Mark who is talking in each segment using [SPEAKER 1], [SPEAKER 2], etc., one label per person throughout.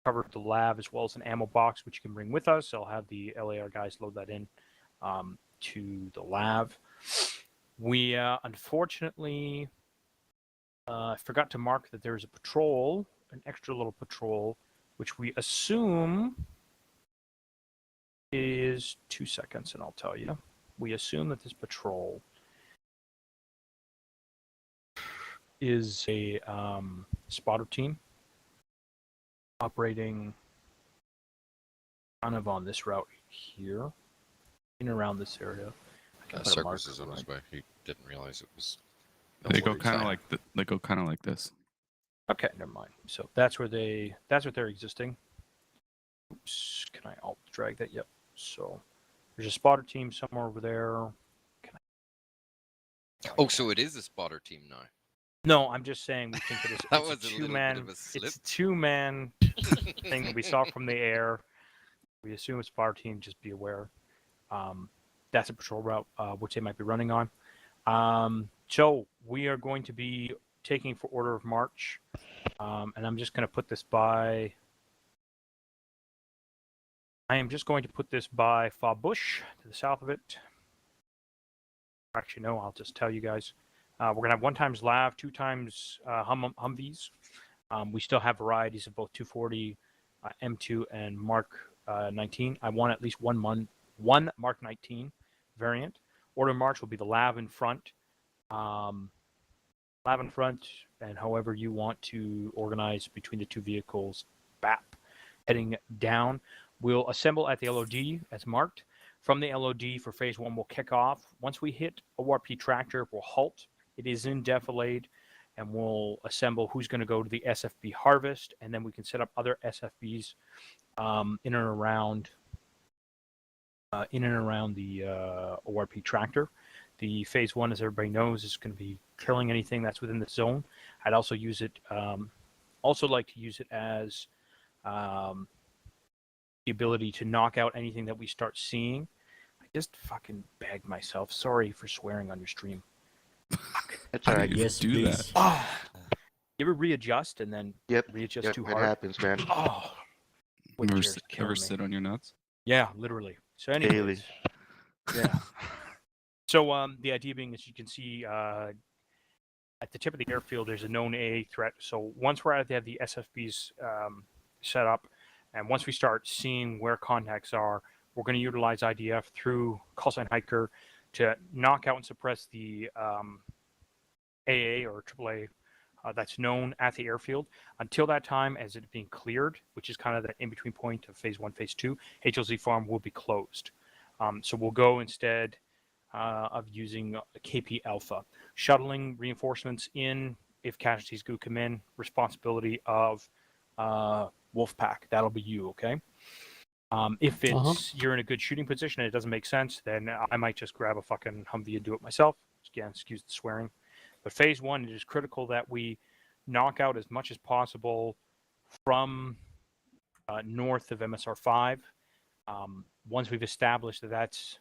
[SPEAKER 1] cover the lab as well as an ammo box, which you can bring with us. I'll have the LAR guys load that in to the lab. We unfortunately forgot to mark that there's a patrol, an extra little patrol, which we assume is 2 seconds, and I'll tell you. We assume that this patrol is a spotter team operating kind of on this route here, in and around this area.
[SPEAKER 2] Circus is on his way. He didn't realize it was.
[SPEAKER 3] They go kind of like they go kind of like this.
[SPEAKER 1] Okay, never mind. So that's where they're existing. Oops, can I alt drag that? Yep. So there's a spotter team somewhere over there.
[SPEAKER 2] Oh, so it is a spotter team now.
[SPEAKER 1] No, I'm just saying we think it's,
[SPEAKER 2] That
[SPEAKER 1] it's
[SPEAKER 2] was
[SPEAKER 1] a
[SPEAKER 2] a little
[SPEAKER 1] two-man.
[SPEAKER 2] bit of a slip.
[SPEAKER 1] It's a two-man thing that we saw from the air. We assume it's spotter team. Just be aware. That's a patrol route which they might be running on. So we are going to be taking for order of march, and I'm just going to put this by. I am just going to put this by Fob Bush to the south of it. Actually, no, I'll just tell you guys. We're going to have 1 times Lav, 2 times Humvees. We still have varieties of both 240, M2, and Mark 19. I want at least one Mark 19 variant. Order of march will be the Lav in front. And however you want to organize between the 2 vehicles, BAP, heading down. We'll assemble at the LOD as marked. From the LOD for phase 1, we'll kick off. Once we hit ORP tractor, we'll halt. It is in defilade, and we'll assemble who's going to go to the SFB harvest, and then we can set up other SFBs in and around the ORP tractor. The phase 1, as everybody knows, is going to be killing anything that's within the zone. I'd also use it, like to use it as the ability to knock out anything that we start seeing. I just fucking begged myself. Sorry for swearing on your stream.
[SPEAKER 4] That's all right.
[SPEAKER 5] Yes,
[SPEAKER 4] Do
[SPEAKER 5] please.
[SPEAKER 4] that.
[SPEAKER 1] Oh, you ever readjust and then readjust too hard?
[SPEAKER 4] It happens, man.
[SPEAKER 1] Oh,
[SPEAKER 3] Ever sit on your nuts?
[SPEAKER 1] Yeah, literally. So anyways,
[SPEAKER 4] Daily.
[SPEAKER 1] yeah. So the idea being, as you can see, at the tip of the airfield, there's a known AA threat. So once we're at the SFBs set up, and once we start seeing where contacts are, we're going to utilize IDF through callsign Hiker to knock out and suppress the AA or AAA that's known at the airfield. Until that time, as it's being cleared, which is kind of the in-between point of phase 1, phase 2, HLZ farm will be closed. So we'll go instead of using KP Alpha. Shuttling reinforcements in if casualties do come in, responsibility of Wolfpack. That'll be you, okay? If it's you're in a good shooting position and it doesn't make sense, then I might just grab a fucking Humvee and do it myself. Again, excuse the swearing. But phase 1, it is critical that we knock out as much as possible from north of MSR 5. Once we've established that that's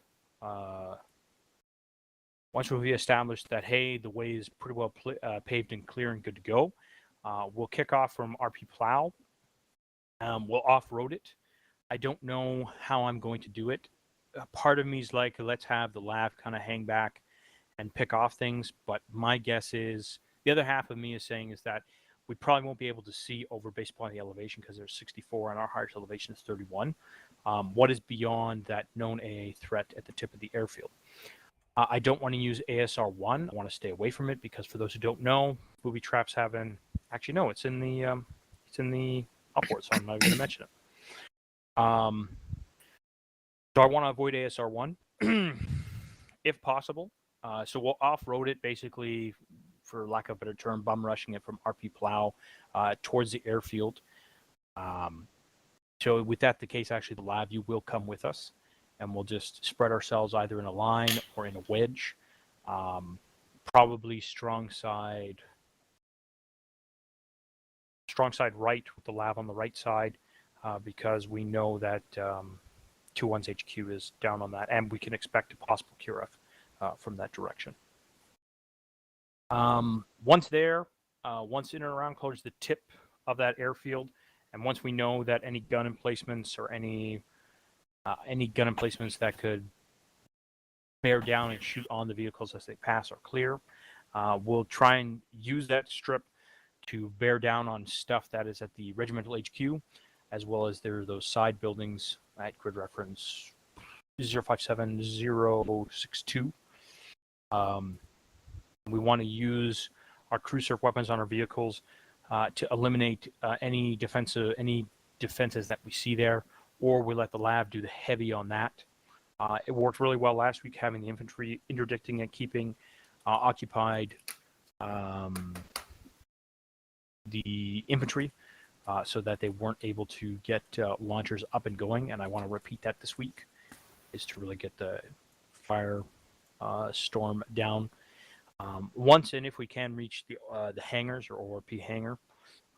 [SPEAKER 1] hey, the way is pretty well paved and clear and good to go, we'll kick off from RP Plow. We'll off-road it. I don't know how I'm going to do it. Part of me is like, let's have the Lav kind of hang back and pick off things. But my guess is, the other half of me is saying is that we probably won't be able to see over based upon the elevation because there's 64 and our highest elevation is 31. What is beyond that known AA threat at the tip of the airfield? I don't want to use ASR-1. I want to stay away from it because for those who don't know, booby traps haven't. Actually, no, it's in the upwards, so I'm not even going to mention it. So I want to avoid ASR-1 if possible. So we'll off-road it basically, for lack of a better term, bum rushing it from RP Plow towards the airfield. So with that the case, actually the Lab you will come with us, and we'll just spread ourselves either in a line or in a wedge. Probably strong side right with the Lab on the right side, because we know that 2-1's HQ is down on that, and we can expect a possible QRF from that direction. Once there, once in and around close to the tip of that airfield, And once we know that any gun emplacements or any gun emplacements that could bear down and shoot on the vehicles as they pass are clear, we'll try and use that strip to bear down on stuff that is at the regimental HQ, as well as there are those side buildings at grid reference 057062. We want to use our cruiser weapons on our vehicles to eliminate any defenses that we see there, or we let the lab do the heavy on that. It worked really well last week, having the infantry interdicting and keeping occupied the infantry so that they weren't able to get launchers up and going. And I want to repeat that this week, is to really get the fire storm down. Once and if we can reach the hangars or ORP hangar.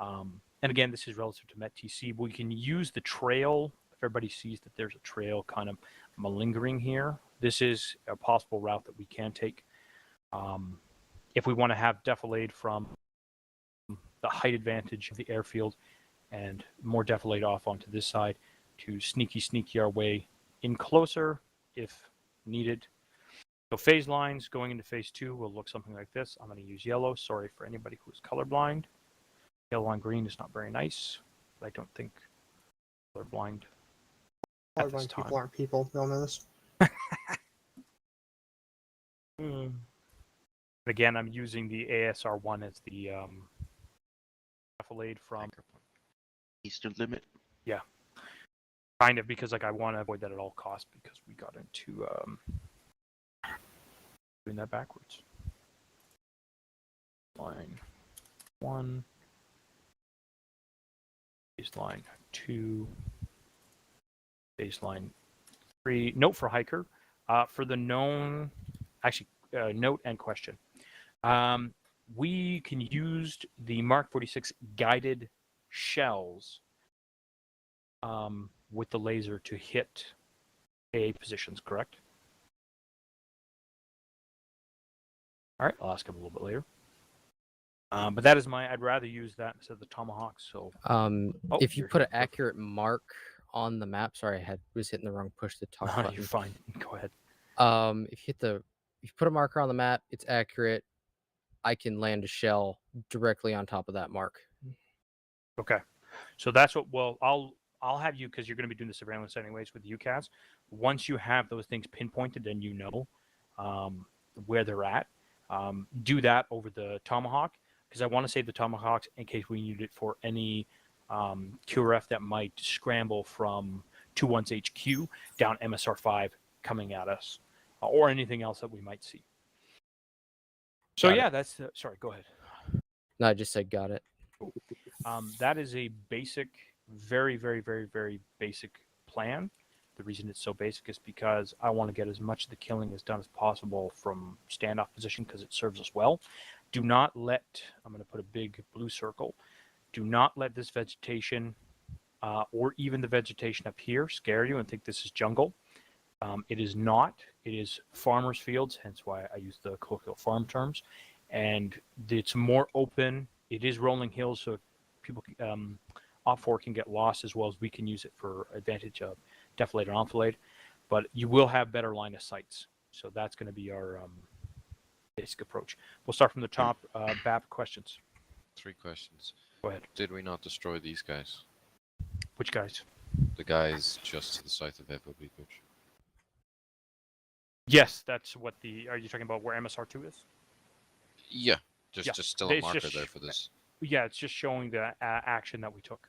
[SPEAKER 1] And again, this is relative to MET-TC. We can use the trail. If everybody sees that there's a trail kind of malingering here, this is a possible route that we can take. If we want to have defilade from the height advantage of the airfield and more defilade off onto this side to sneaky our way in closer if needed. So phase lines going into phase 2 will look something like this. I'm going to use yellow. Sorry for anybody who's colorblind. Yellow on green is not very nice, but I don't think colorblind.
[SPEAKER 5] Colorblind people aren't people. They'll know this.
[SPEAKER 1] Again, I'm using the ASR1 as the defilade from
[SPEAKER 4] Eastern limit.
[SPEAKER 1] kind of, because like I want to avoid that at all costs, because we got into doing that backwards. Line 1, baseline 2, baseline 3. Note for hiker, for the known, actually note and question. We can use the Mark 46 guided shells with the laser to hit AA positions, correct? All right, I'll ask him a little bit later. But that is I'd rather use that instead of the Tomahawk. So,
[SPEAKER 6] if you
[SPEAKER 1] you're
[SPEAKER 6] put an
[SPEAKER 1] here.
[SPEAKER 6] accurate mark on the map, sorry, was hitting the wrong push to talk
[SPEAKER 1] No,
[SPEAKER 6] button.
[SPEAKER 1] you're fine. Go ahead.
[SPEAKER 6] If you put a marker on the map, it's accurate. I can land a shell directly on top of that mark.
[SPEAKER 1] Okay, so that's what. Well, I'll have you, because you're going to be doing the surveillance anyways with UCAS. Once you have those things pinpointed and you know where they're at, do that over the Tomahawk, because I want to save the Tomahawks in case we need it for any QRF that might scramble from 2-1's HQ down MSR5 coming at us, or anything else that we might see. So
[SPEAKER 6] Got it.
[SPEAKER 1] yeah, that's sorry. Go ahead.
[SPEAKER 6] No, I just said got it.
[SPEAKER 1] That is a basic, very, very, very, very basic plan. The reason it's so basic is because I want to get as much of the killing as done as possible from standoff position, because it serves us well. Do not let, I'm going to put a big blue circle, do not let this vegetation or even the vegetation up here scare you and think this is jungle. It is not. It is farmers' fields, hence why I use the colloquial farm terms. And it's more open. It is rolling hills, so people OPFOR can get lost, as well as we can use it for advantage of defilade and enfilade. But you will have better line of sights. So that's going to be our basic approach. We'll start from the top. BAP, questions?
[SPEAKER 2] 3 questions.
[SPEAKER 1] Go ahead.
[SPEAKER 2] Did we not destroy these guys?
[SPEAKER 1] Which guys?
[SPEAKER 2] The guys just to the south of FOB Beach.
[SPEAKER 1] Yes, that's what are you talking about where MSR2 is?
[SPEAKER 2] Yeah,
[SPEAKER 1] Yeah,
[SPEAKER 2] just still a
[SPEAKER 1] it's
[SPEAKER 2] marker
[SPEAKER 1] just-
[SPEAKER 2] there for this.
[SPEAKER 1] Yeah, it's just showing the action that we took.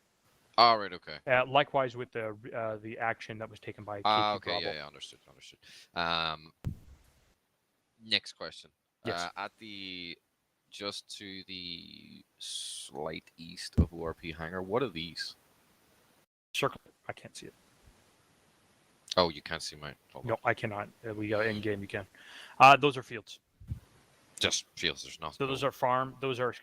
[SPEAKER 2] All right, okay.
[SPEAKER 1] Likewise with the action that was taken by
[SPEAKER 2] Ah,
[SPEAKER 1] KQ
[SPEAKER 2] okay,
[SPEAKER 1] Bravo.
[SPEAKER 2] yeah, understood. Next question.
[SPEAKER 1] Yes.
[SPEAKER 2] Just to the slight east of ORP hangar, what are these?
[SPEAKER 1] Circle. I can't see it.
[SPEAKER 2] Oh, you can't see mine. Hold
[SPEAKER 1] No,
[SPEAKER 2] on.
[SPEAKER 1] I cannot. We got in game. You can. Those are fields.
[SPEAKER 2] Just feels there's nothing.
[SPEAKER 1] So those are farm. Those are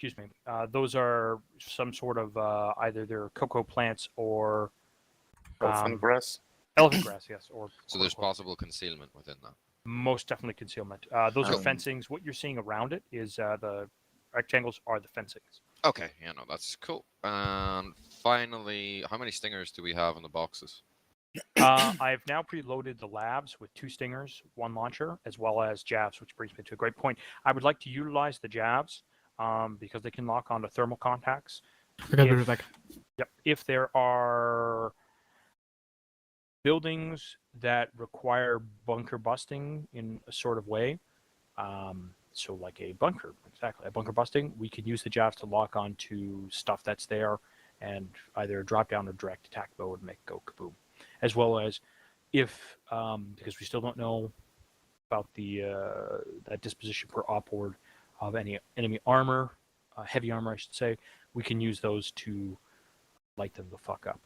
[SPEAKER 1] those are some sort of either they're cocoa plants or
[SPEAKER 7] Elephant grass.
[SPEAKER 1] elephant grass. Yes, or
[SPEAKER 2] So there's
[SPEAKER 1] or
[SPEAKER 2] possible concealment within that.
[SPEAKER 1] most definitely concealment. Those are
[SPEAKER 2] Cool.
[SPEAKER 1] fencings. What you're seeing around it is the rectangles are the fencings.
[SPEAKER 2] Okay, yeah, no, that's cool. And finally, how many stingers do we have in the boxes?
[SPEAKER 1] I've now preloaded the labs with 2 stingers, 1 launcher, as well as jabs, which brings me to a great point. I would like to utilize the jabs because they can lock onto thermal contacts. Yep. If there are buildings that require bunker busting in a sort of way, so like a bunker, exactly, a bunker busting, we could use the jabs to lock onto stuff that's there and either drop down or direct attack mode and make it go kaboom. As well as if, because we still don't know about the that disposition per op board of any enemy armor, heavy armor, I should say, we can use those to light them the fuck up.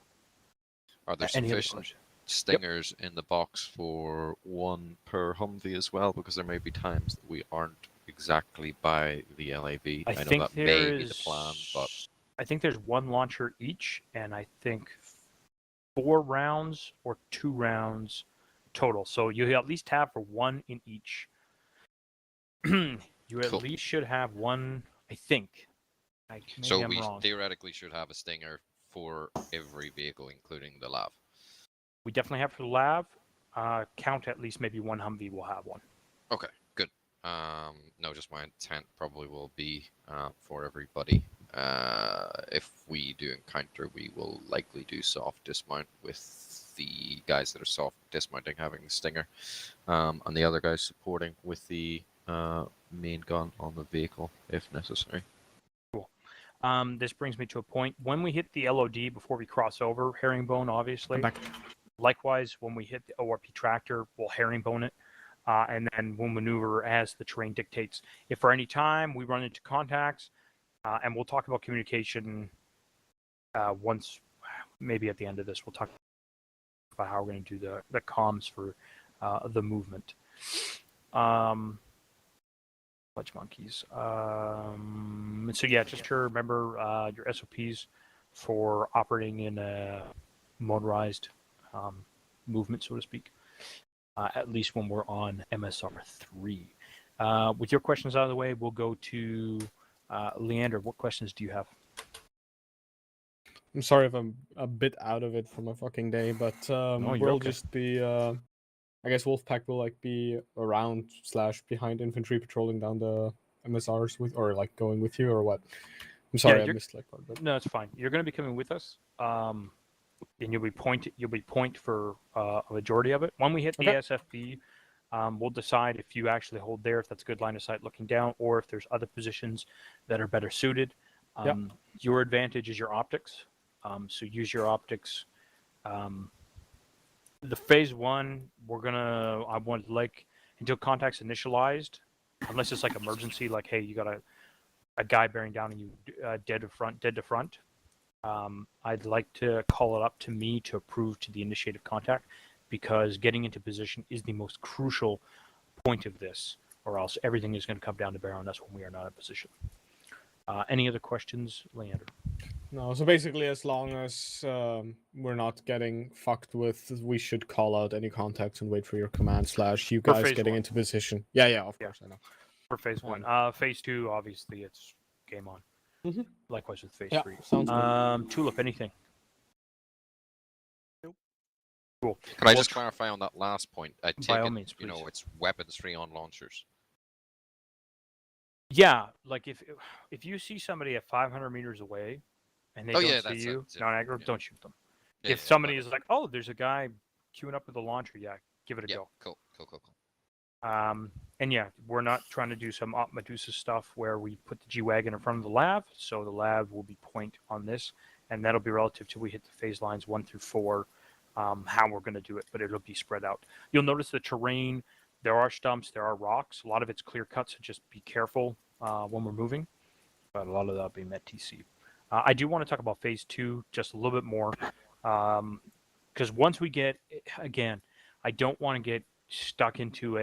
[SPEAKER 2] Are there
[SPEAKER 1] Any other
[SPEAKER 2] sufficient
[SPEAKER 1] questions?
[SPEAKER 2] stingers in the box for 1 per Humvee as well? Because there may be times that we aren't exactly by the LAB. I know
[SPEAKER 1] think
[SPEAKER 2] that may be the plan, but
[SPEAKER 1] I think there's 1 launcher each, and I think 4 rounds or 2 rounds total. So you at least have for 1 in each. You at
[SPEAKER 2] Cool.
[SPEAKER 1] least should have 1, I think. Maybe
[SPEAKER 2] so
[SPEAKER 1] I'm
[SPEAKER 2] we
[SPEAKER 1] wrong.
[SPEAKER 2] theoretically should have a stinger for every vehicle, including the LAV.
[SPEAKER 1] We definitely have for the lab. Count at least maybe 1 Humvee will have 1.
[SPEAKER 2] Okay, good. No, just my intent probably will be for everybody. If we do encounter, we will likely do soft dismount with the guys that are soft dismounting having the stinger, and the other guys supporting with the main gun on the vehicle if necessary.
[SPEAKER 1] Cool. This brings me to a point. When we hit the LOD before we cross over, herringbone, obviously. Likewise, when we hit the ORP tractor, we'll herringbone it, and then we'll maneuver as the terrain dictates. If for any time we run into contacts, and we'll talk about communication once, maybe at the end of this, we'll talk about how we're going to do the comms for the movement. Fudge monkeys. So yeah, just to remember your SOPs for operating in a motorized movement, so to speak, at least when we're on MSR3. With your questions out of the way, we'll go to Leander. What questions do you have?
[SPEAKER 8] I'm sorry if I'm a bit out of it from a fucking day, but
[SPEAKER 1] No, you're
[SPEAKER 8] we'll
[SPEAKER 1] okay.
[SPEAKER 8] just be, I guess Wolfpack will like be around / behind infantry patrolling down the MSRs with, or like going with you, or what? I'm sorry, I missed like part of it.
[SPEAKER 1] No, it's fine. You're going to be coming with us, and you'll be point for a majority of it. When we hit the SFB, we'll decide if you actually hold there, if that's a good line of sight looking down, or if there's other positions that are better suited. Your advantage is your optics, so use your optics. The phase 1, I want like until contact's initialized, unless it's like emergency, like hey, you got a guy bearing down and you dead to front. I'd like to call it up to me to approve to the initiative contact, because getting into position is the most crucial point of this, or else everything is going to come down to bear on us when we are not in position. Any other questions, Leander?
[SPEAKER 8] No, so basically, as long as we're not getting fucked with, we should call out any contacts and wait for your command / you guys getting
[SPEAKER 1] 1.
[SPEAKER 8] into position. Yeah, of course, I know.
[SPEAKER 1] For phase 1. Phase 2, obviously, it's game on.
[SPEAKER 8] Mm-hmm.
[SPEAKER 1] Likewise with phase 3.
[SPEAKER 8] Sounds good.
[SPEAKER 1] Tulip, anything?
[SPEAKER 5] Nope.
[SPEAKER 1] Cool.
[SPEAKER 2] Can I just clarify on that last point? I take
[SPEAKER 1] by all
[SPEAKER 2] it,
[SPEAKER 1] means,
[SPEAKER 2] you know,
[SPEAKER 1] please.
[SPEAKER 2] it's weapons free on launchers.
[SPEAKER 1] Yeah, like if you see somebody at 500 meters away and they don't see you, non-aggro, don't shoot them. If somebody is like, oh, there's a guy queuing up with a launcher, give it a go.
[SPEAKER 2] Cool.
[SPEAKER 1] And yeah, we're not trying to do some Op Medusa stuff where we put the G-Wagon in front of the lab, so the lab will be point on this, and that'll be relative to we hit the phase lines 1 through 4, how we're going to do it, but it'll be spread out. You'll notice the terrain, there are stumps, there are rocks, a lot of it's clear cut, so just be careful when we're moving, but a lot of that will be met TC. I do want to talk about phase 2 just a little bit more, because once we get, again, I don't want to get stuck into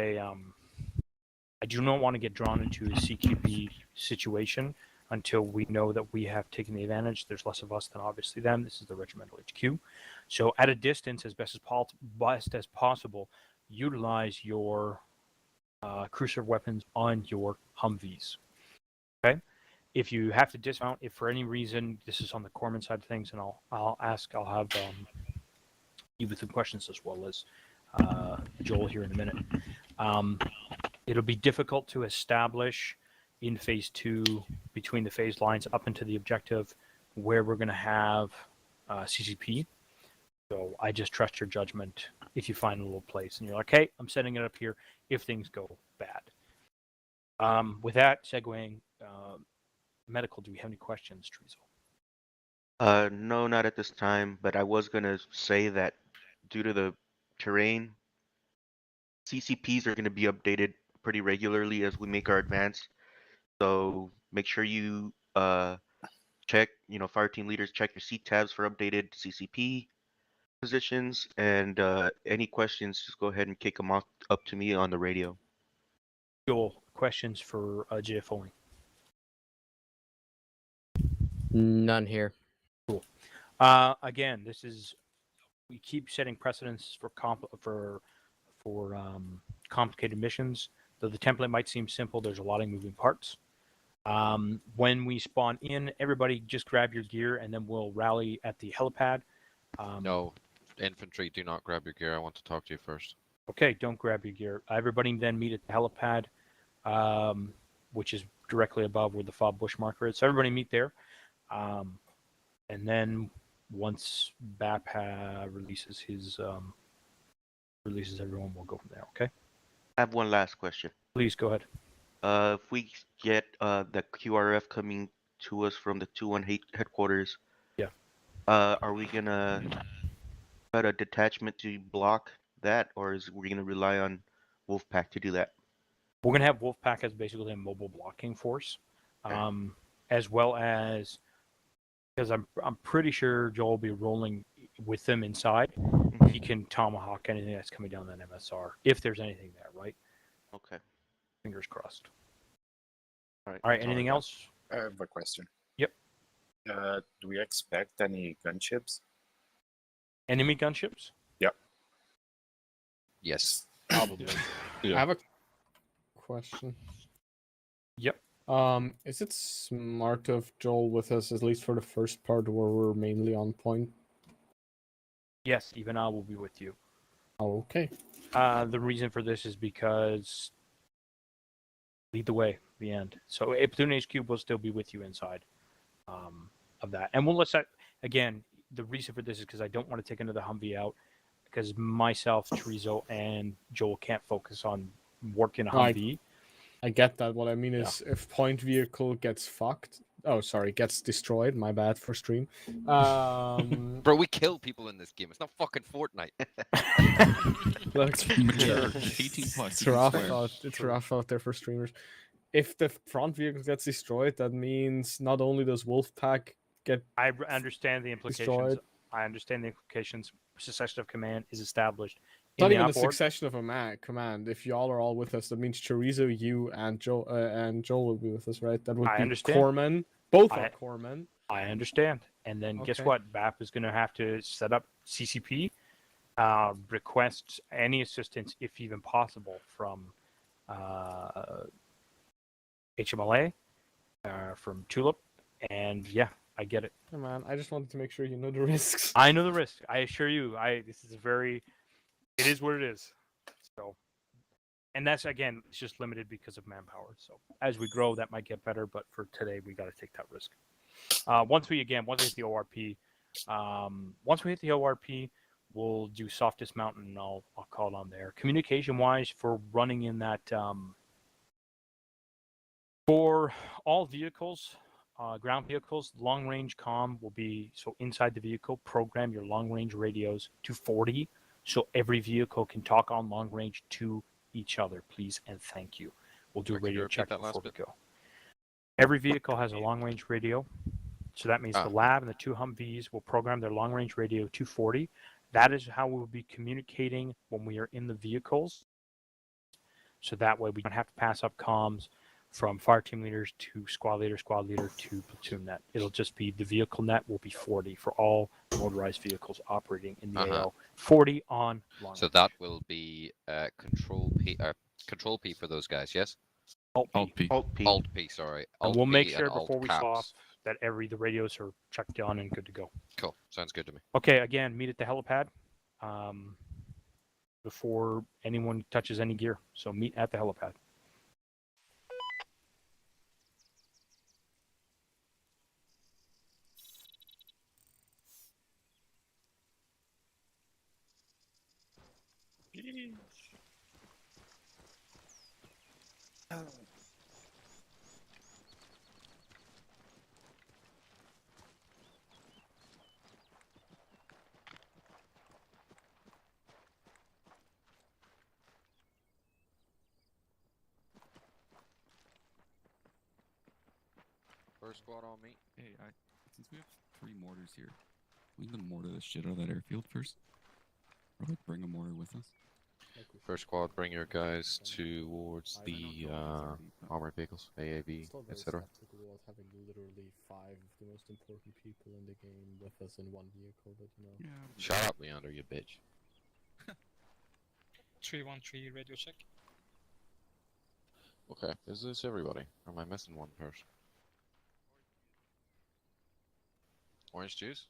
[SPEAKER 1] I do not want to get drawn into a CQB situation until we know that we have taken the advantage. There's less of us than obviously them. This is the regimental HQ. So at a distance, as best as possible, utilize your cruiser weapons on your Humvees. Okay? if you have to dismount, if for any reason this is on the corpsman side of things, and I'll have you with some questions as well as Joel here in a minute. It'll be difficult to establish in phase 2 between the phase lines up into the objective where we're going to have CCP. So I just trust your judgment if you find a little place and you're like, hey, I'm setting it up here if things go bad. With that, segueing, medical, do we have any questions, Trezo?
[SPEAKER 4] No, not at this time, but I was gonna say that due to the terrain, CCPs are gonna be updated pretty regularly as we make our advance. So make sure you check, fire team leaders, check your seat tabs for updated CCP positions, and any questions, just go ahead and kick them up to me on the radio.
[SPEAKER 1] Joel, questions for JFOing?
[SPEAKER 6] None here.
[SPEAKER 1] Cool. Again, we keep setting precedents for complicated missions. Though the template might seem simple, there's a lot of moving parts. When we spawn in, everybody just grab your gear, and then we'll rally at the helipad.
[SPEAKER 2] No, infantry, do not grab your gear. I want to talk to you first.
[SPEAKER 1] Okay, don't grab your gear. Everybody then meet at the helipad, which is directly above where the fob bush marker is. So everybody meet there. And then once BAP releases everyone, we'll go from there. Okay.
[SPEAKER 4] I have one last question.
[SPEAKER 1] Please go ahead.
[SPEAKER 4] If we get the QRF coming to us from the 2-1 headquarters,
[SPEAKER 1] Yeah.
[SPEAKER 4] Are we gonna put a detachment to block that, or is we gonna rely on Wolfpack to do that?
[SPEAKER 1] We're gonna have Wolfpack as basically a mobile blocking force, as well as because I'm pretty sure Joel will be rolling with them inside. He can tomahawk anything that's coming down that MSR if there's anything there, right?
[SPEAKER 4] Okay.
[SPEAKER 1] Fingers crossed.
[SPEAKER 4] All right.
[SPEAKER 1] All right. Anything else?
[SPEAKER 7] I have a question.
[SPEAKER 1] Yep.
[SPEAKER 7] Do we expect any gunships?
[SPEAKER 1] Enemy gunships?
[SPEAKER 2] Yes.
[SPEAKER 1] Probably.
[SPEAKER 8] I have a question.
[SPEAKER 1] Yep.
[SPEAKER 8] Is it smart to have Joel with us at least for the first part where we're mainly on point?
[SPEAKER 1] Yes, even I will be with you.
[SPEAKER 8] Oh, okay.
[SPEAKER 1] The reason for this is because lead the way, the end. So Platoon HQ will still be with you inside of that. And we'll let that, again, the reason for this is because I don't want to take another Humvee out because myself, Trezo, and Joel can't focus on working a Humvee.
[SPEAKER 8] I get that. What I mean is if point vehicle gets gets destroyed, my bad for stream.
[SPEAKER 2] Bro, we kill people in this game. It's not fucking Fortnite.
[SPEAKER 8] Look,
[SPEAKER 3] Mature, 18 plus.
[SPEAKER 8] it's rough out there for streamers. If the front vehicle gets destroyed, that means not only does Wolfpack get
[SPEAKER 1] I understand the implications.
[SPEAKER 8] destroyed.
[SPEAKER 1] I understand the implications. Succession of command is established.
[SPEAKER 8] It's not
[SPEAKER 1] in
[SPEAKER 8] even
[SPEAKER 1] the
[SPEAKER 8] a succession of a command. If y'all are all with us, that means Chorizo, you, and Joel will be with us, right? That would
[SPEAKER 1] I
[SPEAKER 8] be
[SPEAKER 1] understand.
[SPEAKER 8] Corpsmen. Both are Corpsmen.
[SPEAKER 1] I understand. And then guess
[SPEAKER 8] Okay.
[SPEAKER 1] what? BAP is going to have to set up CCP, request any assistance, if even possible, from HMLA, from Tulip. And yeah, I get it.
[SPEAKER 8] Come on, I just wanted to make sure you know the risks.
[SPEAKER 1] I know the risk. I assure you. This is it is what it is. So, and that's again, it's just limited because of manpower. So as we grow, that might get better. But for today, we got to take that risk. Once we hit the ORP, we'll do soft dismount, and I'll call it on there. Communication wise, for running in that, for all vehicles. Ground vehicles, long range comm will be so inside the vehicle. Program your long range radios to 40, so every vehicle can talk on long range to each other. Please and thank you. We'll do a radio check before we go. Every vehicle has a long range radio, so that means the lab and the 2 Humvees will program their long range radio to 40. That is how we'll be communicating when we are in the vehicles. So that way we don't have to pass up comms from fire team leaders to squad leader to platoon net. It'll just be the vehicle net will be 40 for all motorized vehicles operating in the AO. 40 on long.
[SPEAKER 2] So that will be control P for those guys, yes?
[SPEAKER 1] Alt P.
[SPEAKER 3] Alt P.
[SPEAKER 4] Alt P.
[SPEAKER 2] Alt P, sorry.
[SPEAKER 1] And
[SPEAKER 2] Alt
[SPEAKER 1] we'll make
[SPEAKER 2] P
[SPEAKER 1] sure
[SPEAKER 2] and Alt
[SPEAKER 1] before we
[SPEAKER 2] caps.
[SPEAKER 1] swap that the radios are checked on and good to go.
[SPEAKER 2] Cool. Sounds good to me.
[SPEAKER 1] Okay, again, meet at the helipad before anyone touches any gear. So meet at the helipad.
[SPEAKER 2] First squad on me.
[SPEAKER 3] Hey, since we have 3 mortars here, we can mortar the shit out of that airfield first. Or like bring a mortar with us.
[SPEAKER 2] First squad, bring your guys towards the armored vehicles, AAV, etc.
[SPEAKER 8] Having literally 5 of the most important people in the game with us in one vehicle, but you know.
[SPEAKER 3] Yeah.
[SPEAKER 2] Shut up, Leander, you bitch.
[SPEAKER 9] 313 radio check.
[SPEAKER 2] Okay, is this everybody? Or am I missing one person? Orange juice?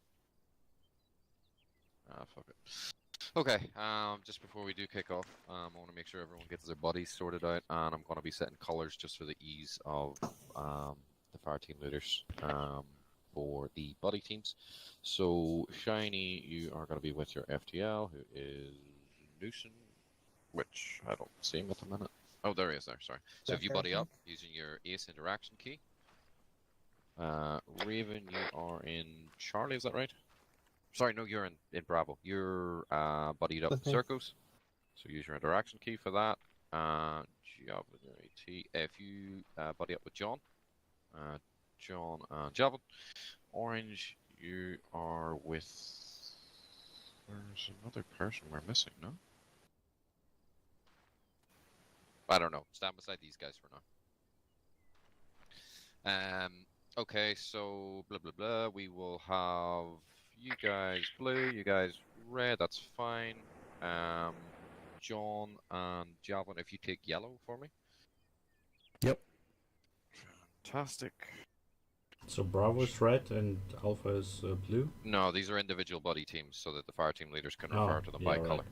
[SPEAKER 2] Ah, fuck it. Okay, just before we do kick off, I want to make sure everyone gets their bodies sorted out, and I'm going to be setting colors just for the ease of the fire team leaders for the body teams. So, Shiny, you are going to be with your FTL, who is Newson, which I don't see him at the minute. Oh, there he is there, sorry. So if you buddy up using your Ace interaction key. Raven, you are in Charlie, is that right? Sorry, no, you're in Bravo. You're buddied up with Circos. So use your interaction key for that. Javelin, your AT. If you buddy up with John, John and Javelin. Orange, you are with... There's another person we're missing, no? I don't know. Stand beside these guys for now. Okay, so blah blah blah. We will have you guys blue, you guys red. That's fine. John and Javelin, if you take yellow for me.
[SPEAKER 10] Yep.
[SPEAKER 2] Fantastic.
[SPEAKER 10] So Bravo is red and Alpha is blue?
[SPEAKER 2] No, these are individual buddy teams, so that the fire team leaders can
[SPEAKER 10] Oh,
[SPEAKER 2] refer to them
[SPEAKER 10] yeah,
[SPEAKER 2] by
[SPEAKER 10] right.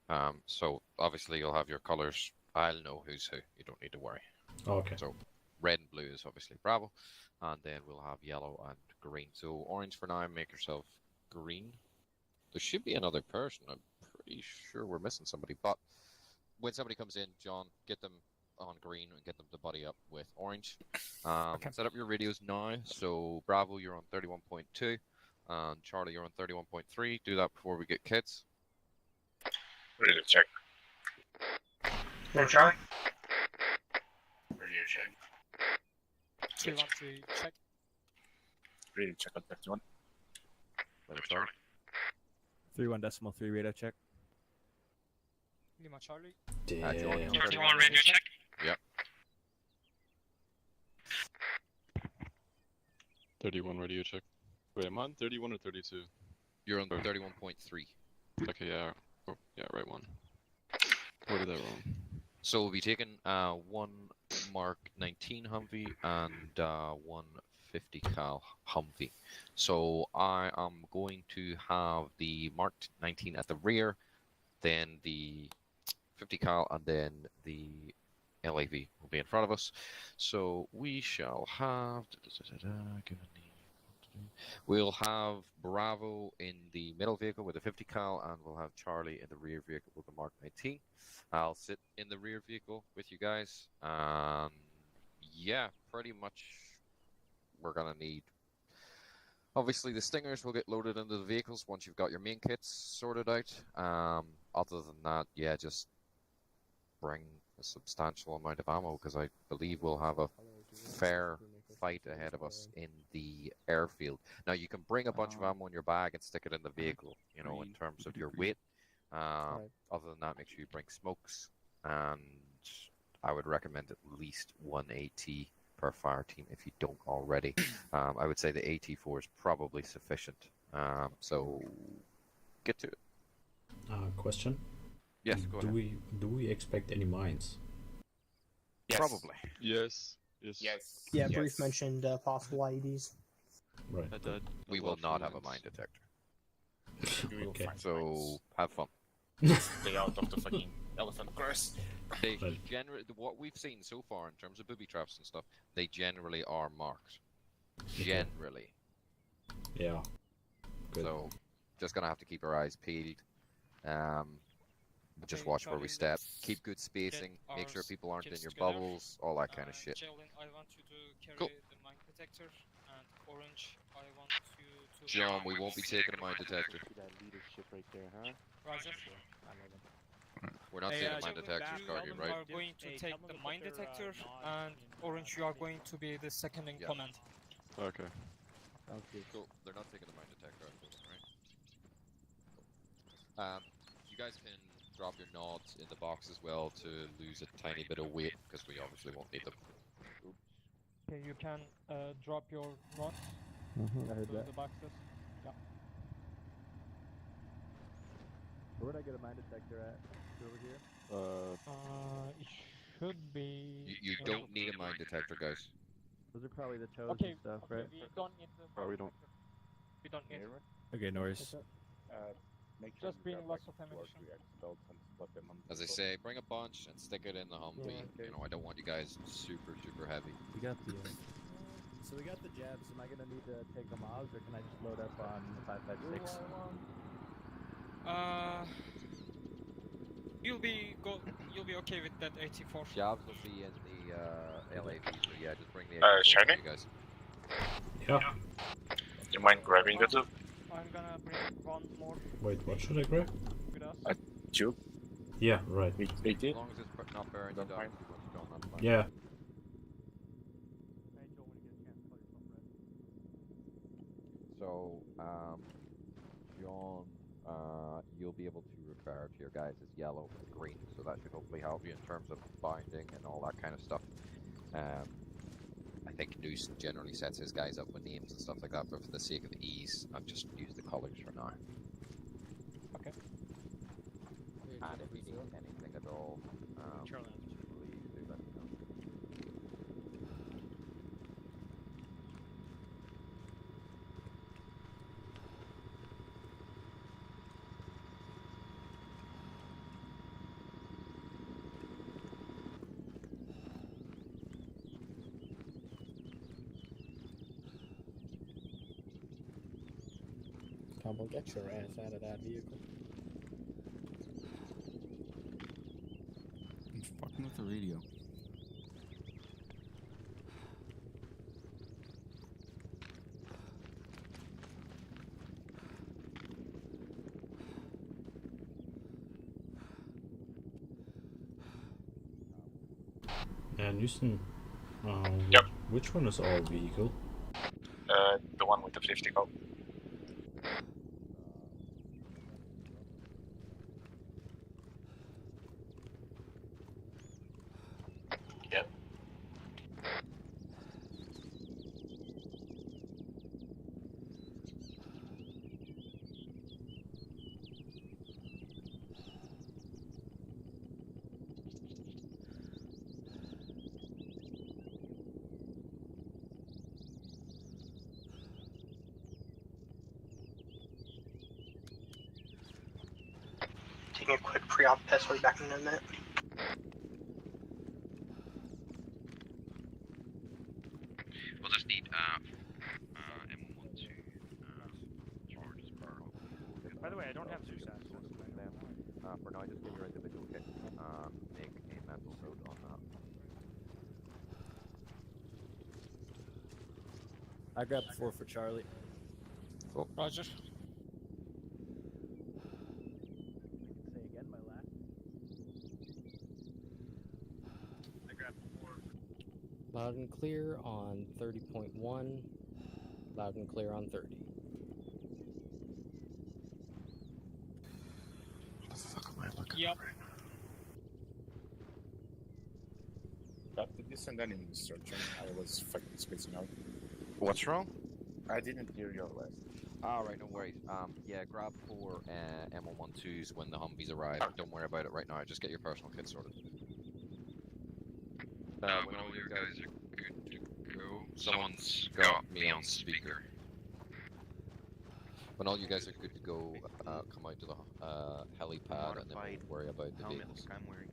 [SPEAKER 2] color. So obviously you'll have your colors. I'll know who's who. You don't need to worry.
[SPEAKER 10] Okay.
[SPEAKER 2] So red and blue is obviously Bravo, and then we'll have yellow and green. So orange for now, make yourself green. There should be another person. I'm pretty sure we're missing somebody, but when somebody comes in, John, get them on green and get them to buddy up with orange. Set up your radios now. So Bravo, you're on 31.2, and Charlie, you're on 31.3. Do that before we get kits.
[SPEAKER 7] Ready to check.
[SPEAKER 5] Hey, Charlie.
[SPEAKER 7] Ready to check.
[SPEAKER 9] 313 check.
[SPEAKER 7] Ready to check on 51.
[SPEAKER 2] Let it start.
[SPEAKER 11] 31.3 radar check.
[SPEAKER 9] Lima Charlie.
[SPEAKER 2] John,
[SPEAKER 10] Damn.
[SPEAKER 9] 31 radio check.
[SPEAKER 2] Yep.
[SPEAKER 12] 31 radio check. Wait, am I on 31 or 32?
[SPEAKER 2] You're on 31.3.
[SPEAKER 12] Okay, yeah. Oh, yeah, right one. Where did that wrong?
[SPEAKER 2] So we'll be taking one Mark 19 Humvee and one 50 cal Humvee. So I am going to have the Mark 19 at the rear, then the 50 cal, and then the LAV will be in front of us. So we shall have... We'll have Bravo in the middle vehicle with the 50 cal, and we'll have Charlie in the rear vehicle with the Mark 19. I'll sit in the rear vehicle with you guys. Yeah, pretty much we're going to need... Obviously, the Stingers will get loaded into the vehicles once you've got your main kits sorted out. Other than that, yeah, just bring a substantial amount of ammo, because I believe we'll have a fair fight ahead of us in the airfield. Now, you can bring a bunch of ammo in your bag and stick it in the vehicle, you know, in terms of your weight. Other than that, make sure you bring smokes, and I would recommend at least one AT per fire team if you don't already. I would say the AT4 is probably sufficient. So get to it.
[SPEAKER 10] Question?
[SPEAKER 2] Yes, go ahead.
[SPEAKER 10] Do we expect any mines?
[SPEAKER 7] Yes.
[SPEAKER 12] Probably. Yes. Yes.
[SPEAKER 7] Yes.
[SPEAKER 5] Yeah,
[SPEAKER 7] yes.
[SPEAKER 5] Brief mentioned possible IEDs.
[SPEAKER 10] Right.
[SPEAKER 2] We will not have a mine detector.
[SPEAKER 7] We will
[SPEAKER 10] Okay.
[SPEAKER 7] find
[SPEAKER 2] So
[SPEAKER 7] mines.
[SPEAKER 2] have fun.
[SPEAKER 7] Stay out of the fucking elephant course.
[SPEAKER 2] They
[SPEAKER 10] Right.
[SPEAKER 2] generally, what we've seen so far in terms of booby traps and stuff, they generally are marked. Generally.
[SPEAKER 10] Yeah. Good.
[SPEAKER 2] So just gonna have to keep our eyes peeled. Just
[SPEAKER 9] Okay,
[SPEAKER 2] watch where we
[SPEAKER 9] Charlie,
[SPEAKER 2] step.
[SPEAKER 9] let's
[SPEAKER 2] Keep good spacing.
[SPEAKER 9] get
[SPEAKER 2] Make sure
[SPEAKER 9] our
[SPEAKER 2] people aren't in
[SPEAKER 9] kids
[SPEAKER 2] your
[SPEAKER 9] together.
[SPEAKER 2] bubbles. All that kind of shit.
[SPEAKER 9] Jalen, I want you to carry
[SPEAKER 2] Cool.
[SPEAKER 9] the mine detector, and Orange, I want you to.
[SPEAKER 2] John, we won't be taking a mine detector.
[SPEAKER 4] That leadership right there, huh?
[SPEAKER 9] Roger.
[SPEAKER 2] We're not
[SPEAKER 9] Hey,
[SPEAKER 2] taking a mine
[SPEAKER 9] Jalen,
[SPEAKER 2] detector,
[SPEAKER 9] you
[SPEAKER 2] Scargy, right?
[SPEAKER 9] are going to take the mine detector, and Orange, you are going to be the second in
[SPEAKER 2] Yeah.
[SPEAKER 9] command.
[SPEAKER 12] Okay.
[SPEAKER 2] Cool. They're not taking the mine detector, I told them, right? You guys can drop your nods in the box as well to lose a tiny bit of weight, because we obviously won't need them.
[SPEAKER 9] Okay, you can drop your rod
[SPEAKER 11] I heard
[SPEAKER 9] to
[SPEAKER 11] that.
[SPEAKER 9] the boxes. Yeah.
[SPEAKER 11] Where would I get a mine detector at? Over here?
[SPEAKER 9] It should be.
[SPEAKER 2] You don't need a mine detector, guys.
[SPEAKER 11] Those are probably the chosen
[SPEAKER 9] Okay,
[SPEAKER 11] stuff,
[SPEAKER 9] okay,
[SPEAKER 11] right?
[SPEAKER 9] we don't need the.
[SPEAKER 12] Oh, we don't.
[SPEAKER 9] We don't need.
[SPEAKER 11] Okay, no worries.
[SPEAKER 7] Make sure
[SPEAKER 9] Just
[SPEAKER 7] you
[SPEAKER 9] bring
[SPEAKER 7] grab,
[SPEAKER 9] lots
[SPEAKER 7] like,
[SPEAKER 9] of
[SPEAKER 7] 2 or
[SPEAKER 9] ammunition.
[SPEAKER 7] 3 expels and put them on the
[SPEAKER 2] As I
[SPEAKER 7] boat.
[SPEAKER 2] say, bring a bunch and stick it in the Humvee.
[SPEAKER 11] okay.
[SPEAKER 2] You know, I don't want you guys super heavy.
[SPEAKER 11] We got the. So we got the jabs. Am I gonna need to take them off, or can I just load up on the 5.56?
[SPEAKER 9] You'll be okay with that 84.
[SPEAKER 2] Jobs will be in the LAV, so yeah, just bring the
[SPEAKER 7] Shiny?
[SPEAKER 2] you guys.
[SPEAKER 10] Yeah.
[SPEAKER 7] You mind grabbing the tube?
[SPEAKER 9] I'm gonna bring one more
[SPEAKER 10] Wait, what should I grab?
[SPEAKER 9] with us.
[SPEAKER 7] Tube?
[SPEAKER 10] Yeah, right.
[SPEAKER 7] 80?
[SPEAKER 2] As long as it's not burning you
[SPEAKER 7] Don't
[SPEAKER 2] down
[SPEAKER 7] mind.
[SPEAKER 2] too much, John, that's fine.
[SPEAKER 10] Yeah.
[SPEAKER 2] So, John, you'll be able to refer to your guys as yellow and green, so that should hopefully help you in terms of binding and all that kind of stuff. I think Noose generally sets his guys up with names and stuff like that, but for the sake of ease, I've just used the colors for now.
[SPEAKER 9] Okay.
[SPEAKER 2] And if you need anything at all,
[SPEAKER 1] Charlie.
[SPEAKER 2] please do let me know.
[SPEAKER 8] Combo, get your ass out of that vehicle.
[SPEAKER 3] I'm fucking with the radio.
[SPEAKER 10] And Houston,
[SPEAKER 7] Yep.
[SPEAKER 10] which one is our vehicle?
[SPEAKER 7] The one with the 50 call. Yep.
[SPEAKER 5] Taking a quick pre-op test. We'll be back in a minute.
[SPEAKER 2] We'll just need M12 charges per.
[SPEAKER 1] By the way, I don't have Zeus access.
[SPEAKER 2] For now, just get your individual kit. Make a mental note on that.
[SPEAKER 11] I grabbed 4 for Charlie.
[SPEAKER 2] Cool.
[SPEAKER 9] Roger.
[SPEAKER 11] Say again, my last.
[SPEAKER 1] I grabbed 4.
[SPEAKER 6] Loud and clear on 30.1. Loud and clear on 30.
[SPEAKER 7] What the fuck am I looking
[SPEAKER 9] Yep.
[SPEAKER 7] at? Did you send any instruction? I was fucking spacing out.
[SPEAKER 2] What's wrong?
[SPEAKER 7] I didn't hear your last.
[SPEAKER 2] Alright, no worries. Yeah, grab 4 M112s when the Humvees arrive. Don't worry about it right now, just get your personal kit sorted. When all you guys are good to go, someone's got me on speaker. When all you guys are good to go, come out to the helipad and then we'll worry about the
[SPEAKER 4] helmet
[SPEAKER 2] vehicles.
[SPEAKER 4] like I'm wearing.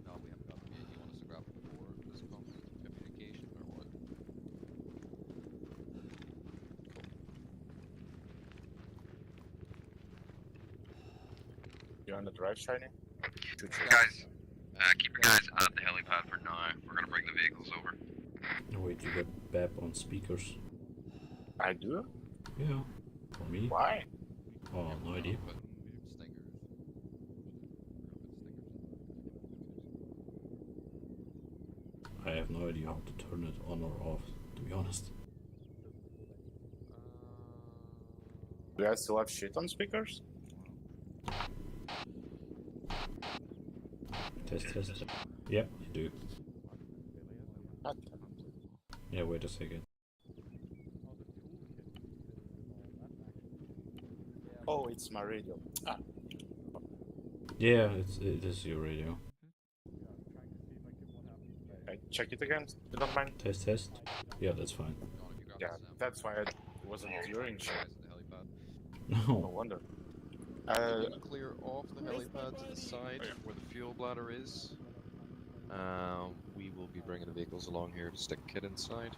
[SPEAKER 2] No, we haven't got the vehicle. You want us to grab it before this communication or what?
[SPEAKER 7] You're on the drive, Shiny?
[SPEAKER 2] Guys, keep your guys at the helipad for now. We're gonna bring the vehicles over.
[SPEAKER 10] Oh, wait, you got Bab on speakers.
[SPEAKER 7] I do?
[SPEAKER 10] Yeah. For me?
[SPEAKER 7] Why?
[SPEAKER 10] Oh, no idea.
[SPEAKER 2] But stingers.
[SPEAKER 10] I have no idea how to turn it on or off, to be honest.
[SPEAKER 7] Do you guys still have shit on speakers?
[SPEAKER 10] Test. Yep, you do.
[SPEAKER 7] What?
[SPEAKER 10] Yeah, wait a second.
[SPEAKER 7] Oh, it's my radio. Ah.
[SPEAKER 10] Yeah, it is your radio.
[SPEAKER 7] I check it again, if you don't mind.
[SPEAKER 10] Test. Yeah, that's fine.
[SPEAKER 7] Yeah, that's why I wasn't hearing shit.
[SPEAKER 10] No.
[SPEAKER 7] No wonder.
[SPEAKER 2] Can you clear off the helipad to the side where the fuel bladder is? We will be bringing the vehicles along here to stick Kid inside.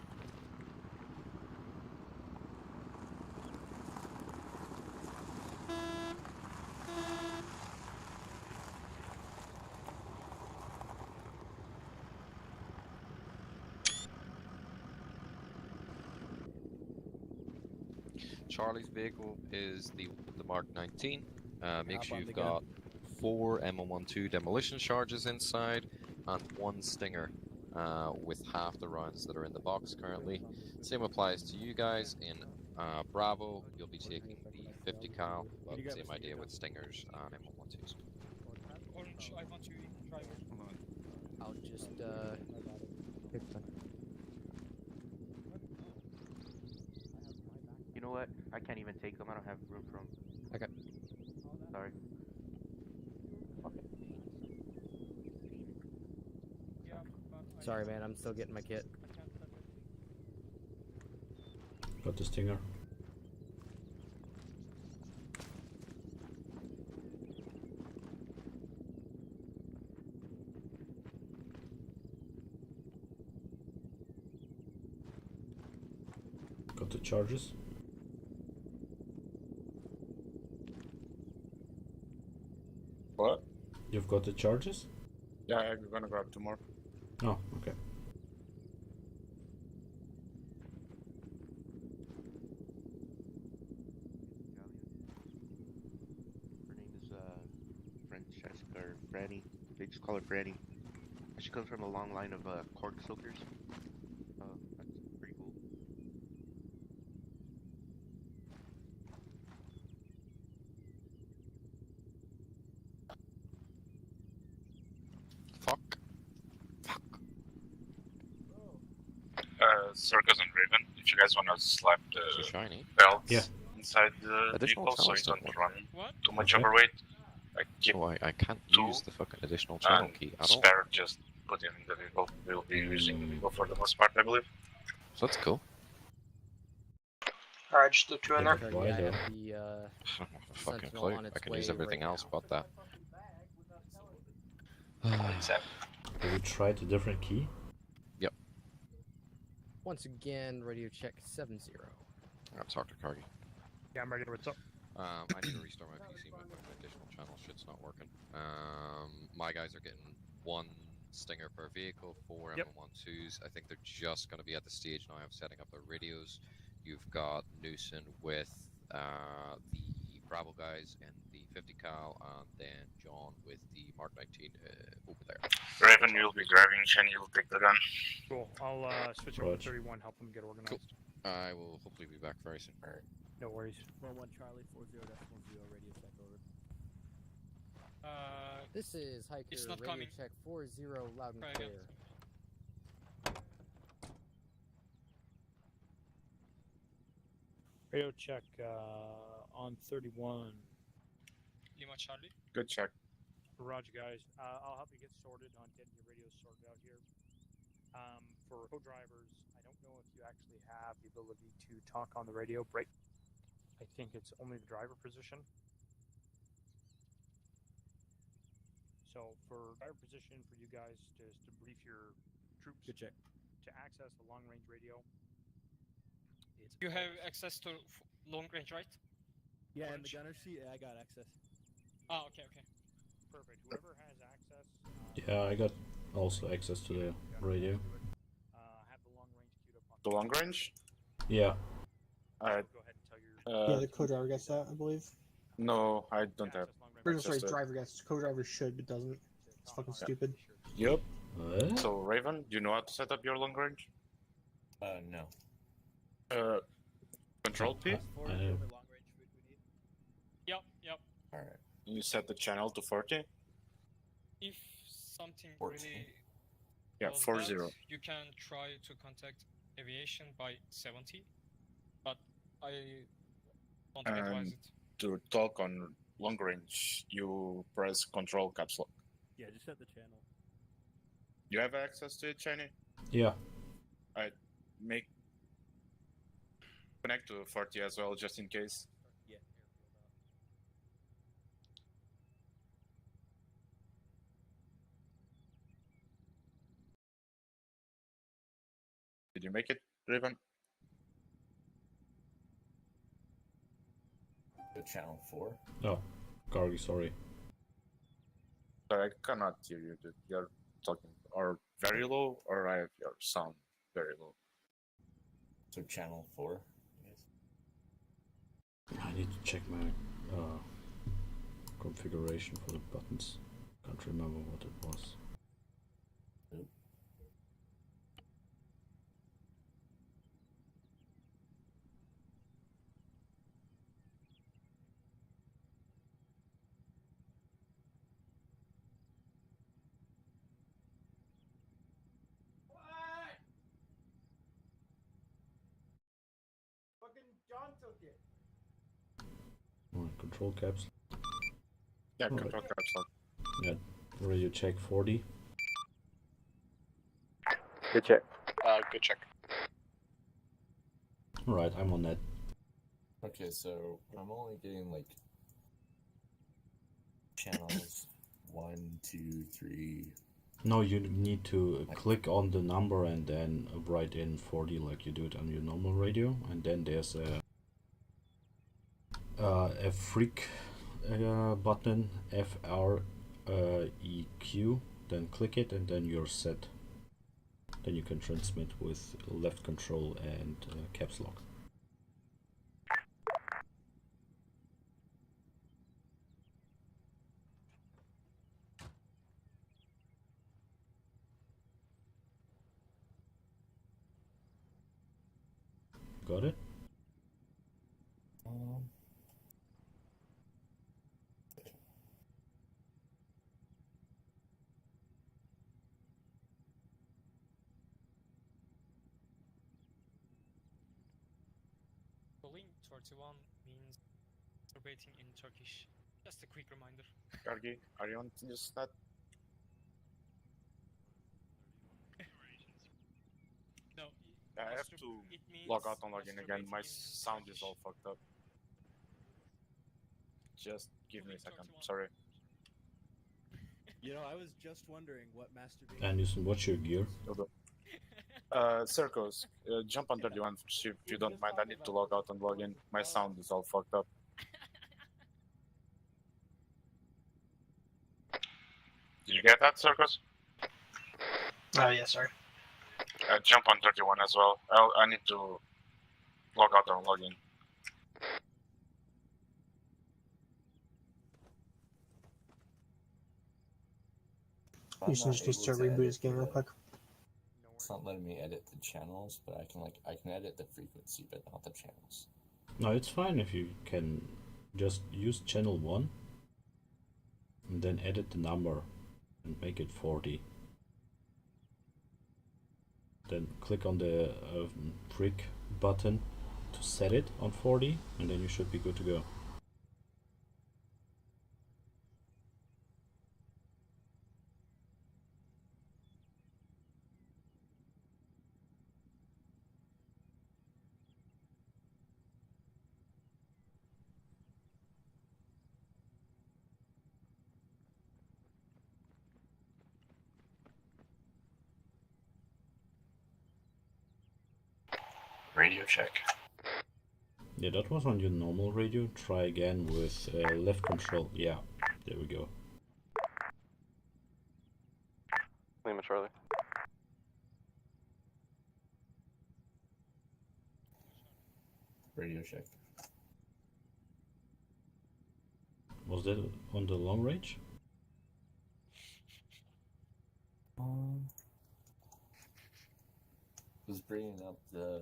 [SPEAKER 2] Charlie's vehicle is the Mark 19. Make sure you've got 4 M112 demolition charges inside and 1 Stinger with half the rounds that are in the box currently. Same applies to you guys in Bravo. You'll be taking the 50 cal, but same idea with Stingers and M112s.
[SPEAKER 9] Orange, I want you in driver.
[SPEAKER 3] Hold on.
[SPEAKER 6] I'll just pick them.
[SPEAKER 4] You know what? I can't even take them. I don't have room for them.
[SPEAKER 6] Okay.
[SPEAKER 4] Sorry.
[SPEAKER 6] Sorry, man. I'm still getting my kit.
[SPEAKER 10] Got the Stinger. Got the charges.
[SPEAKER 7] What?
[SPEAKER 10] You've got the charges?
[SPEAKER 7] Yeah, I'm gonna grab 2 more.
[SPEAKER 10] Oh, okay.
[SPEAKER 4] Her name is Francesca or Franny. They just call her Franny. She comes from a long line of cork soakers. That's pretty cool.
[SPEAKER 2] Fuck.
[SPEAKER 7] Circus and Raven, if you guys wanna slap
[SPEAKER 2] So
[SPEAKER 7] the
[SPEAKER 2] shiny.
[SPEAKER 7] belts
[SPEAKER 10] Yeah.
[SPEAKER 7] inside the
[SPEAKER 2] Additional
[SPEAKER 7] vehicle so
[SPEAKER 2] channels
[SPEAKER 7] you don't
[SPEAKER 2] don't
[SPEAKER 7] run
[SPEAKER 9] What?
[SPEAKER 7] too much
[SPEAKER 10] Okay.
[SPEAKER 7] overweight, like keep
[SPEAKER 2] Oh, I can't
[SPEAKER 7] 2
[SPEAKER 2] use the fucking additional channel
[SPEAKER 7] and
[SPEAKER 2] key at all.
[SPEAKER 7] spare just put it in the vehicle. We'll be using the vehicle for the most part, I believe.
[SPEAKER 2] So that's cool.
[SPEAKER 5] Alright, just the 2 in there.
[SPEAKER 10] Yeah,
[SPEAKER 6] Sorry,
[SPEAKER 10] why
[SPEAKER 6] yeah, I
[SPEAKER 10] though?
[SPEAKER 6] have the
[SPEAKER 2] Fucking
[SPEAKER 6] Sentinel
[SPEAKER 2] clue.
[SPEAKER 6] on
[SPEAKER 2] I
[SPEAKER 6] its
[SPEAKER 2] can use
[SPEAKER 6] way
[SPEAKER 2] everything
[SPEAKER 6] right
[SPEAKER 2] else
[SPEAKER 6] now.
[SPEAKER 2] but that.
[SPEAKER 7] Exactly.
[SPEAKER 10] Have you tried a different key?
[SPEAKER 6] once again radio check 7-0.
[SPEAKER 2] I gotta talk to Cargi.
[SPEAKER 1] Yeah, I'm ready. What's up?
[SPEAKER 2] I need to restart my PC. My additional channel shit's not working. My guys are getting 1 Stinger per vehicle, 4
[SPEAKER 1] Yep.
[SPEAKER 2] M112s. I think they're just going to be at the stage now of setting up their radios. You've got Newson with the Bravo guys and the 50 cal, and then John with the Mark 19 over there.
[SPEAKER 7] Raven, you'll be driving, Shen, you'll take the gun.
[SPEAKER 1] Cool. I'll switch over to
[SPEAKER 10] Roger.
[SPEAKER 1] 31, help them get organized.
[SPEAKER 2] I will hopefully be back very soon.
[SPEAKER 1] No worries.
[SPEAKER 11] 41 Charlie 40.0 radio check over.
[SPEAKER 6] This is Hiker
[SPEAKER 9] It's not
[SPEAKER 6] radio
[SPEAKER 9] coming.
[SPEAKER 6] check 40 loud and
[SPEAKER 9] Try
[SPEAKER 6] clear.
[SPEAKER 9] again.
[SPEAKER 1] Radio check on 31.
[SPEAKER 9] Lima Charlie.
[SPEAKER 7] Good check.
[SPEAKER 1] Roger, guys. I'll help you get sorted on getting your radios sorted out here. For co-drivers, I don't know if you actually have the ability to talk on the radio break. I think it's only the driver position. So for driver position, for you guys to brief your troops
[SPEAKER 11] Good check.
[SPEAKER 1] to access the long-range radio. It's
[SPEAKER 9] You have access to long range, right?
[SPEAKER 11] Yeah, in the gunner seat, I got access.
[SPEAKER 9] Ah, okay, okay.
[SPEAKER 1] perfect. Whoever has access.
[SPEAKER 10] Yeah, I got also access to the radio.
[SPEAKER 1] Have the long range queued up on.
[SPEAKER 7] The long range?
[SPEAKER 10] Yeah.
[SPEAKER 7] Alright.
[SPEAKER 1] Go ahead and tell your.
[SPEAKER 13] Yeah, the co-driver gets that, I believe.
[SPEAKER 7] No, I don't have.
[SPEAKER 13] Or, sorry,
[SPEAKER 7] access to it.
[SPEAKER 13] driver gets. Co-driver should, but doesn't. It's fucking stupid.
[SPEAKER 7] Yep.
[SPEAKER 10] What?
[SPEAKER 7] So Raven, do you know how to set up your long range?
[SPEAKER 11] No.
[SPEAKER 7] Control P.
[SPEAKER 9] Yep, yep.
[SPEAKER 7] Alright. You set the channel to 40.
[SPEAKER 9] If something
[SPEAKER 7] 14.
[SPEAKER 9] really
[SPEAKER 7] Yeah,
[SPEAKER 9] goes
[SPEAKER 7] 40.
[SPEAKER 9] bad, you can try to contact aviation by 70, but I don't advise it.
[SPEAKER 7] To talk on long range, you press Control Caps Lock.
[SPEAKER 11] Yeah, just set the channel.
[SPEAKER 7] You have access to it, Shiny?
[SPEAKER 10] Yeah.
[SPEAKER 7] I make connect to 40 as well, just in case.
[SPEAKER 11] Yeah.
[SPEAKER 7] Did you make it, Raven?
[SPEAKER 11] The channel 4.
[SPEAKER 10] Oh, Gargi, sorry.
[SPEAKER 7] Sorry, I cannot hear you, dude. You're talking or very low, or I have your sound very low.
[SPEAKER 11] So channel 4.
[SPEAKER 10] I need to check my configuration for the buttons. Can't remember what it was.
[SPEAKER 13] Fucking John took it.
[SPEAKER 10] Control caps.
[SPEAKER 7] Yeah,
[SPEAKER 10] Alright.
[SPEAKER 7] Control Caps Lock.
[SPEAKER 10] Yeah, radio check 40.
[SPEAKER 7] Good check. Good check.
[SPEAKER 10] Alright, I'm on that.
[SPEAKER 11] Okay, so I'm only getting like channels 1, 2, 3.
[SPEAKER 10] No, you need to click on the number and then write in 40 like you do it on your normal radio, and then there's a freak button, FREQ, then click it and then you're set. Then you can transmit with left control and caps lock. Got it?
[SPEAKER 9] Calling 31 means masturbating in Turkish. Just a quick reminder.
[SPEAKER 7] Gargi, are you on this net?
[SPEAKER 9] No,
[SPEAKER 7] I have to log out and log in again. My sound is all fucked up. Just give me a second. Sorry.
[SPEAKER 11] You know, I was just wondering what masturbation.
[SPEAKER 10] Anderson, what's your gear?
[SPEAKER 7] Circles, jump on 31 if you don't mind. I need to log out and log in. My sound is all fucked up. Did you get that, Circus?
[SPEAKER 5] Yes, sir.
[SPEAKER 7] Jump on 31 as well. I need to log out and log in.
[SPEAKER 13] Houston just needs to reboot his game real quick.
[SPEAKER 14] It's not letting me edit the channels, but I can edit the frequency, but not the channels.
[SPEAKER 10] No, it's fine if you can just use channel 1 and then edit the number and make it 40. Then click on the freak button to set it on 40, and then you should be good to go.
[SPEAKER 14] Radio check.
[SPEAKER 10] Yeah, that was on your normal radio. Try again with left control. Yeah, there we go.
[SPEAKER 12] Lima Charlie.
[SPEAKER 14] Radio check.
[SPEAKER 10] Was that on the long range?
[SPEAKER 14] Was bringing up the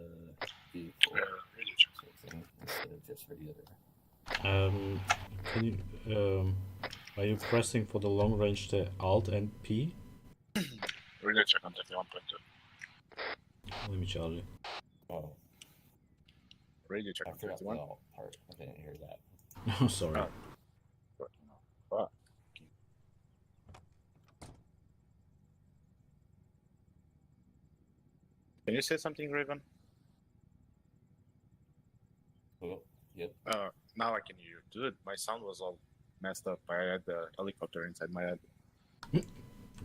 [SPEAKER 14] vehicle thing instead of just regular.
[SPEAKER 10] Can you are you pressing for the long range the Alt and P?
[SPEAKER 7] Radio check on 31.2.
[SPEAKER 10] Let me charge it.
[SPEAKER 14] Oh.
[SPEAKER 7] Radio check
[SPEAKER 14] I
[SPEAKER 7] on
[SPEAKER 14] forgot the
[SPEAKER 7] 31.
[SPEAKER 14] alt part. I didn't hear that.
[SPEAKER 10] Oh, sorry.
[SPEAKER 7] Fuck. Can you say something, Raven?
[SPEAKER 14] Oh, yep.
[SPEAKER 7] Now I can hear you. Dude, my sound was all messed up. I had the helicopter inside my head.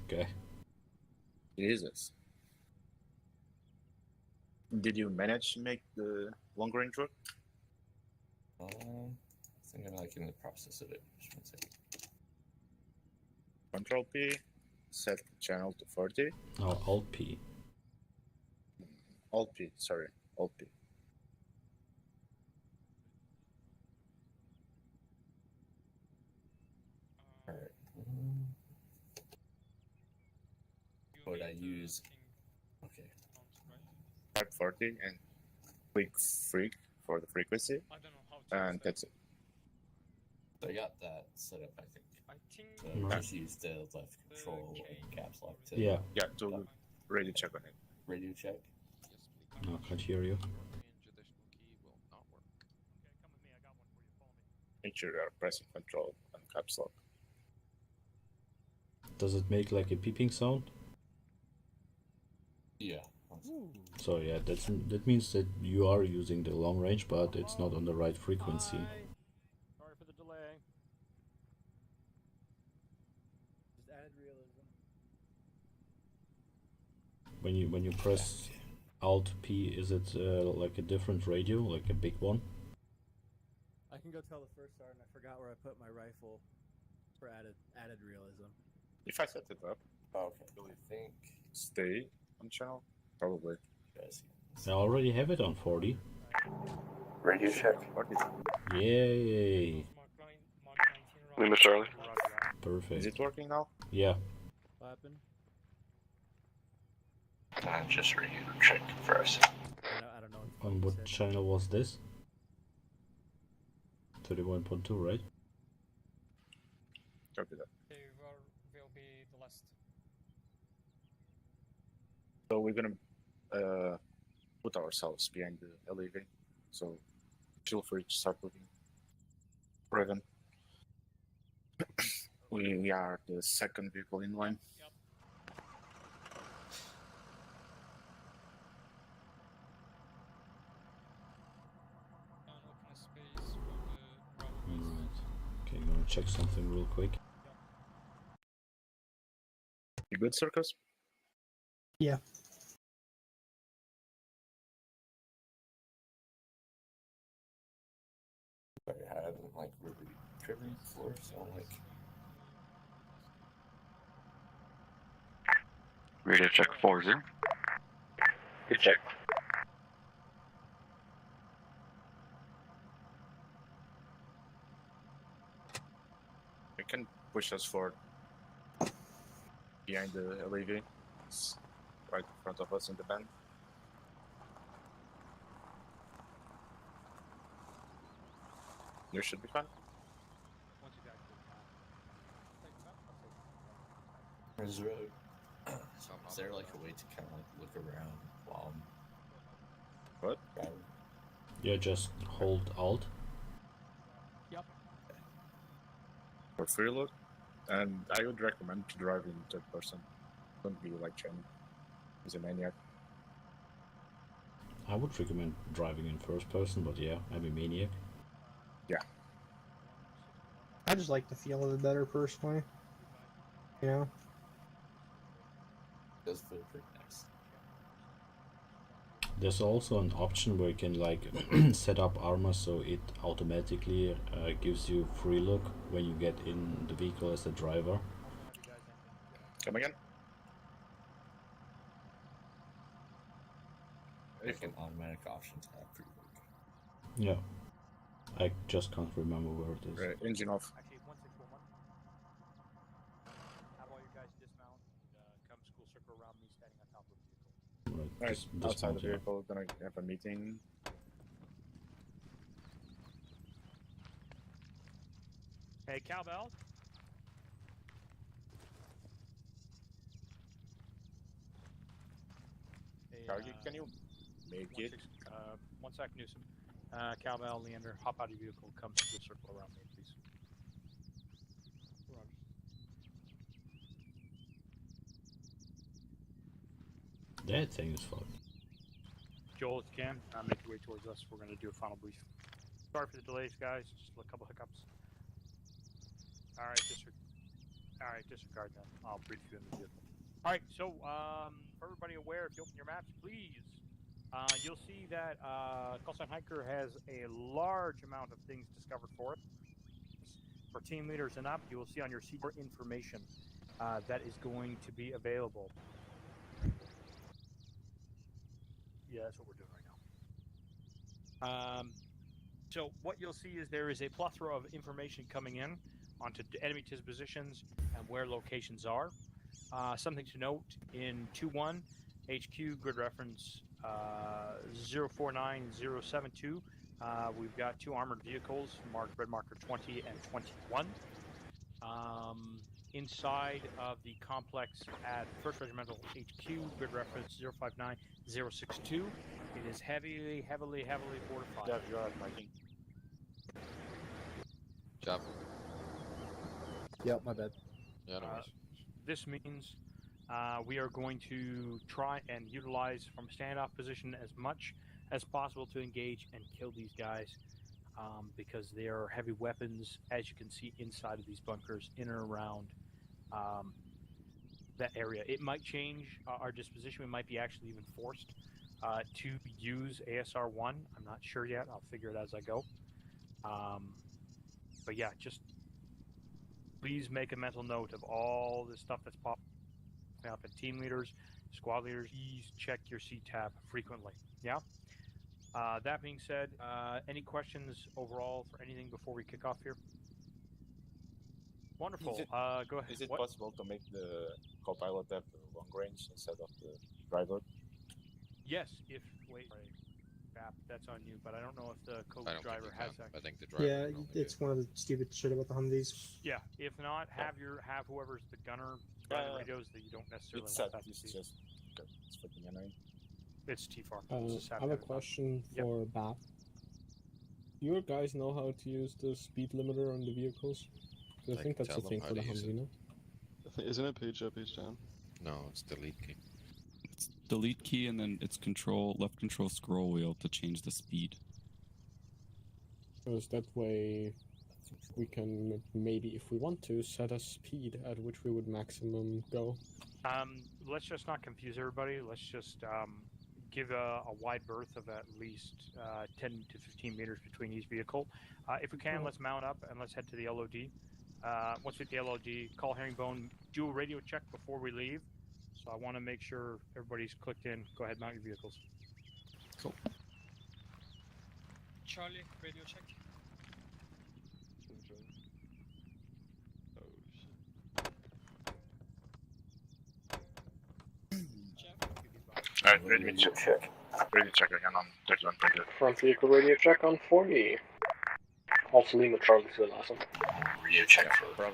[SPEAKER 10] Okay.
[SPEAKER 7] Jesus. Did you manage to make the long range work?
[SPEAKER 14] I think I'm like in the process of it. Just one second.
[SPEAKER 7] Control P, set channel to 40.
[SPEAKER 10] Oh, Alt P.
[SPEAKER 7] Alt P, sorry, Alt P.
[SPEAKER 14] Alright. Would I use? Okay.
[SPEAKER 7] Type 40 and click freak for the frequency.
[SPEAKER 9] I don't know how to
[SPEAKER 7] And that's it.
[SPEAKER 14] So I got that set up, I think.
[SPEAKER 9] I think
[SPEAKER 14] So just use the left control and caps lock to
[SPEAKER 10] Yeah.
[SPEAKER 7] Yeah, to radio check on it.
[SPEAKER 14] radio check.
[SPEAKER 10] No, can't hear you.
[SPEAKER 7] Make sure you are pressing control and caps lock.
[SPEAKER 10] Does it make like a peeping sound?
[SPEAKER 14] Yeah.
[SPEAKER 10] So yeah, that means that you are using the long range, but it's not on the right frequency.
[SPEAKER 1] Sorry for the delay.
[SPEAKER 11] Just added realism.
[SPEAKER 10] When you press Alt P, is it like a different radio, like a big one?
[SPEAKER 11] I can go tell the first sergeant I forgot where I put my rifle for added realism.
[SPEAKER 7] If I set it up,
[SPEAKER 14] Okay. I think.
[SPEAKER 7] stay on channel, probably.
[SPEAKER 14] Yes.
[SPEAKER 10] I already have it on 40.
[SPEAKER 14] Radio check.
[SPEAKER 7] 40.
[SPEAKER 10] Yay!
[SPEAKER 12] Lima Charlie.
[SPEAKER 10] Perfect.
[SPEAKER 7] Is it working now?
[SPEAKER 10] Yeah.
[SPEAKER 11] What happened?
[SPEAKER 14] Just radio check first.
[SPEAKER 11] I don't know.
[SPEAKER 10] On what channel was this? 31.2, right?
[SPEAKER 7] Copy that.
[SPEAKER 9] they will be the last.
[SPEAKER 7] So we're gonna put ourselves behind the LAV. So feel free to start moving. Raven. We are the second vehicle in line.
[SPEAKER 9] Yep. And open a space for the Bravo base.
[SPEAKER 10] Alright. Okay, I'm gonna check something real quick.
[SPEAKER 7] You good, Circus?
[SPEAKER 13] Yeah.
[SPEAKER 14] I haven't like really driven before, so I'm like.
[SPEAKER 12] Radio check 40.
[SPEAKER 14] Good check.
[SPEAKER 7] You can push us forward. behind the LAV. It's right in front of us in the bend. You should be fine.
[SPEAKER 1] Once you guys get
[SPEAKER 14] Is there, is there like a way to kind of like look around while I'm
[SPEAKER 7] What?
[SPEAKER 14] driving?
[SPEAKER 10] Yeah, just hold Alt.
[SPEAKER 1] Yep.
[SPEAKER 7] For free look, and I would recommend to drive in third person. Don't be like Chen. He's a maniac.
[SPEAKER 10] I would recommend driving in first person, but yeah, I'm a maniac.
[SPEAKER 7] Yeah.
[SPEAKER 13] I just like the feel of it better personally. You know?
[SPEAKER 14] It does feel pretty nice.
[SPEAKER 10] There's also an option where you can like set up armor so it automatically gives you free look when you get in the vehicle as a driver.
[SPEAKER 7] Come again?
[SPEAKER 14] Like an automatic option to have free look.
[SPEAKER 10] Yeah. I just can't remember where it is.
[SPEAKER 7] Right, engine off.
[SPEAKER 1] Actually, 1611. Have all your guys dismount and come school circle around me standing on top of the vehicle.
[SPEAKER 10] Right,
[SPEAKER 7] Alright, outside the
[SPEAKER 10] dismount, yeah.
[SPEAKER 7] vehicle, gonna have a meeting.
[SPEAKER 1] Hey, cowbell. Hey,
[SPEAKER 7] Cargie, can you make it?
[SPEAKER 1] 1 sec, Newsom. Cowbell, Leander, hop out of your vehicle, come school circle around me, please. Roger.
[SPEAKER 10] That thing is fucked.
[SPEAKER 1] Joel, if you can, make your way towards us. We're going to do a final brief. Sorry for the delays, guys. Just a couple hiccups. All right, disregard that. I'll brief you in the vehicle. All right, so for everybody aware, if you open your maps, please, you'll see that Callsign Hiker has a large amount of things discovered for it. For team leaders and up, you will see on your seat information that is going to be available. Yeah, that's what we're doing right now. So what you'll see is there is a plethora of information coming in onto enemy dispositions and where locations are. Something to note, in 2-1, HQ, grid reference 049072, we've got 2 armored vehicles marked red marker 20 and 21. Inside of the complex at 1st Regimental HQ, grid reference 059062. It is heavily fortified.
[SPEAKER 7] Yeah, you're at Mikey.
[SPEAKER 2] Job.
[SPEAKER 6] Yep, my bad.
[SPEAKER 2] Yeah, no worries.
[SPEAKER 1] This means we are going to try and utilize from standoff position as much as possible to engage and kill these guys because they are heavy weapons, as you can see inside of these bunkers in and around that area. It might change our disposition. We might be actually even forced to use ASR-1. I'm not sure yet. I'll figure it as I go. But yeah, just please make a mental note of all the stuff that's popping up. And team leaders, squad leaders, please check your C tab frequently. Yeah. That being said, any questions overall for anything before we kick off here? Wonderful. Go ahead.
[SPEAKER 7] Is it
[SPEAKER 1] What?
[SPEAKER 7] possible to make the co-pilot have the long range instead of the driver?
[SPEAKER 1] Yes. If wait, sorry, Bap, that's on you. But I don't know if the
[SPEAKER 2] I don't
[SPEAKER 1] driver
[SPEAKER 2] think you
[SPEAKER 1] has
[SPEAKER 2] can.
[SPEAKER 1] that.
[SPEAKER 2] I think the driver
[SPEAKER 13] Yeah,
[SPEAKER 2] can only do
[SPEAKER 13] it's one of the stupid shit about the Humvees.
[SPEAKER 1] Yeah. If not, have whoever's the gunner by the radios that you don't necessarily
[SPEAKER 7] It's
[SPEAKER 1] want
[SPEAKER 7] sad.
[SPEAKER 1] that to
[SPEAKER 7] It's
[SPEAKER 1] see.
[SPEAKER 7] just it's fucking annoying.
[SPEAKER 1] It's T-Far.
[SPEAKER 8] I have a question for BAP. Do your guys know how to use the speed limiter on the vehicles? 'Cause I think that's
[SPEAKER 2] tell
[SPEAKER 8] a
[SPEAKER 2] them
[SPEAKER 8] thing
[SPEAKER 2] how
[SPEAKER 8] for the
[SPEAKER 2] to use
[SPEAKER 8] Humvee, no?
[SPEAKER 12] Isn't it page up, page down?
[SPEAKER 2] No, it's delete key.
[SPEAKER 3] It's delete key and then it's left control scroll wheel to change the speed.
[SPEAKER 8] Because that way we can maybe, if we want to, set a speed at which we would maximum go.
[SPEAKER 1] Let's just not confuse everybody. Let's just give a wide berth of at least 10 to 15 meters between each vehicle. If we can, let's mount up and let's head to the LOD. Once we hit the LOD, call Herringbone, do a radio check before we leave. So I want to make sure everybody's clicked in. Go ahead, mount your vehicles.
[SPEAKER 3] Cool.
[SPEAKER 9] Charlie, radio check.
[SPEAKER 12] Oh shit.
[SPEAKER 7] radio check. Radio check again on 31.2.
[SPEAKER 13] Front vehicle radio check on 40. Also Lima Charlie to the last one.
[SPEAKER 7] Radio check for Bravo.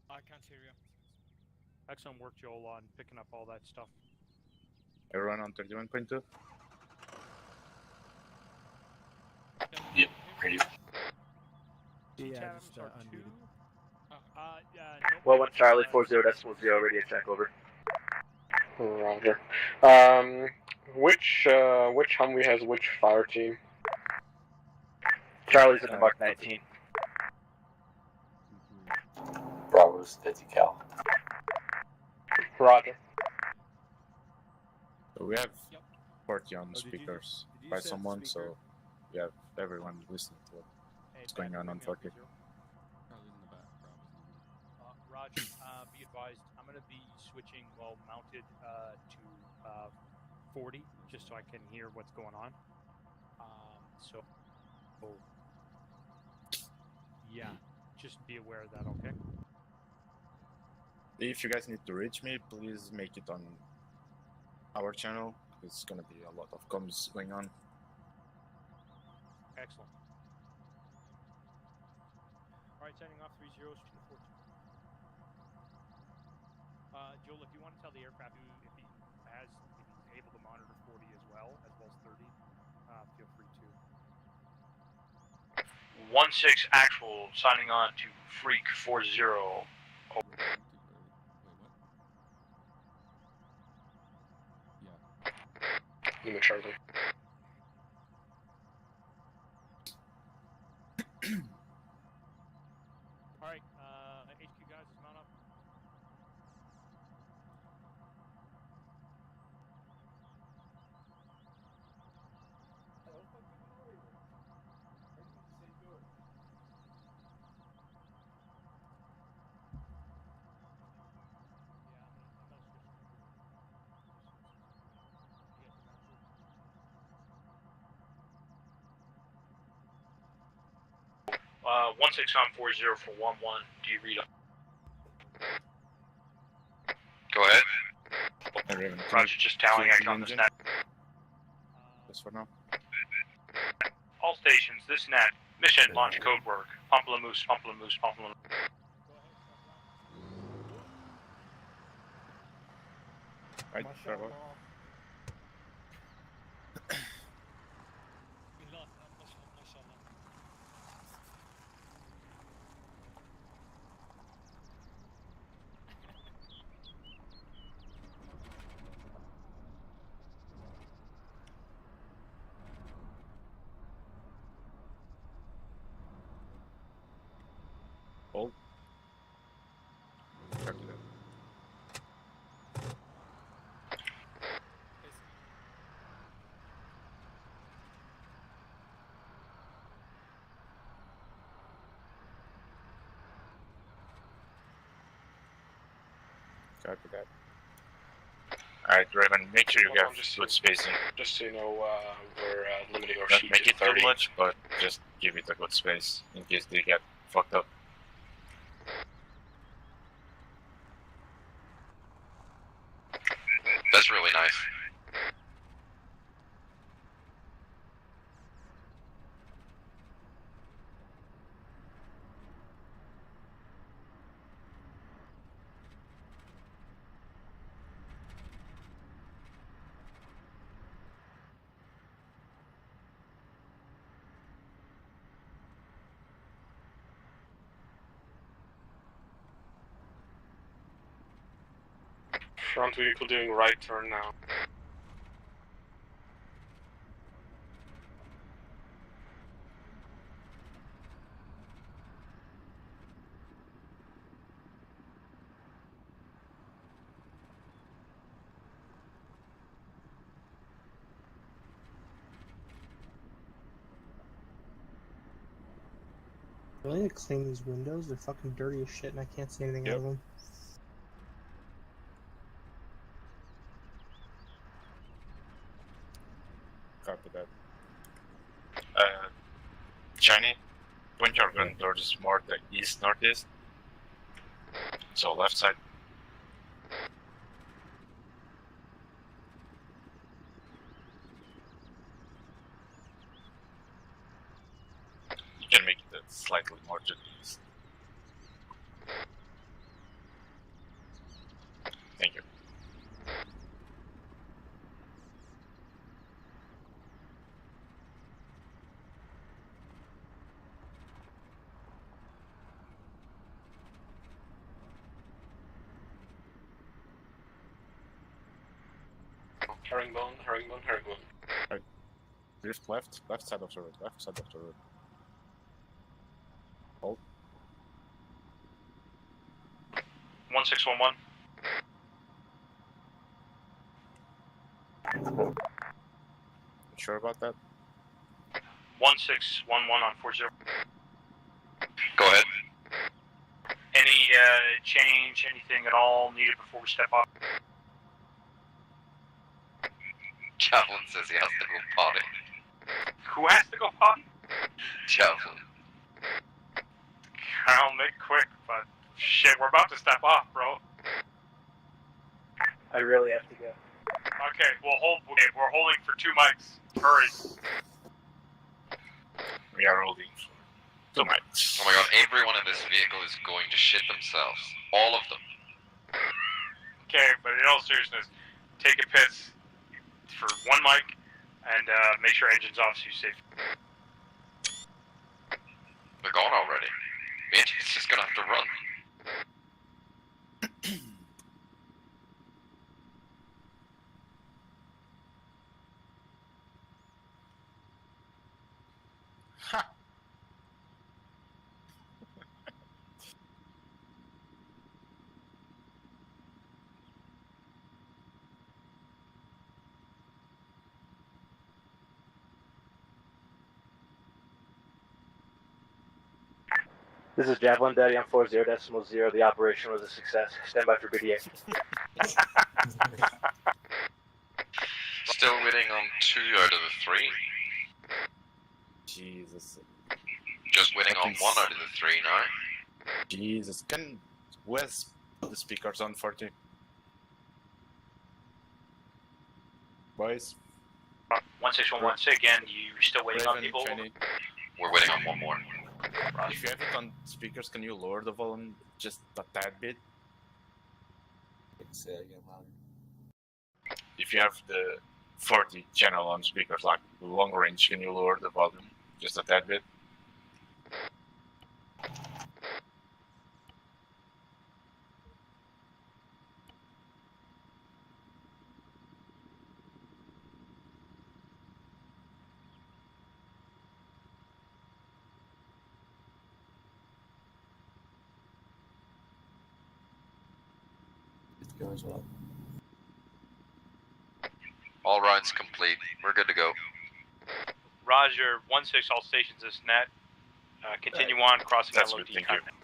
[SPEAKER 9] I can't hear you.
[SPEAKER 1] Excellent work, Joel, on picking up all that stuff.
[SPEAKER 7] Everyone on 31.2?
[SPEAKER 9] Yep,
[SPEAKER 11] Yeah,
[SPEAKER 1] T
[SPEAKER 11] just
[SPEAKER 1] tabs are
[SPEAKER 11] unmuted.
[SPEAKER 1] 2.
[SPEAKER 13] Well, one Charlie 40.0 radio check over. Roger. Which Humvee has which fire team? Charlie's in the Mark 19.
[SPEAKER 14] Bravo's 50 cal.
[SPEAKER 13] Roger.
[SPEAKER 7] So we have 40 on
[SPEAKER 11] Oh, did you-
[SPEAKER 7] speakers
[SPEAKER 11] did you
[SPEAKER 7] by
[SPEAKER 11] send
[SPEAKER 7] someone,
[SPEAKER 11] speaker?
[SPEAKER 7] so we have everyone listening to what's going on 40.
[SPEAKER 3] Charlie's in the back. Bravo's in the middle.
[SPEAKER 1] Roger, be advised, I'm going to be switching while mounted to 40, just so I can hear what's going on. Yeah, just be aware of that, okay?
[SPEAKER 7] If you guys need to reach me, please make it on our channel. It's gonna be a lot of comms going on.
[SPEAKER 1] Excellent. Alright, sending off 3 zeros to the 14. Joel, if you want to tell the aircraft if he's able to monitor 40 as well as 30, feel free to.
[SPEAKER 15] 1-6 actual, signing on to Freak 40.
[SPEAKER 3] Wait, what? Yeah.
[SPEAKER 13] Lima Charlie.
[SPEAKER 1] Alright, HQ guys, let's mount up.
[SPEAKER 15] Uh, 1-6 on 40 for 1-1. Do you read up? Go ahead. Roger, just tallying action on this net.
[SPEAKER 7] Just for now.
[SPEAKER 15] All stations, this net. Mission launch code work. Pamplemousse, Pamplemousse, Pamplemousse.
[SPEAKER 7] Right, Bravo. Hold. Copy that. Copy that. Alright, Raven, make sure you have good spacing.
[SPEAKER 13] Just so you know, we're limiting our
[SPEAKER 7] Don't
[SPEAKER 13] sheet
[SPEAKER 7] make
[SPEAKER 13] to
[SPEAKER 7] it
[SPEAKER 13] 30.
[SPEAKER 7] too much, but just give it a good space in case they get fucked up.
[SPEAKER 15] That's really nice.
[SPEAKER 13] Front vehicle doing right turn now. Really, to clean these windows? They're fucking dirty as shit, and I can't see anything out of them.
[SPEAKER 7] Copy that. Johnny, point your gun towards more the east-northeast. So left side. slightly more to the east. Thank you.
[SPEAKER 12] Herringbone, herringbone, herringbone.
[SPEAKER 7] Right. Drift left side of the road, left side of the road. Hold.
[SPEAKER 15] 1611.
[SPEAKER 7] Sure about that?
[SPEAKER 15] 1611 on 40.
[SPEAKER 2] Go ahead.
[SPEAKER 15] Any change, anything at all needed before we step off?
[SPEAKER 2] Javelin says he has to go potty.
[SPEAKER 15] Who has to go potty?
[SPEAKER 2] Javelin.
[SPEAKER 15] I'll make quick, but shit, we're about to step off, bro.
[SPEAKER 5] I really have to go.
[SPEAKER 15] Okay, we're holding for 2 mics. Hurry.
[SPEAKER 7] We are holding for 2 mics.
[SPEAKER 2] Oh my god, everyone in this vehicle is going to shit themselves. All of them.
[SPEAKER 15] Okay, but in all seriousness, take a piss for 1 mic and make sure engine's off so you're safe.
[SPEAKER 2] They're gone already. The engine's just gonna have to run.
[SPEAKER 7] Ha!
[SPEAKER 5] This is Javelin Daddy on 40.0. The operation was a success. Stand by for BDA.
[SPEAKER 2] Still waiting on 2 out of the 3.
[SPEAKER 7] Jesus.
[SPEAKER 2] Just waiting on 1 out of the 3 now.
[SPEAKER 7] Jesus. Where's the speakers on 40? Boys?
[SPEAKER 15] 1611, again, you still waiting on people?
[SPEAKER 2] We're waiting on 1 more.
[SPEAKER 7] If you have it on speakers, can you lower the volume just a tad bit?
[SPEAKER 14] Say it again louder.
[SPEAKER 7] If you have the 40 channel on speakers, like long range, can you lower the volume just a tad bit?
[SPEAKER 14] Go as well.
[SPEAKER 2] All rounds complete. We're good to go.
[SPEAKER 15] Roger, 16 all stations is net. Continue on, crossing
[SPEAKER 7] That's
[SPEAKER 15] LOD
[SPEAKER 7] good, thank you.
[SPEAKER 15] contact.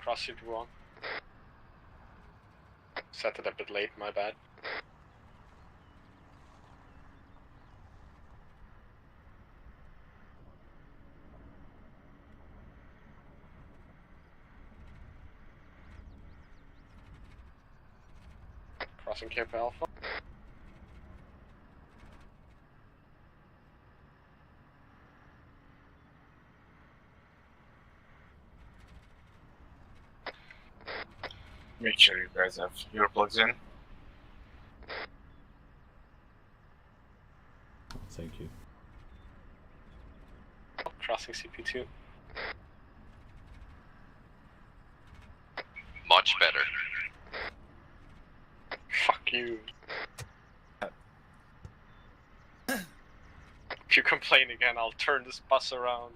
[SPEAKER 12] Cross Super 1. Set it a bit late, my bad. Crossing Cape Alpha.
[SPEAKER 7] Make sure you guys have your plugs in.
[SPEAKER 10] Thank you.
[SPEAKER 12] Crossing CP2.
[SPEAKER 2] Much better.
[SPEAKER 12] Fuck you.
[SPEAKER 9] If you complain again, I'll turn this bus around.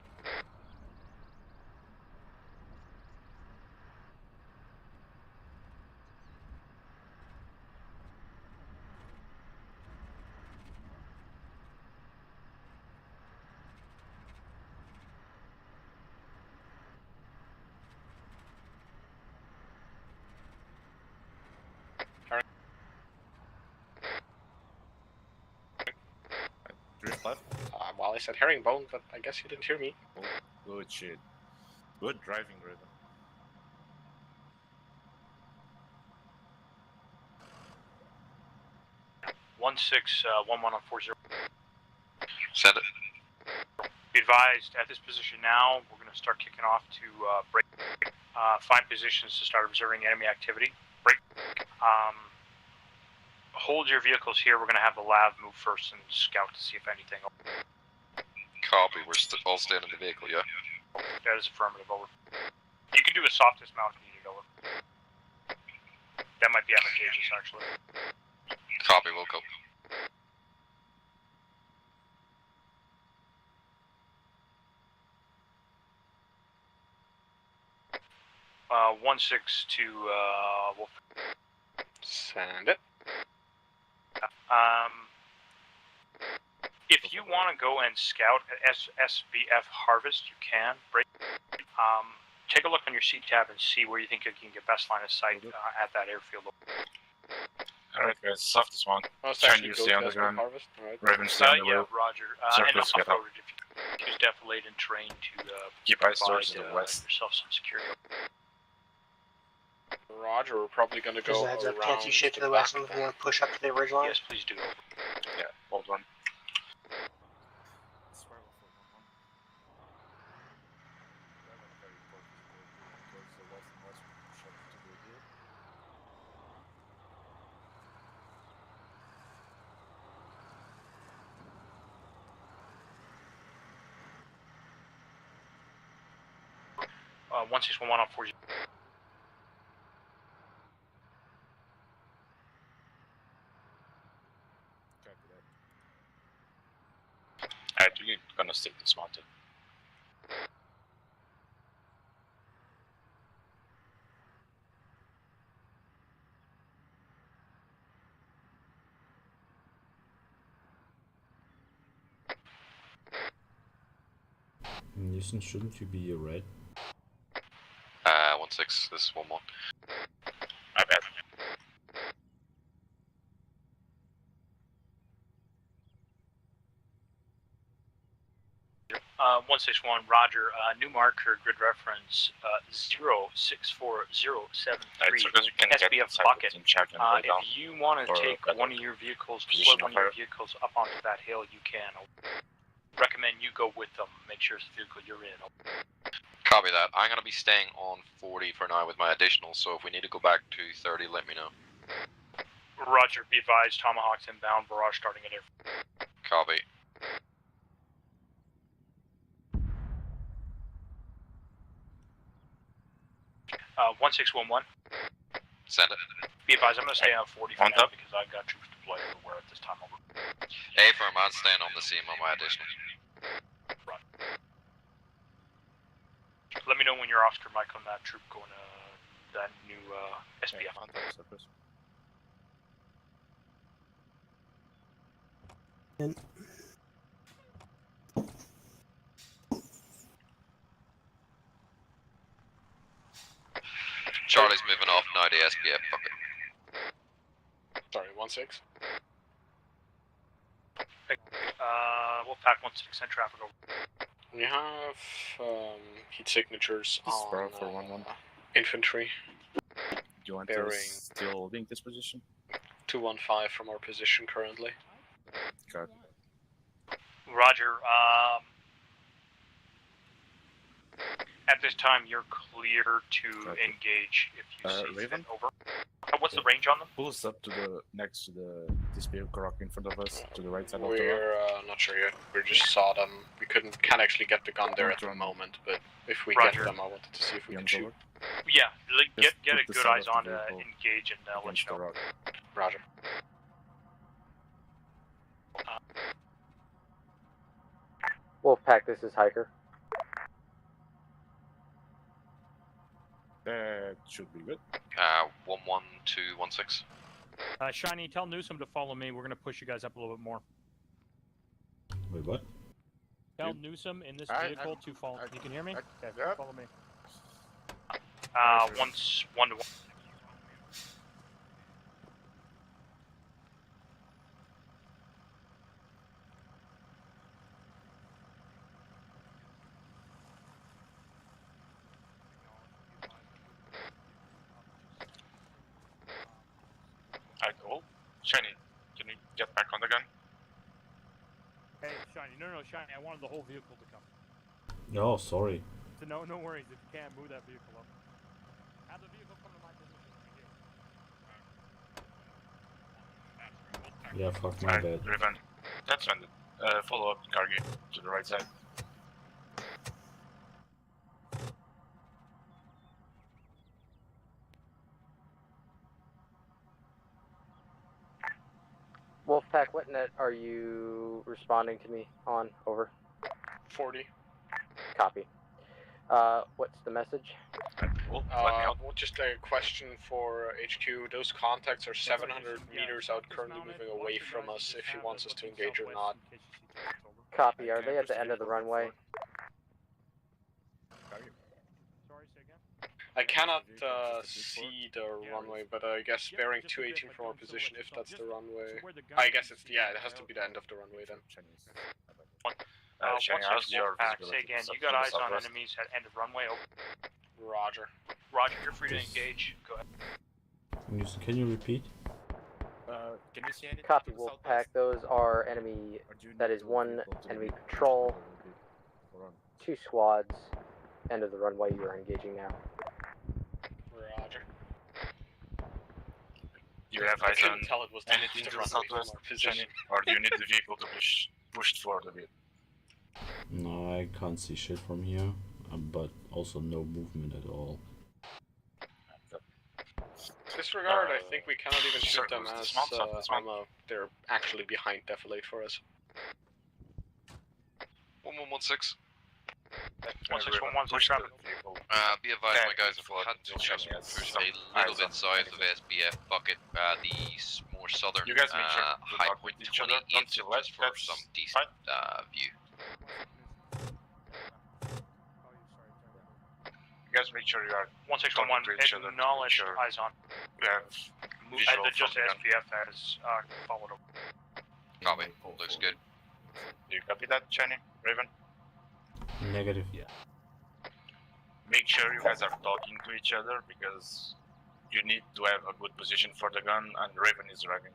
[SPEAKER 7] Drift left.
[SPEAKER 9] Well, I said herringbone, but I guess you didn't hear me.
[SPEAKER 7] Oh, good shit. Good driving, Raven.
[SPEAKER 1] One 1-1 on 40.
[SPEAKER 2] Send it.
[SPEAKER 1] Be advised, at this position now, we're going to start kicking off to break. Find positions to start observing enemy activity. Break. Hold your vehicles here. We're going to have the lab move first and scout to see if anything.
[SPEAKER 2] Copy. We're all staying in the vehicle, yeah?
[SPEAKER 1] That is affirmative. Over. You can do a soft dismount if needed. Over. That might be advantageous, actually.
[SPEAKER 2] Copy, we'll go.
[SPEAKER 1] Uh, 1-6 to Wolf.
[SPEAKER 9] Send it.
[SPEAKER 1] If you want to go and scout at SBF Harvest, you can. Break. Take a look on your seat tab and see where you think you can get best line of sight at that airfield.
[SPEAKER 7] Alright guys, soft this one. Trying to stay on the ground. Raven, stay on the
[SPEAKER 1] Yeah,
[SPEAKER 7] road.
[SPEAKER 1] Roger. And
[SPEAKER 7] Circles get up.
[SPEAKER 1] off-roaded if you use defilade and train to
[SPEAKER 7] Keep eyes
[SPEAKER 1] provide
[SPEAKER 7] towards the west.
[SPEAKER 1] yourself some security.
[SPEAKER 9] Roger, we're probably going to go
[SPEAKER 5] Just a heads up, can't you
[SPEAKER 9] around
[SPEAKER 5] shift to the west if you want to push up to the original?
[SPEAKER 1] Yes, please do.
[SPEAKER 7] Yeah, hold one.
[SPEAKER 1] Uh, 1611 on 40.
[SPEAKER 7] Alright, we're gonna stick dismounted.
[SPEAKER 10] Nielsen, shouldn't you be a red?
[SPEAKER 2] 1-6, this is 1-1.
[SPEAKER 7] My bad.
[SPEAKER 1] 161, Roger. New marker, grid reference 064073. SBF bucket. If you want to take one of your vehicles, deploy one of your vehicles up onto that hill, you can. Recommend you go with them. Make sure it's the vehicle you're in.
[SPEAKER 2] Copy that. I'm going to be staying on 40 for now with my additional, so if we need to go back to 30, let me know.
[SPEAKER 1] Roger, be advised, Tomahawk's inbound, barrage starting at air.
[SPEAKER 2] Copy.
[SPEAKER 1] Uh, 1611.
[SPEAKER 2] Send it.
[SPEAKER 1] Be advised, I'm going to stay on 40 for now because I've got troops deployed everywhere at this time. Over.
[SPEAKER 2] Hey, firm, I'm staying on the seam on my additional.
[SPEAKER 1] Right. Let me know when you're Oscar Mike on that troop going to that new SBF.
[SPEAKER 2] Charlie's moving off now to SPF bucket.
[SPEAKER 9] Sorry, 1-6.
[SPEAKER 1] Wolfpack 1-6, send traffic over.
[SPEAKER 9] We have heat signatures on
[SPEAKER 7] for 1-1.
[SPEAKER 9] infantry.
[SPEAKER 7] Do you want
[SPEAKER 9] bearing
[SPEAKER 7] to still holding this position?
[SPEAKER 9] 215 from our position currently.
[SPEAKER 7] Got
[SPEAKER 1] Roger. At this time, you're clear to engage if you see
[SPEAKER 7] Raven?
[SPEAKER 1] fit. Over. What's the range on them?
[SPEAKER 7] Pull us up to the next to this vehicle rock in front of us, to the right side of the rock.
[SPEAKER 9] We're not sure yet. We just saw them. We can't actually get the gun there at the moment, but if we get them, I wanted to see if we can shoot.
[SPEAKER 1] Yeah, get
[SPEAKER 7] Just
[SPEAKER 1] a
[SPEAKER 7] put the
[SPEAKER 1] good
[SPEAKER 7] side
[SPEAKER 1] eyes
[SPEAKER 7] of
[SPEAKER 1] on
[SPEAKER 7] the
[SPEAKER 1] to
[SPEAKER 7] vehicle
[SPEAKER 1] engage and let
[SPEAKER 7] against
[SPEAKER 1] you know.
[SPEAKER 7] the rock.
[SPEAKER 9] Roger.
[SPEAKER 6] Wolfpack, this is Hiker.
[SPEAKER 7] That should be good.
[SPEAKER 2] 11216.
[SPEAKER 1] Shiny, tell Newsom to follow me. We're gonna push you guys up a little bit more.
[SPEAKER 10] Wait, what?
[SPEAKER 1] Tell Newsom in this vehicle to follow. You can hear me? Okay,
[SPEAKER 7] yeah.
[SPEAKER 1] follow me.
[SPEAKER 15] 1 to 1. Alright, cool. Shiny, can you get back on the gun?
[SPEAKER 1] Hey, Shiny. No, Shiny. I wanted the whole vehicle to come.
[SPEAKER 10] No, sorry.
[SPEAKER 1] So no worries. If you can't move that vehicle up, have the vehicle come to my position.
[SPEAKER 10] Yeah, fuck my bad.
[SPEAKER 15] Driven. That's fine. Follow up Cargill to the right side.
[SPEAKER 6] Wolfpack, what net are you responding to me on? Over.
[SPEAKER 15] 40.
[SPEAKER 6] Copy. What's the message?
[SPEAKER 16] Just a question for HQ. Those contacts are 700 meters out, currently moving away from us. If he wants us to engage or not.
[SPEAKER 6] Copy. Are they at the end of the runway?
[SPEAKER 1] Sorry, say again.
[SPEAKER 16] I cannot see the runway, but I guess bearing 218 from our position, if that's the runway. I guess it's, yeah, it has to be the end of the runway then.
[SPEAKER 15] Shiny, how's your
[SPEAKER 1] Wolfpack,
[SPEAKER 15] visibility?
[SPEAKER 1] say again. You got eyes on enemies at end of runway.
[SPEAKER 16] Roger.
[SPEAKER 15] Roger, you're free to engage. Go ahead.
[SPEAKER 10] Can you repeat?
[SPEAKER 7] Can you see anything?
[SPEAKER 6] Copy, Wolfpack. Those are enemy. That is one enemy patrol. 2 squads. End of the runway. You are engaging now.
[SPEAKER 16] Roger.
[SPEAKER 15] You have
[SPEAKER 16] I
[SPEAKER 15] eyes
[SPEAKER 16] couldn't
[SPEAKER 15] on
[SPEAKER 16] tell it was the
[SPEAKER 15] anything to the southwest, Shiny? Or do you need the vehicle to be pushed forward a bit?
[SPEAKER 10] No, I can't see shit from here, but also no movement at all.
[SPEAKER 16] Disregard, I think we cannot even shoot them as
[SPEAKER 15] dismount.
[SPEAKER 16] they're actually behind defilade for us.
[SPEAKER 2] 1116.
[SPEAKER 15] 1611, traffic.
[SPEAKER 2] Be advised, my guys have had to just push a little bit south of SBF bucket, the more southern
[SPEAKER 15] You guys make sure to
[SPEAKER 2] high
[SPEAKER 15] talk
[SPEAKER 2] point
[SPEAKER 15] with each
[SPEAKER 2] 20
[SPEAKER 15] other, not
[SPEAKER 2] inches
[SPEAKER 15] to left,
[SPEAKER 2] for
[SPEAKER 15] that's
[SPEAKER 2] some decent view.
[SPEAKER 15] You guys make sure you are 1611
[SPEAKER 1] to each other. Acknowledge eyes on.
[SPEAKER 15] You have visual
[SPEAKER 1] Just
[SPEAKER 15] from the gun.
[SPEAKER 1] SPF has followed up.
[SPEAKER 2] Copy. Looks good.
[SPEAKER 15] Do you copy that, Shiny? Raven?
[SPEAKER 10] Negative.
[SPEAKER 15] Yeah. Make sure you guys are talking to each other because you need to have a good position for the gun, and Raven is driving.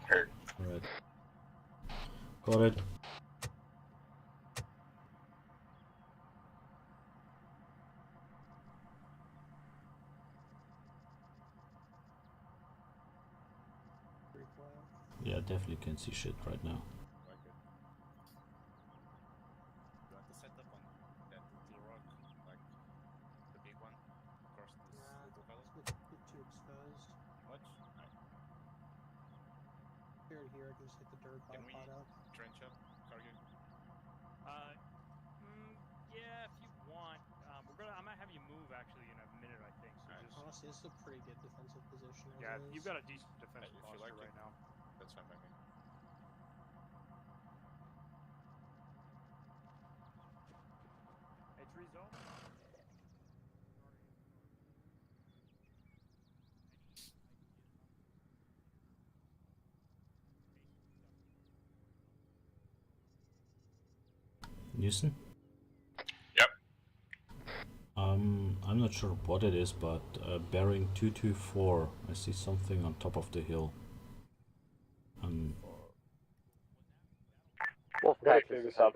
[SPEAKER 15] Heard.
[SPEAKER 10] Alright. Got it. Yeah, definitely can see shit right now.
[SPEAKER 7] You want to set up on that little rock, like the big one, across this little valley?
[SPEAKER 13] It's a bit too exposed.
[SPEAKER 7] Much?
[SPEAKER 13] Here, I can just hit the dirt by
[SPEAKER 7] Can we
[SPEAKER 13] pot up.
[SPEAKER 7] trench up, Cargill?
[SPEAKER 1] Yeah, if you want. I might have you move actually in a minute, I think. So just,
[SPEAKER 13] Honestly, this is a pretty good defensive position.
[SPEAKER 1] yeah,
[SPEAKER 13] as
[SPEAKER 1] you've
[SPEAKER 13] is.
[SPEAKER 1] got a decent defensive
[SPEAKER 7] If you
[SPEAKER 1] posture
[SPEAKER 7] like
[SPEAKER 1] right
[SPEAKER 7] it.
[SPEAKER 1] now.
[SPEAKER 7] That's fine by me.
[SPEAKER 1] Hey, Trizo.
[SPEAKER 10] Newson?
[SPEAKER 15] Yep.
[SPEAKER 10] I'm not sure what it is, but bearing 224, I see something on top of the hill.
[SPEAKER 6] Wolfpack,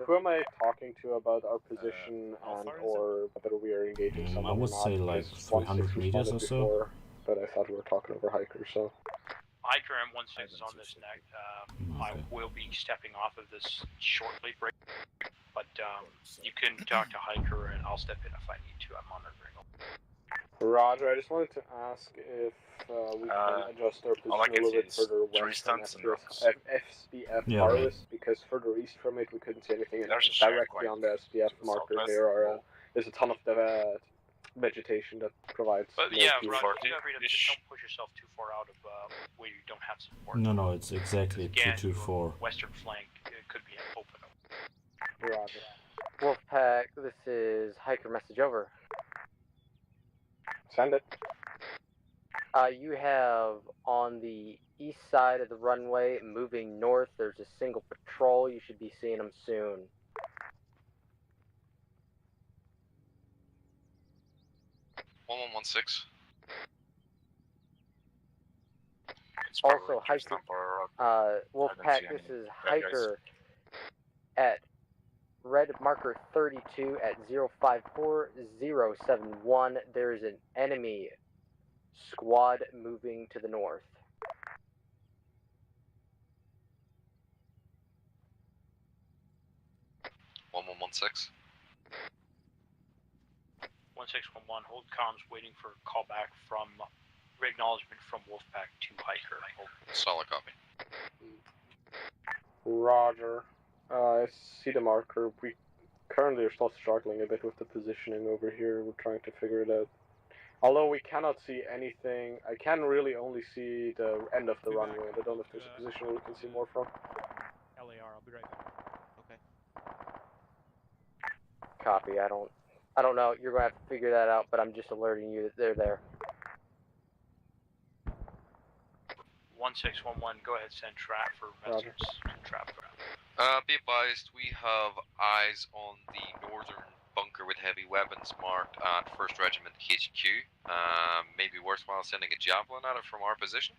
[SPEAKER 16] Who am I talking to about our position and or whether we are engaging someone
[SPEAKER 10] I would
[SPEAKER 16] or not?
[SPEAKER 10] say like
[SPEAKER 16] Because
[SPEAKER 10] 300
[SPEAKER 16] 16
[SPEAKER 10] meters or
[SPEAKER 16] responded
[SPEAKER 10] so.
[SPEAKER 16] before, but I thought we were talking over hiker, so.
[SPEAKER 1] Hiker M16 is on this neck. I will be stepping off of this shortly, but you can talk to Hiker and I'll step in if I need to. I'm monitoring.
[SPEAKER 16] Roger, I just wanted to ask if we can adjust our
[SPEAKER 15] all I
[SPEAKER 16] position a
[SPEAKER 15] can
[SPEAKER 16] little
[SPEAKER 15] see
[SPEAKER 16] bit
[SPEAKER 15] is
[SPEAKER 16] further
[SPEAKER 15] tree
[SPEAKER 16] west from
[SPEAKER 15] stumps and
[SPEAKER 16] SBF,
[SPEAKER 15] rocks.
[SPEAKER 16] SBF
[SPEAKER 10] Yeah, right.
[SPEAKER 16] harvest, because further east from it we couldn't see anything. And
[SPEAKER 15] There's a shack
[SPEAKER 16] directly
[SPEAKER 15] quite
[SPEAKER 16] on the SBF
[SPEAKER 15] to the
[SPEAKER 16] marker
[SPEAKER 15] southwest.
[SPEAKER 16] there there's a ton of vegetation that provides
[SPEAKER 1] But
[SPEAKER 16] no
[SPEAKER 1] yeah,
[SPEAKER 16] view.
[SPEAKER 1] Roger, feel free to just don't push yourself too far out of where you don't have support.
[SPEAKER 10] No, it's exactly
[SPEAKER 1] Again,
[SPEAKER 10] 224.
[SPEAKER 1] your western flank could be open.
[SPEAKER 16] Roger.
[SPEAKER 6] Wolfpack, this is hiker message over.
[SPEAKER 16] Send it.
[SPEAKER 6] You have on the east side of the runway moving north, there's a single patrol. You should be seeing them soon. Also, hiker, Wolfpack, this is hiker at red marker 32 at 054071. There is an enemy squad moving to the north.
[SPEAKER 2] (1116).
[SPEAKER 1] 1611, hold comms, waiting for a callback from acknowledgement from Wolfpack to hiker.
[SPEAKER 2] Solid copy.
[SPEAKER 16] Roger. I see the marker. We currently are still struggling a bit with the positioning over here. We're trying to figure it out. Although we cannot see anything, I can really only see the end of the runway. I don't know if there's a position where we can see more from.
[SPEAKER 1] LAR, I'll be right back. Okay.
[SPEAKER 6] Copy. I don't know. You're gonna have to figure that out, but I'm just alerting you that they're there.
[SPEAKER 1] 1611, go ahead, send trap for message. Trap.
[SPEAKER 2] Be advised, we have eyes on the northern bunker with heavy weapons marked at 1st Regiment HQ. Maybe worthwhile sending a javelin at it from our position?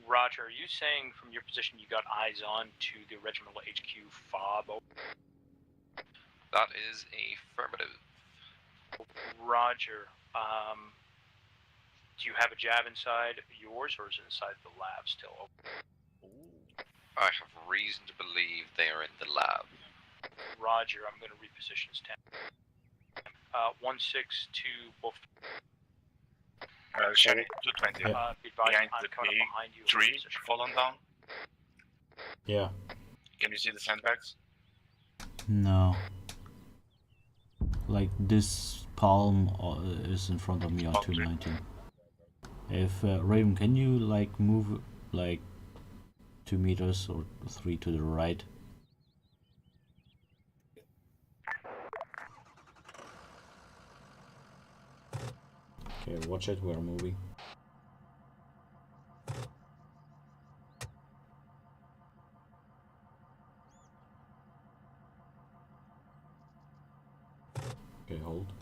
[SPEAKER 1] Roger, are you saying from your position you got eyes on to the regimental HQ fob?
[SPEAKER 2] That is affirmative.
[SPEAKER 1] Roger. Do you have a jab inside yours, or is it inside the lab still?
[SPEAKER 2] I have reason to believe they are in the lab.
[SPEAKER 1] Roger, I'm going to reposition this 10. 162, both.
[SPEAKER 15] Shiny, 220.
[SPEAKER 1] Be advised,
[SPEAKER 15] Behind
[SPEAKER 1] I'm
[SPEAKER 15] the
[SPEAKER 1] coming
[SPEAKER 15] big
[SPEAKER 1] up behind you.
[SPEAKER 15] tree fallen down.
[SPEAKER 10] Yeah.
[SPEAKER 15] Can you see the sandbags?
[SPEAKER 10] No. Like this palm is in front of me on 219. If Raven, can you like move like 2 meters or 3 to the right? Okay, watch it, we're moving. Okay, hold.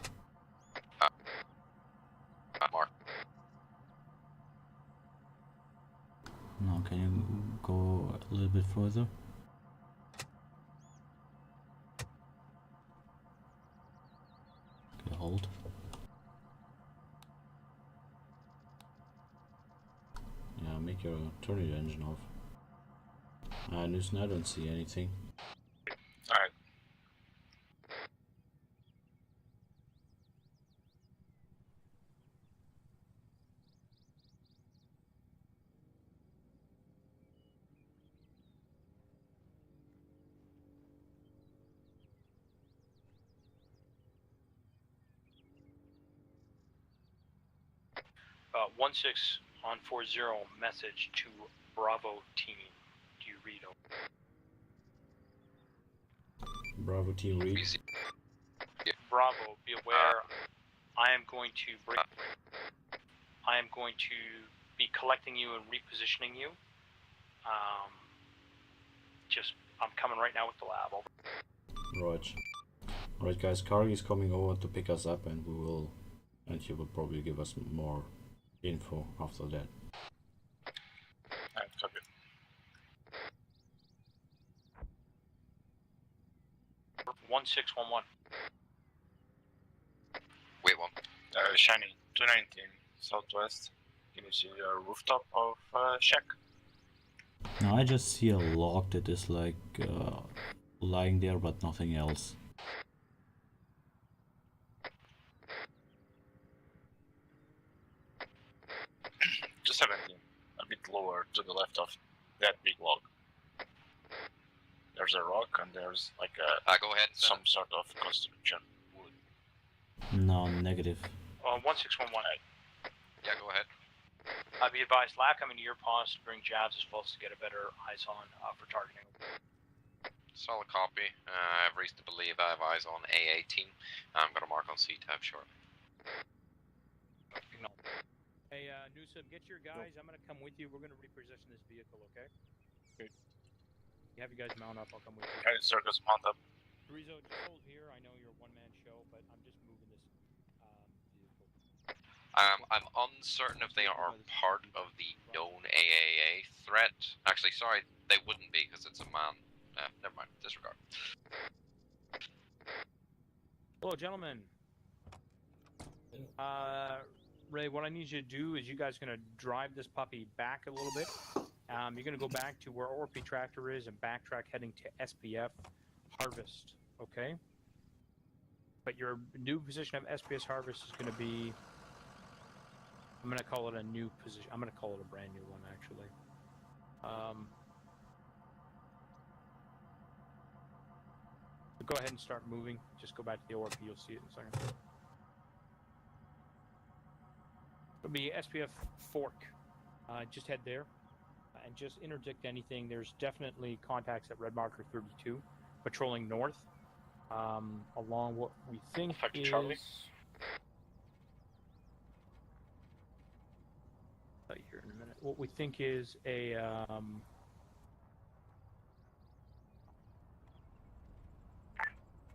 [SPEAKER 2] Mark.
[SPEAKER 10] No, can you go a little bit further? Okay, hold. Yeah, make your turn your engine off. Newson, I don't see anything.
[SPEAKER 15] Alright.
[SPEAKER 1] Uh, 16-on-40 message to Bravo team. Do you read over?
[SPEAKER 10] Bravo team read.
[SPEAKER 1] Bravo, be aware. I am going to be collecting you and repositioning you. I'm coming right now with the lab. Over.
[SPEAKER 10] Right. Right, guys. Kargi is coming over to pick us up, and he will probably give us more info after that.
[SPEAKER 15] Alright, copy.
[SPEAKER 1] 1611.
[SPEAKER 2] Wait one.
[SPEAKER 15] Shiny, 219, southwest. Can you see the rooftop of shack?
[SPEAKER 10] Now I just see a log that is like lying there, but nothing else.
[SPEAKER 15] to 17, a bit lower to the left of that big log. There's a rock and there's like a
[SPEAKER 2] go ahead.
[SPEAKER 15] some sort of construction wood.
[SPEAKER 10] No, negative.
[SPEAKER 1] 1611.
[SPEAKER 2] Yeah, go ahead.
[SPEAKER 1] Be advised, LAC coming to your pause to bring jabs as well as to get a better eyes on for targeting.
[SPEAKER 2] Solid copy. I have reason to believe I have eyes on A18. I'm gonna mark on C-tab shortly.
[SPEAKER 1] Hey, Newsom, get your guys. I'm gonna come with you. We're gonna reposition this vehicle, okay?
[SPEAKER 7] Okay.
[SPEAKER 1] You have you guys mount up. I'll come with you.
[SPEAKER 15] Okay, circus mount up.
[SPEAKER 1] Rizzo, just hold here. I know you're a one-man show, but I'm just moving this vehicle.
[SPEAKER 2] I'm uncertain if they are part of the known AAA threat. Actually, sorry, they wouldn't be because it's a man. Never mind. Disregard.
[SPEAKER 1] Hello, gentlemen. Ray, what I need you to do is you guys are gonna drive this puppy back a little bit. You're gonna go back to where ORP tractor is and backtrack heading to SPF Harvest, okay? But your new position of SPS Harvest is gonna be, I'm gonna call it a new position. I'm gonna call it a brand new one, actually. Go ahead and start moving. Just go back to the ORP. You'll see it in a second. It'll be SPF Fork. Just head there and just interdict anything. There's definitely contacts at Red Marker 32 patrolling north along what we think is...
[SPEAKER 16] Charlie.
[SPEAKER 1] I'll tell you here in a minute. What we think is a...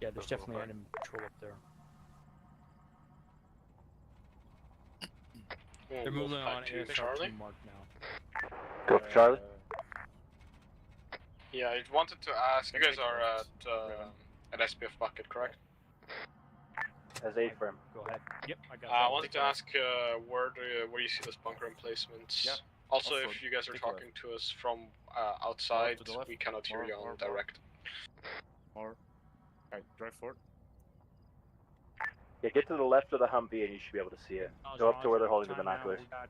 [SPEAKER 1] Yeah, there's definitely enemy patrol up there. They're moving on ASR2 mark now.
[SPEAKER 16] Go for Charlie.
[SPEAKER 17] Yeah, I wanted to ask. You guys are at SPF bucket, correct?
[SPEAKER 16] As A-frame.
[SPEAKER 1] Go ahead. Yep, I got
[SPEAKER 17] I wanted to ask where you see those bunker emplacements.
[SPEAKER 7] Yeah.
[SPEAKER 17] Also,
[SPEAKER 7] Also,
[SPEAKER 17] if you guys are
[SPEAKER 7] take
[SPEAKER 17] talking to us from outside,
[SPEAKER 7] to the left.
[SPEAKER 17] we cannot hear you on
[SPEAKER 7] More.
[SPEAKER 17] direct.
[SPEAKER 7] Or, alright, drive forward.
[SPEAKER 16] Yeah, get to the left of the Humvee and you should be able to see it. Go up to where they're holding the
[SPEAKER 1] Time now,
[SPEAKER 16] binoculars.
[SPEAKER 1] We got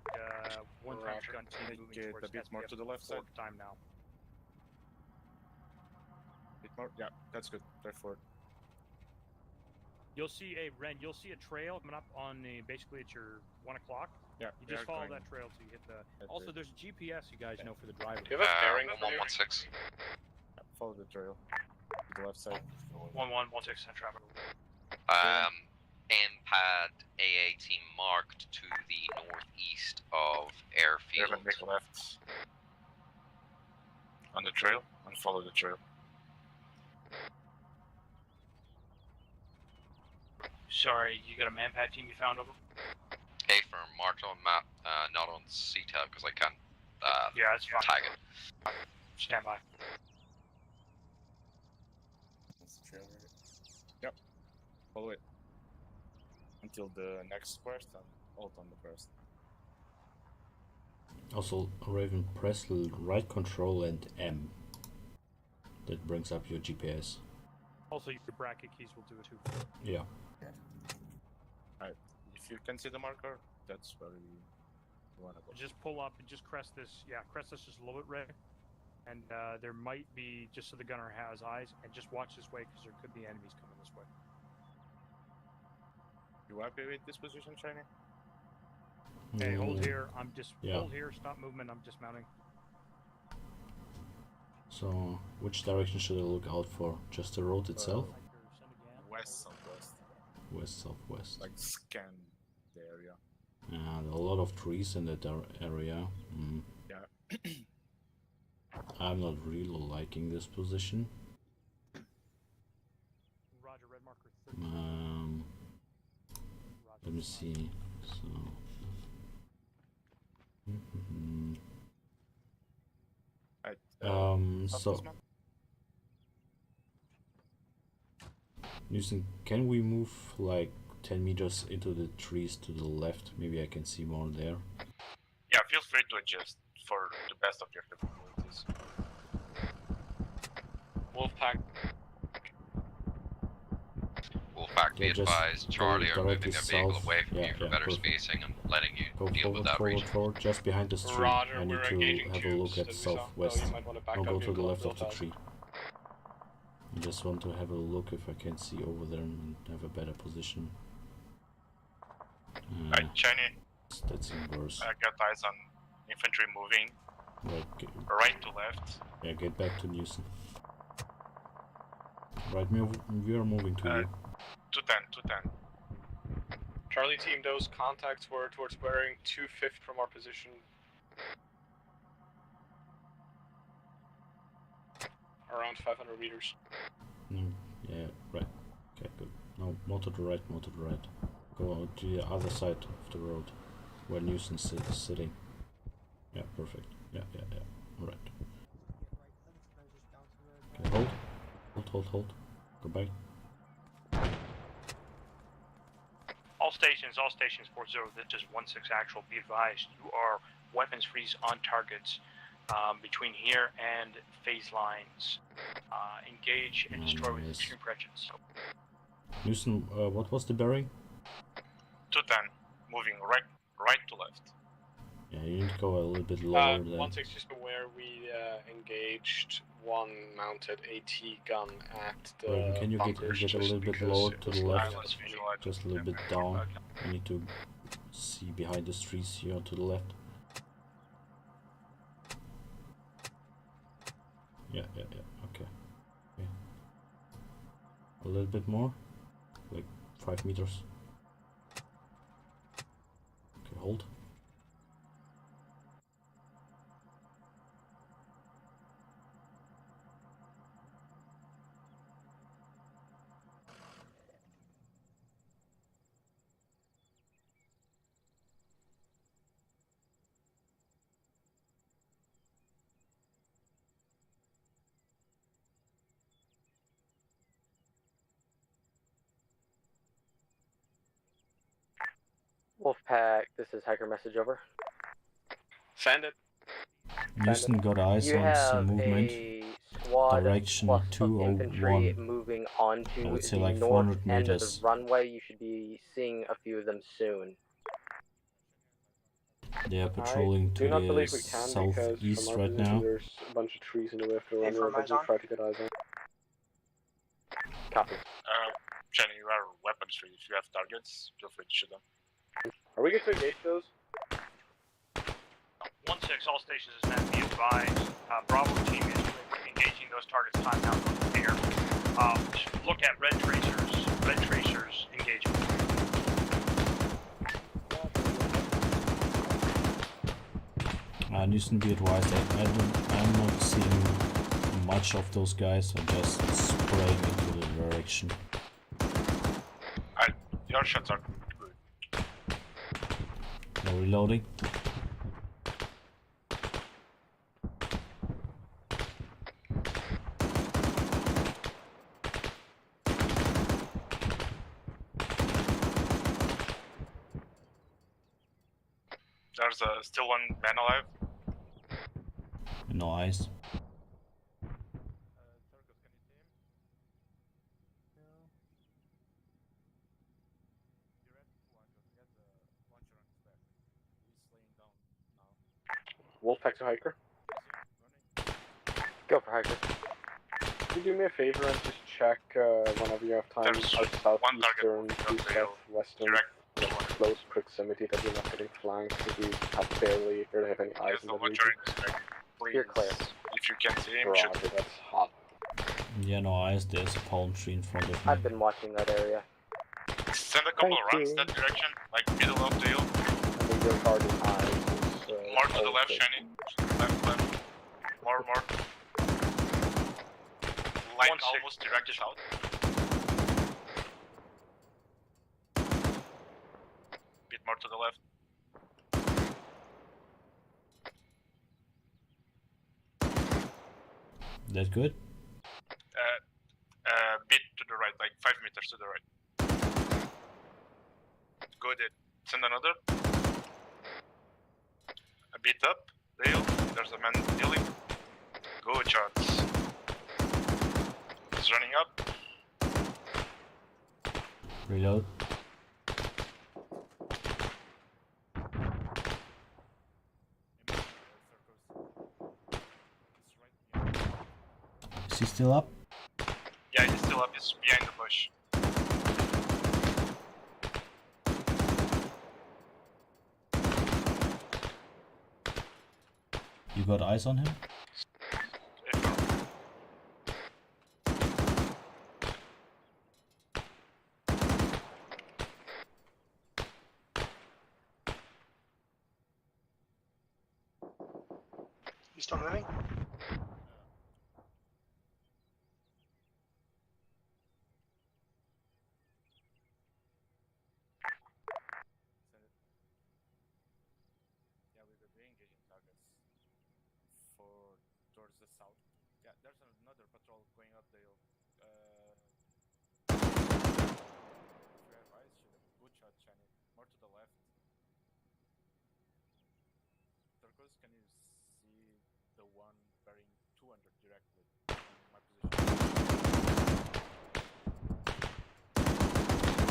[SPEAKER 1] one punch gun team moving
[SPEAKER 7] Get
[SPEAKER 1] towards
[SPEAKER 7] a bit more
[SPEAKER 1] SPF
[SPEAKER 7] to the left side.
[SPEAKER 1] Fork time now.
[SPEAKER 7] Bit more. Yeah, that's good. Drive forward.
[SPEAKER 1] You'll see a Ren. You'll see a trail coming up on the. Basically, it's your 1 o'clock.
[SPEAKER 7] Yeah.
[SPEAKER 1] You just follow that trail till you hit the. Also, there's a GPS. You guys know for the driver.
[SPEAKER 17] Do you have a bearing for
[SPEAKER 2] 1116.
[SPEAKER 7] Yeah, follow the trail. To the left side.
[SPEAKER 1] 1116 traffic.
[SPEAKER 2] NPAD A18 marked to the northeast of airfield.
[SPEAKER 15] Make left on the trail and follow the trail.
[SPEAKER 1] Sorry, you got a manpad team you found over?
[SPEAKER 2] A firm marked on map, not on C-tab because I can't
[SPEAKER 1] Yeah, that's fine.
[SPEAKER 2] tag it.
[SPEAKER 1] Stand by.
[SPEAKER 14] That's the trail, right?
[SPEAKER 7] Yep. Follow it. Until the next burst and alt on the burst.
[SPEAKER 10] Also, Raven, press right control and M. That brings up your GPS.
[SPEAKER 1] Also, your bracket keys will do it too.
[SPEAKER 10] Yeah.
[SPEAKER 7] Alright, if you can see the marker, that's where you wanna go.
[SPEAKER 1] Just pull up and just crest this. Yeah, crest this just a little bit, Ray. And there might be, just so the gunner has eyes, and just watch this way because there could be enemies coming this way.
[SPEAKER 7] You happy with this position, Shiny?
[SPEAKER 1] Hey, hold here. I'm just
[SPEAKER 10] Yeah.
[SPEAKER 1] hold here. Stop movement. I'm dismounting.
[SPEAKER 10] So, which direction should I look out for? Just the road itself?
[SPEAKER 7] West, southwest.
[SPEAKER 10] West, southwest.
[SPEAKER 7] Like scan the area.
[SPEAKER 10] Yeah, there are a lot of trees in that area. Mm.
[SPEAKER 7] Yeah.
[SPEAKER 10] I'm not really liking this position.
[SPEAKER 1] Roger, red marker 13.
[SPEAKER 10] Let me see. So. So. Newson, can we move like 10 meters into the trees to the left? Maybe I can see more there.
[SPEAKER 15] Yeah, feel free to adjust for the best of your capabilities.
[SPEAKER 2] Wolfpack, be
[SPEAKER 10] Yeah, just
[SPEAKER 2] advised,
[SPEAKER 10] go
[SPEAKER 2] Charlie are moving
[SPEAKER 10] directly
[SPEAKER 2] their vehicle
[SPEAKER 10] south.
[SPEAKER 2] away from
[SPEAKER 10] Yeah,
[SPEAKER 2] you for
[SPEAKER 10] yeah,
[SPEAKER 2] better
[SPEAKER 10] perfect.
[SPEAKER 2] spacing and letting you
[SPEAKER 10] Go
[SPEAKER 2] deal with
[SPEAKER 10] forward,
[SPEAKER 2] that region.
[SPEAKER 10] forward, just behind this tree.
[SPEAKER 9] Roger,
[SPEAKER 10] I need
[SPEAKER 9] we're
[SPEAKER 10] to
[SPEAKER 9] engaging
[SPEAKER 10] have a
[SPEAKER 9] tubes
[SPEAKER 10] look at
[SPEAKER 9] that we saw.
[SPEAKER 10] southwest.
[SPEAKER 9] So you might want to back
[SPEAKER 10] No,
[SPEAKER 9] up
[SPEAKER 10] go
[SPEAKER 9] your
[SPEAKER 10] to the left of the
[SPEAKER 9] built
[SPEAKER 10] tree. I just want to have a look if I can see over there and have a better position.
[SPEAKER 15] Chinny,
[SPEAKER 10] That's even worse.
[SPEAKER 15] I got eyes on infantry moving. Right to left.
[SPEAKER 10] Yeah, get back to Newson. Right, we are moving to you.
[SPEAKER 15] 210.
[SPEAKER 17] Charlie team, those contacts were towards bearing 2/5 from our position. Around 500 meters.
[SPEAKER 10] Yeah, right. Okay, good. No, more to the right, more to the right. Go on to the other side of the road, where Newson's sitting. Yeah, perfect. Yeah. Right. Okay, hold. Go back.
[SPEAKER 1] All stations 4-0, this is 1-6 actual, be advised, you are weapons freeze on targets between here and phase lines. Engage and destroy with extreme prejudice.
[SPEAKER 10] Newson, what was the bearing?
[SPEAKER 15] 210, moving right to left.
[SPEAKER 10] Yeah, you need to go a little bit lower than...
[SPEAKER 17] 1-6, just beware, we engaged one mounted AT gun at the
[SPEAKER 10] Raven, can you
[SPEAKER 17] bunkers
[SPEAKER 10] get a little bit
[SPEAKER 17] because
[SPEAKER 10] lower
[SPEAKER 17] it
[SPEAKER 10] to
[SPEAKER 17] was
[SPEAKER 10] the left?
[SPEAKER 17] lying on the screen.
[SPEAKER 10] Just a little bit down. I need to see behind the trees here to the left. Yeah, okay. A little bit more, like 5 meters. Okay, hold.
[SPEAKER 6] Wolfpack, this is hiker message over.
[SPEAKER 17] Send it.
[SPEAKER 10] Newson got eyes
[SPEAKER 6] You
[SPEAKER 10] on some
[SPEAKER 6] have
[SPEAKER 10] movement.
[SPEAKER 6] a squad
[SPEAKER 10] Direction
[SPEAKER 6] plus of infantry
[SPEAKER 10] 201.
[SPEAKER 6] moving onto
[SPEAKER 10] I would say
[SPEAKER 6] the
[SPEAKER 10] like
[SPEAKER 6] north
[SPEAKER 10] 400
[SPEAKER 6] end of
[SPEAKER 10] meters.
[SPEAKER 6] the runway. You should be seeing a few of them soon.
[SPEAKER 10] They are patrolling
[SPEAKER 16] I do
[SPEAKER 10] to
[SPEAKER 16] not
[SPEAKER 10] the
[SPEAKER 16] believe we can because
[SPEAKER 10] southeast
[SPEAKER 16] from our
[SPEAKER 10] right
[SPEAKER 16] position
[SPEAKER 10] now.
[SPEAKER 16] there's a bunch of trees in the way of the runway,
[SPEAKER 5] Affirm
[SPEAKER 16] but
[SPEAKER 5] eyes
[SPEAKER 16] we'll
[SPEAKER 5] on.
[SPEAKER 16] try to get eyes on.
[SPEAKER 6] Copy.
[SPEAKER 15] Jenny, you are weapons free. If you have targets, feel free to shoot them.
[SPEAKER 16] Are we good to engage those?
[SPEAKER 1] 1-6, all stations is meant to be advised. Bravo team is engaging those targets time now from the air. Look at red tracers engagement.
[SPEAKER 10] Newson, be advised, I'm not seeing much of those guys. I'm just spraying into the direction.
[SPEAKER 15] Your shots are good.
[SPEAKER 10] No reloading.
[SPEAKER 15] There's still one man alive.
[SPEAKER 10] No eyes.
[SPEAKER 16] Wolfpack to hiker.
[SPEAKER 6] Go for hiker.
[SPEAKER 16] Can you do me a favor and just check whenever you have time
[SPEAKER 15] There's
[SPEAKER 16] our
[SPEAKER 15] one
[SPEAKER 16] southeastern
[SPEAKER 15] target
[SPEAKER 16] to
[SPEAKER 15] on the hill.
[SPEAKER 16] southwestern close proximity that we're not getting flanked because we have barely have any eyes
[SPEAKER 15] Yes,
[SPEAKER 16] in
[SPEAKER 15] the
[SPEAKER 16] the region.
[SPEAKER 15] watcher please.
[SPEAKER 6] You're clear.
[SPEAKER 15] If you can see him,
[SPEAKER 16] Roger,
[SPEAKER 15] shoot.
[SPEAKER 16] that's hot.
[SPEAKER 10] Yeah, no eyes. There's a palm tree in front of me.
[SPEAKER 6] I've been watching that area.
[SPEAKER 15] Send a couple of
[SPEAKER 16] Thank
[SPEAKER 15] runs
[SPEAKER 16] you.
[SPEAKER 15] that direction, like middle of the hill.
[SPEAKER 16] I think your target eyes is
[SPEAKER 15] More to the left,
[SPEAKER 16] okay.
[SPEAKER 15] Shiny. Left. More. Line
[SPEAKER 1] 1-6.
[SPEAKER 15] almost directed out. Bit more to the left.
[SPEAKER 10] That good?
[SPEAKER 15] Bit to the right, like 5 meters to the right. Good. Send another. A bit up the hill. There's a man healing. Good shots. He's running up.
[SPEAKER 10] Reload. Is he still up?
[SPEAKER 15] Yeah, he's still up. He's behind the bush.
[SPEAKER 10] You got eyes on him?
[SPEAKER 5] You still moving?
[SPEAKER 7] Yeah, we will be engaging targets towards the south. Yeah, there's another patrol going up the hill. If you have eyes, shoot a good shot, Shiny. More to the left. Turquoise, can you see the one bearing 200 directly in my position?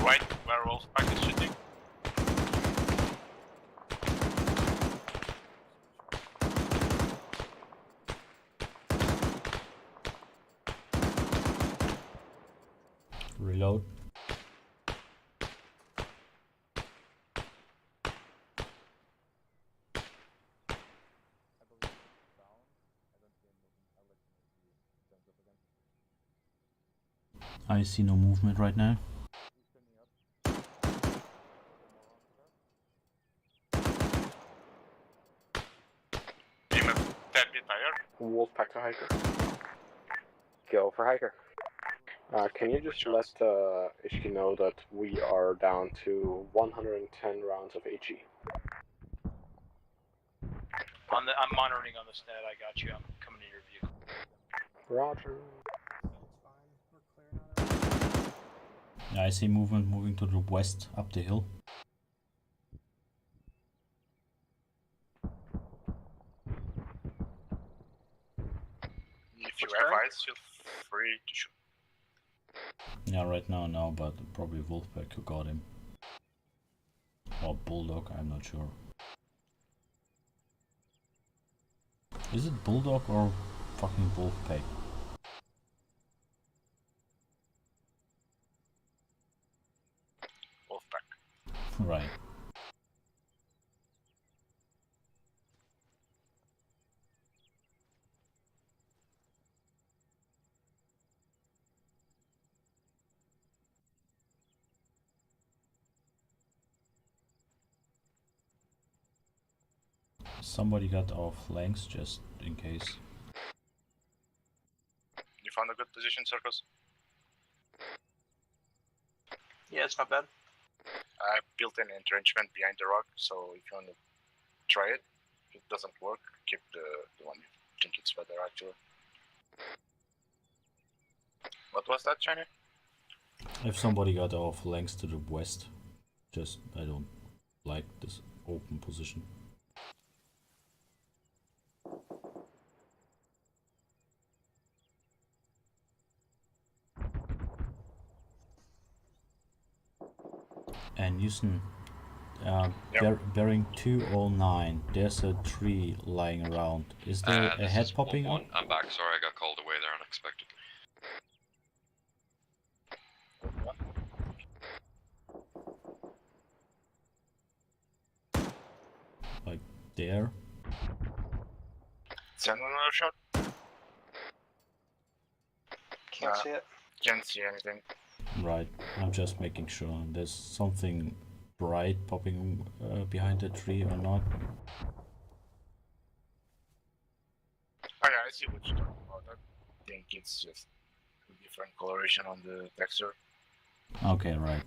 [SPEAKER 15] Right where Wolfpack is shooting.
[SPEAKER 10] Reload. I see no movement right now.
[SPEAKER 15] Aim a tad bit higher.
[SPEAKER 16] Wolfpack to hiker.
[SPEAKER 6] Go for hiker.
[SPEAKER 16] Can you just let HQ know that we are down to 110 rounds of HE?
[SPEAKER 1] I'm monitoring on the stat. I got you. I'm coming to your vehicle.
[SPEAKER 16] Roger.
[SPEAKER 10] Yeah, I see movement moving to the west up the hill.
[SPEAKER 15] If you have eyes, feel free to shoot.
[SPEAKER 10] Yeah, right now no, but probably Wolfpack who got him. Or Bulldog, I'm not sure. Is it Bulldog or fucking Wolfpack?
[SPEAKER 15] Wolfpack.
[SPEAKER 10] Right. Somebody got our flanks just in case.
[SPEAKER 15] You found a good position, Circus?
[SPEAKER 5] Yeah, it's not bad.
[SPEAKER 15] I built an entrenchment behind the rock, so if you want to try it, if it doesn't work, keep the one you think it's better actually. What was that, China?
[SPEAKER 10] If somebody got our flanks to the west, just I don't like this open position. And Houston, bearing 209, there's a tree lying around. Is there a head popping up?
[SPEAKER 2] I'm back, sorry, I got called away there unexpectedly.
[SPEAKER 10] Like there?
[SPEAKER 15] Send another shot.
[SPEAKER 5] Can't see it.
[SPEAKER 15] Can't see anything.
[SPEAKER 10] Right, I'm just making sure there's something bright popping behind the tree or not.
[SPEAKER 15] Oh yeah, I see what you're talking about. I think it's just a different coloration on the texture.
[SPEAKER 10] Okay, right.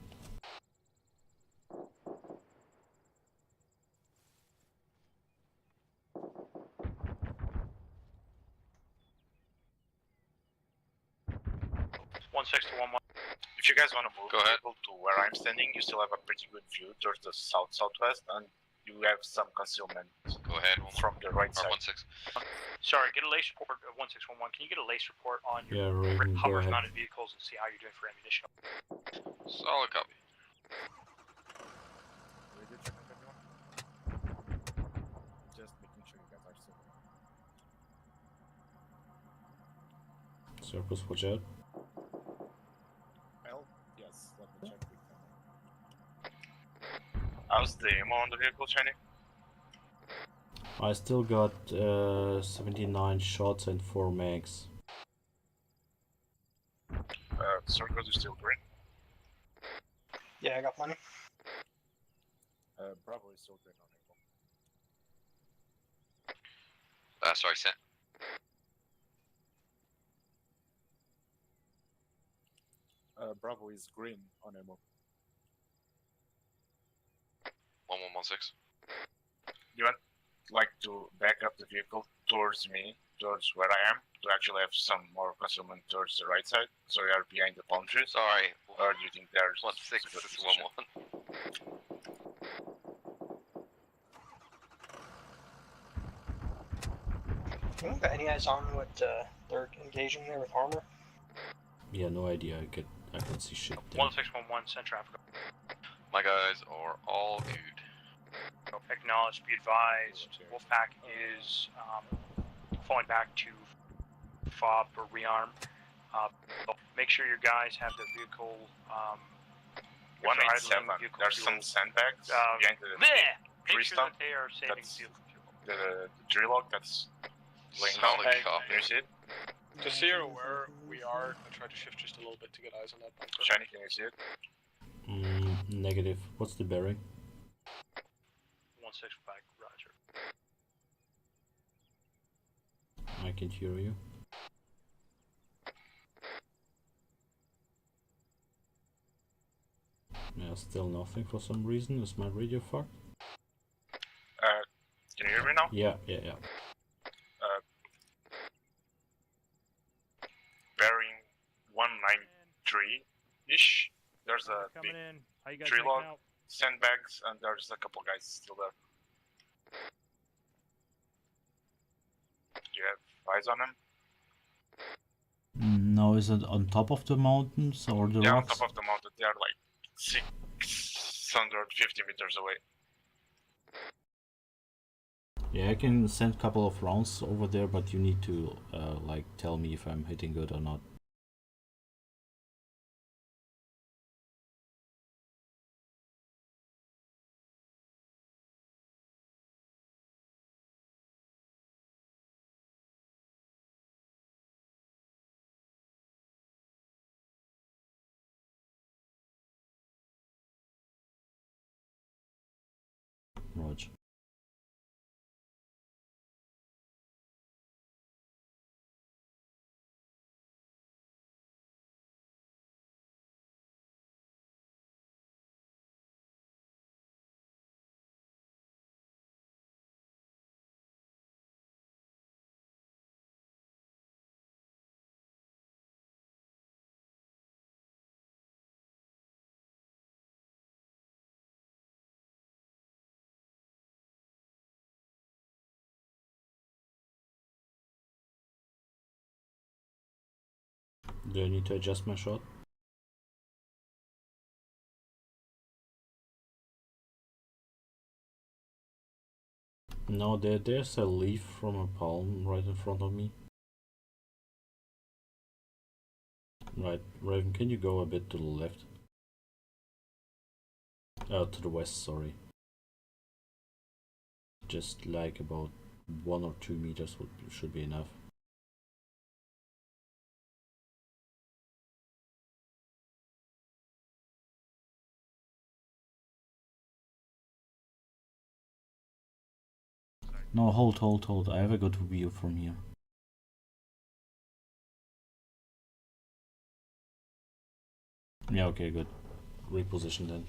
[SPEAKER 15] If you guys want to move to where I'm standing, you still have a pretty good view towards the south-southwest, and you have some concealment.
[SPEAKER 2] Go ahead,
[SPEAKER 15] from the right side.
[SPEAKER 2] 16.
[SPEAKER 1] Sorry, get a lace report of 1611. Can you get a lace report on your
[SPEAKER 10] Yeah, Raven, go
[SPEAKER 1] hovers
[SPEAKER 10] ahead.
[SPEAKER 1] mounted vehicles and see how you're doing for ammunition?
[SPEAKER 2] Solid copy.
[SPEAKER 7] Radio checking everyone. Just making sure you guys are safe.
[SPEAKER 10] Circus, watch out.
[SPEAKER 7] Well, yes, let me check with them.
[SPEAKER 15] How's the ammo on the vehicle, Shiny?
[SPEAKER 10] I still got 79 shots and 4 mags.
[SPEAKER 15] Circus is still green.
[SPEAKER 13] Yeah, I got plenty.
[SPEAKER 7] Bravo is still green on April.
[SPEAKER 2] Sorry, Sam.
[SPEAKER 7] Bravo is green on ammo.
[SPEAKER 2] 1116.
[SPEAKER 15] You would like to back up the vehicle towards me, towards where I am, to actually have some more concealment towards the right side, so you are behind the palm trees?
[SPEAKER 2] Sorry.
[SPEAKER 15] Or do you think there's
[SPEAKER 2] 16, this is 11.
[SPEAKER 13] Got any eyes on what they're engaging there with armor?
[SPEAKER 10] Yeah, no idea. I can see shit there.
[SPEAKER 1] 1611, send traffic.
[SPEAKER 2] My guys are all good.
[SPEAKER 1] Acknowledge, be advised, Wolfpack is falling back to fob or rearm. Make sure your guys have the vehicle.
[SPEAKER 15] 187. There's some sandbags behind the
[SPEAKER 1] Make sure that
[SPEAKER 15] stump.
[SPEAKER 1] they are saving
[SPEAKER 15] That's
[SPEAKER 1] fuel.
[SPEAKER 15] the tree log that's laying down.
[SPEAKER 2] Solid
[SPEAKER 15] Can
[SPEAKER 2] copy.
[SPEAKER 15] you see it?
[SPEAKER 17] Just so you're aware, we are gonna try to shift just a little bit to get eyes on that bunker.
[SPEAKER 15] Shiny, can you see it?
[SPEAKER 10] Negative. What's the bearing?
[SPEAKER 1] 165, roger.
[SPEAKER 10] I can hear you. Yeah, still nothing for some reason. Is my radio fucked?
[SPEAKER 15] Can you hear me now?
[SPEAKER 10] Yeah.
[SPEAKER 15] Bearing 193-ish. There's a
[SPEAKER 1] Coming
[SPEAKER 15] big
[SPEAKER 1] in. How you guys
[SPEAKER 15] tree
[SPEAKER 1] making
[SPEAKER 15] log,
[SPEAKER 1] out?
[SPEAKER 15] sandbags, and there's a couple guys still there. Do you have eyes on them?
[SPEAKER 10] No, is it on top of the mountains or the
[SPEAKER 15] Yeah, on
[SPEAKER 10] rocks?
[SPEAKER 15] top of the mountain. They are like 650 meters away.
[SPEAKER 10] Yeah, I can send a couple of rounds over there, but you need to like tell me if I'm hitting good or not. Roger. Do I need to adjust my shot? No, there's a leaf from a palm right in front of me. Right, Raven, can you go a bit to the left? To the west, sorry. Just like about 1 or 2 meters should be enough. No, hold. I have a good view from here. Yeah, okay, good. Reposition then.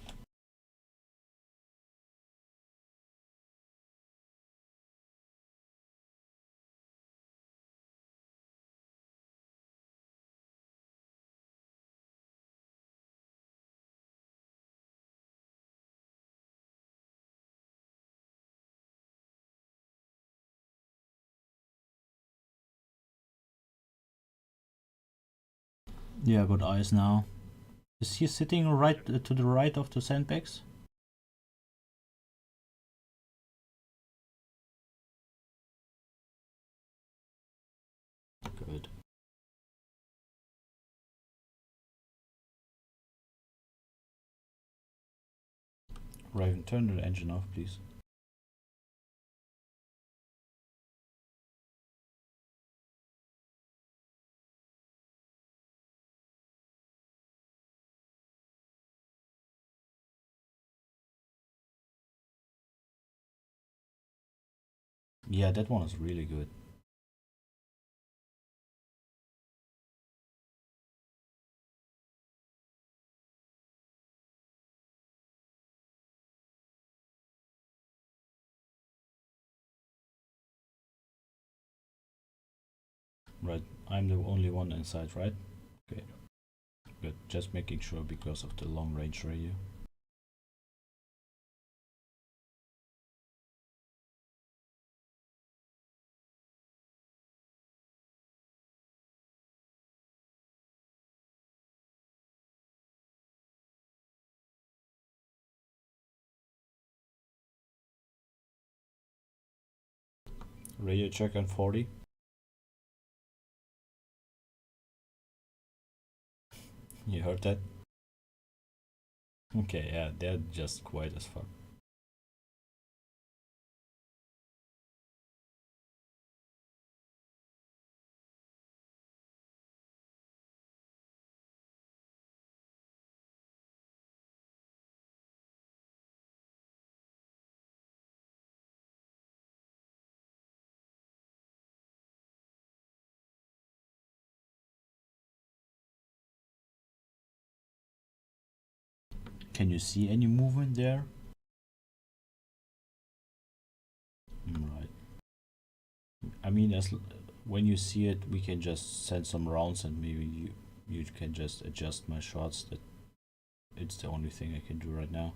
[SPEAKER 10] Yeah, got eyes now. Is he sitting right to the right of the sandbags? Good. Raven, turn the engine off, please. Yeah, that one is really good. Right, I'm the only one inside, right? Okay. Good, just making sure because of the long range radio. Radio check on 40. You heard that? Okay, yeah, they're just quiet as fuck. Can you see any movement there? Right. I mean, when you see it, we can just send some rounds and maybe you can just adjust my shots. That it's the only thing I can do right now.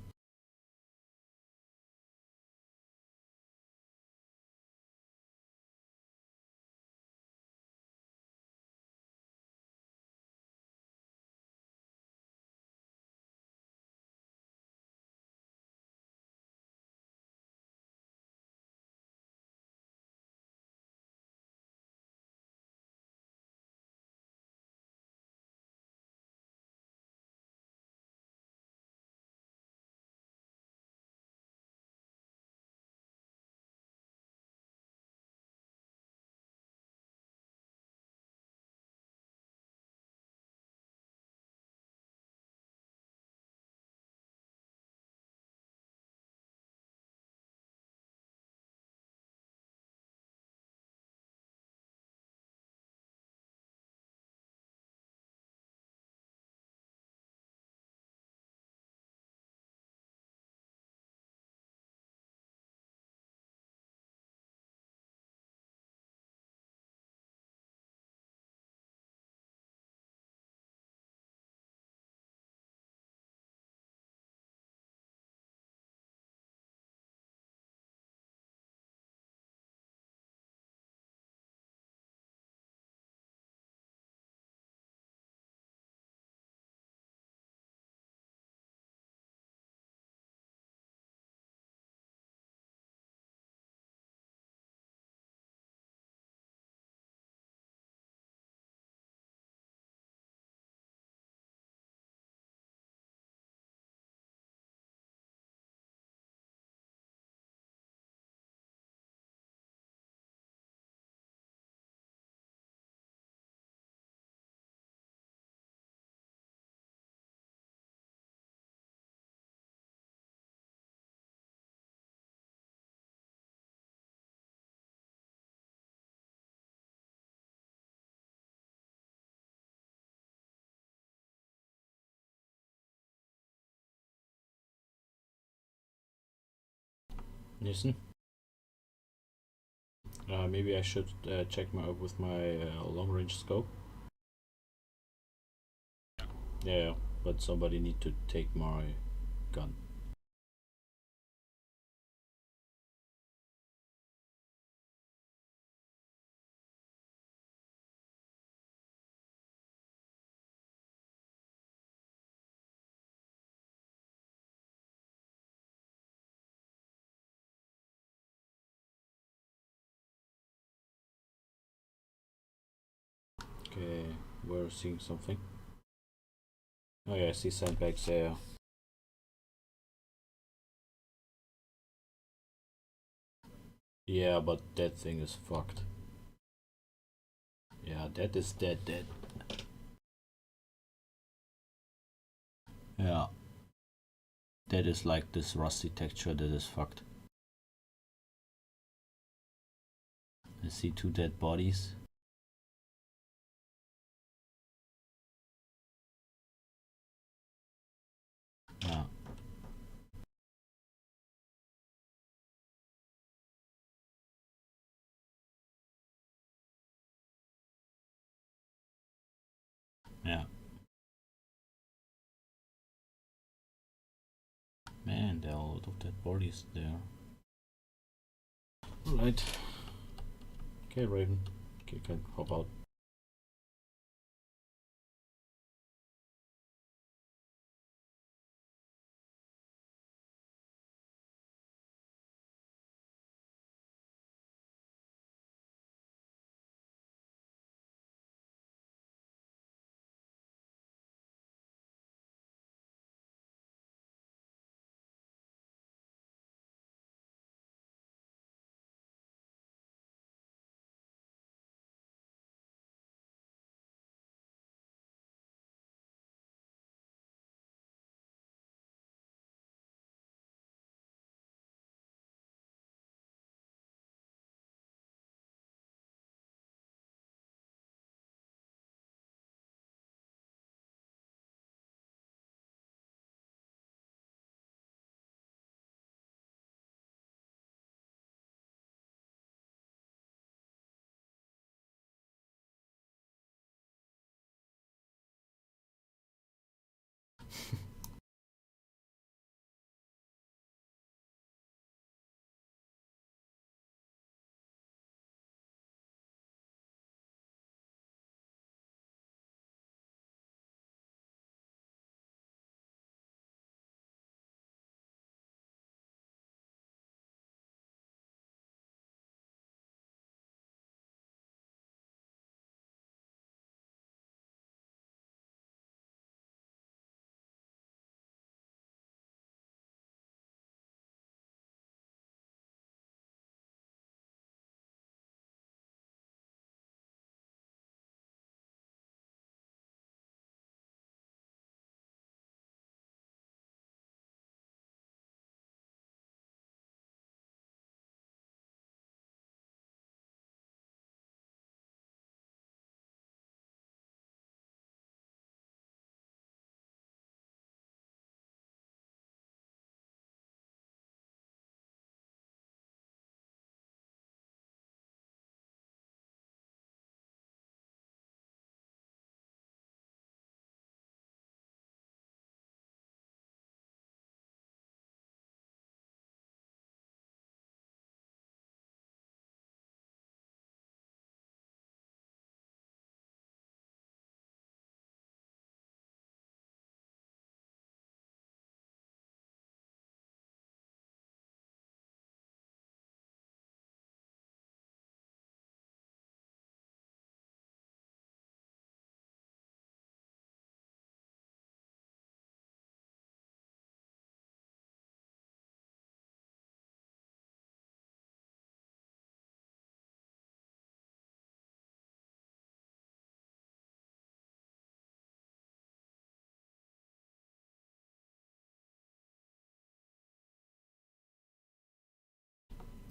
[SPEAKER 10] Listen. Maybe I should check with my long range scope. Yeah, but somebody need to take my gun. Okay, we're seeing something. Oh yeah, I see sandbags there. Yeah, but that thing is fucked. Yeah, that is dead. Yeah. That is like this rusty texture that is fucked. I see 2 dead bodies. Yeah. Yeah. Man, there are a lot of dead bodies there. Alright. Okay, Raven. Okay, can hop out.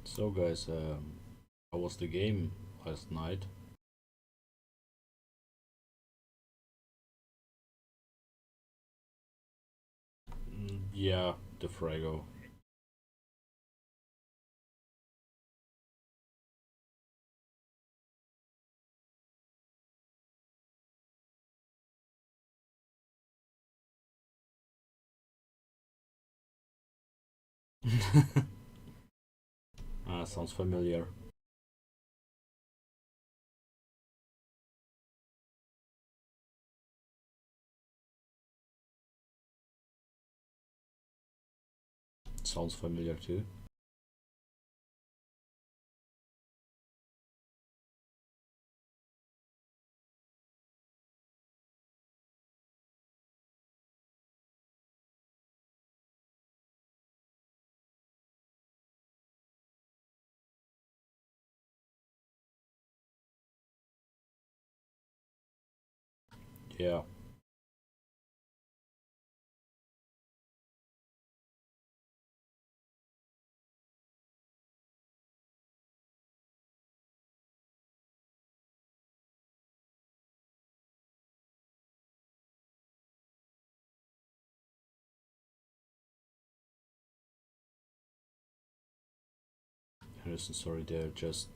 [SPEAKER 10] So guys, how was the game last night? Yeah, the Frago. Sounds familiar. Sounds familiar too. Yeah. Listen, sorry, they're just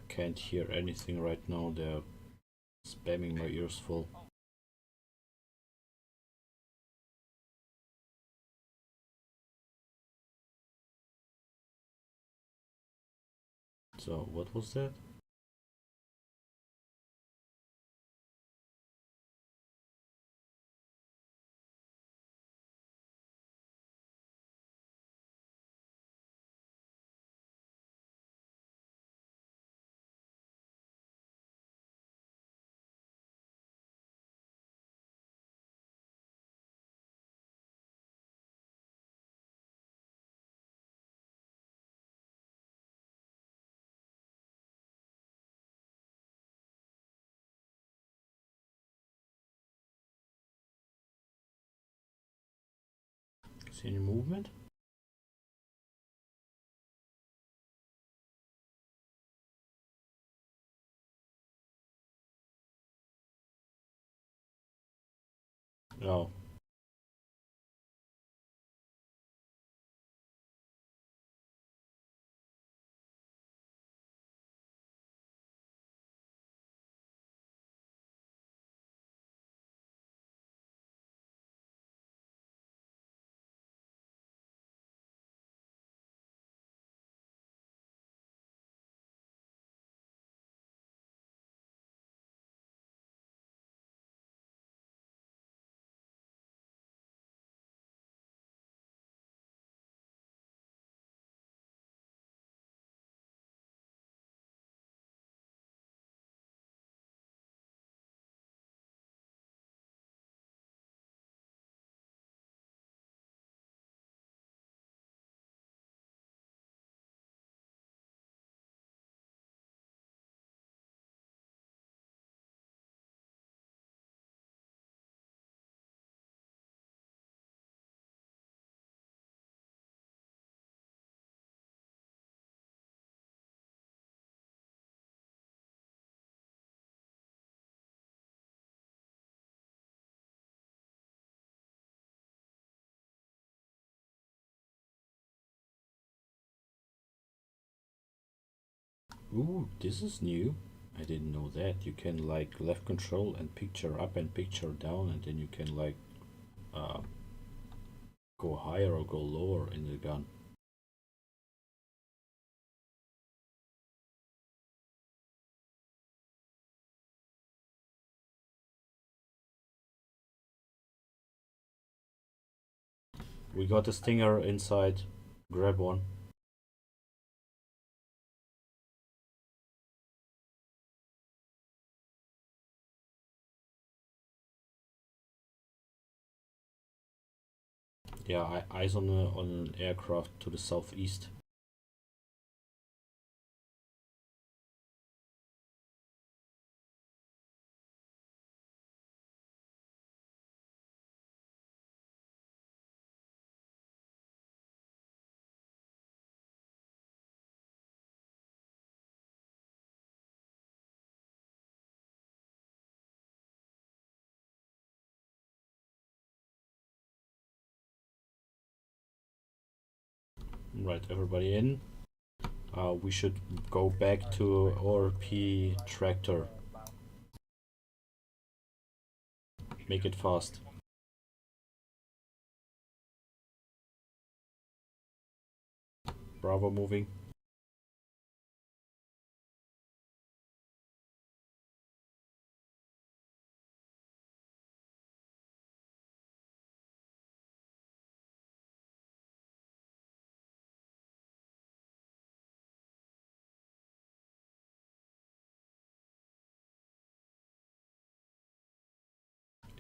[SPEAKER 10] can't hear anything right now. They're spamming my ears full. So, what was that? See any movement? No. Ooh, this is new. I didn't know that. You can like left control and picture up and picture down, and then you can like go higher or go lower in the gun. We got a stinger inside. Grab one. Yeah, eyes on an aircraft to the southeast. Right, everybody in. We should go back to ORP tractor. Make it fast. Bravo moving.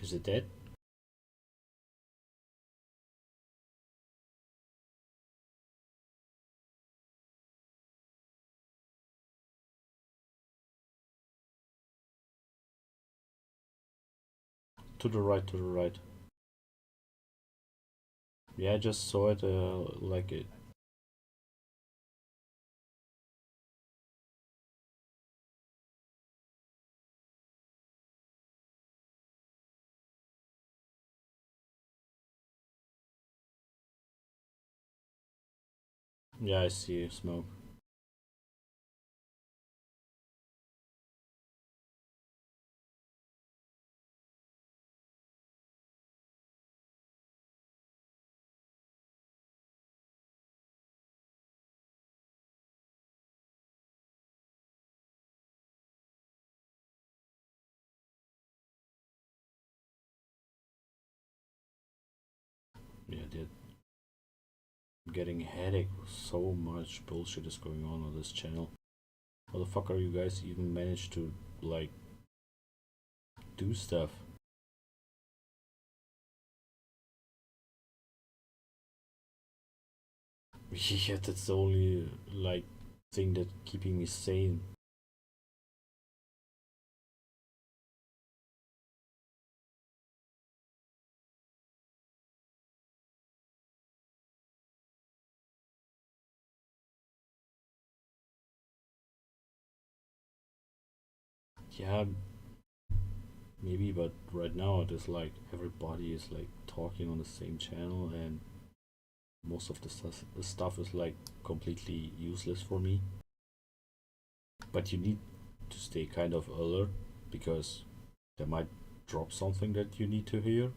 [SPEAKER 10] Is it dead? to the right, to the right. Yeah, I just saw it, like it. Yeah, I see smoke. Yeah, they're getting a headache. So much bullshit is going on this channel. How the fuck are you guys even managed to, like, do stuff? Yeah, that's the only, like, thing that keeping me sane. Yeah, maybe, but right now it is like everybody is like talking on the same channel, and most of the stuff is like completely useless for me. But you need to stay kind of alert because they might drop something that you need to hear.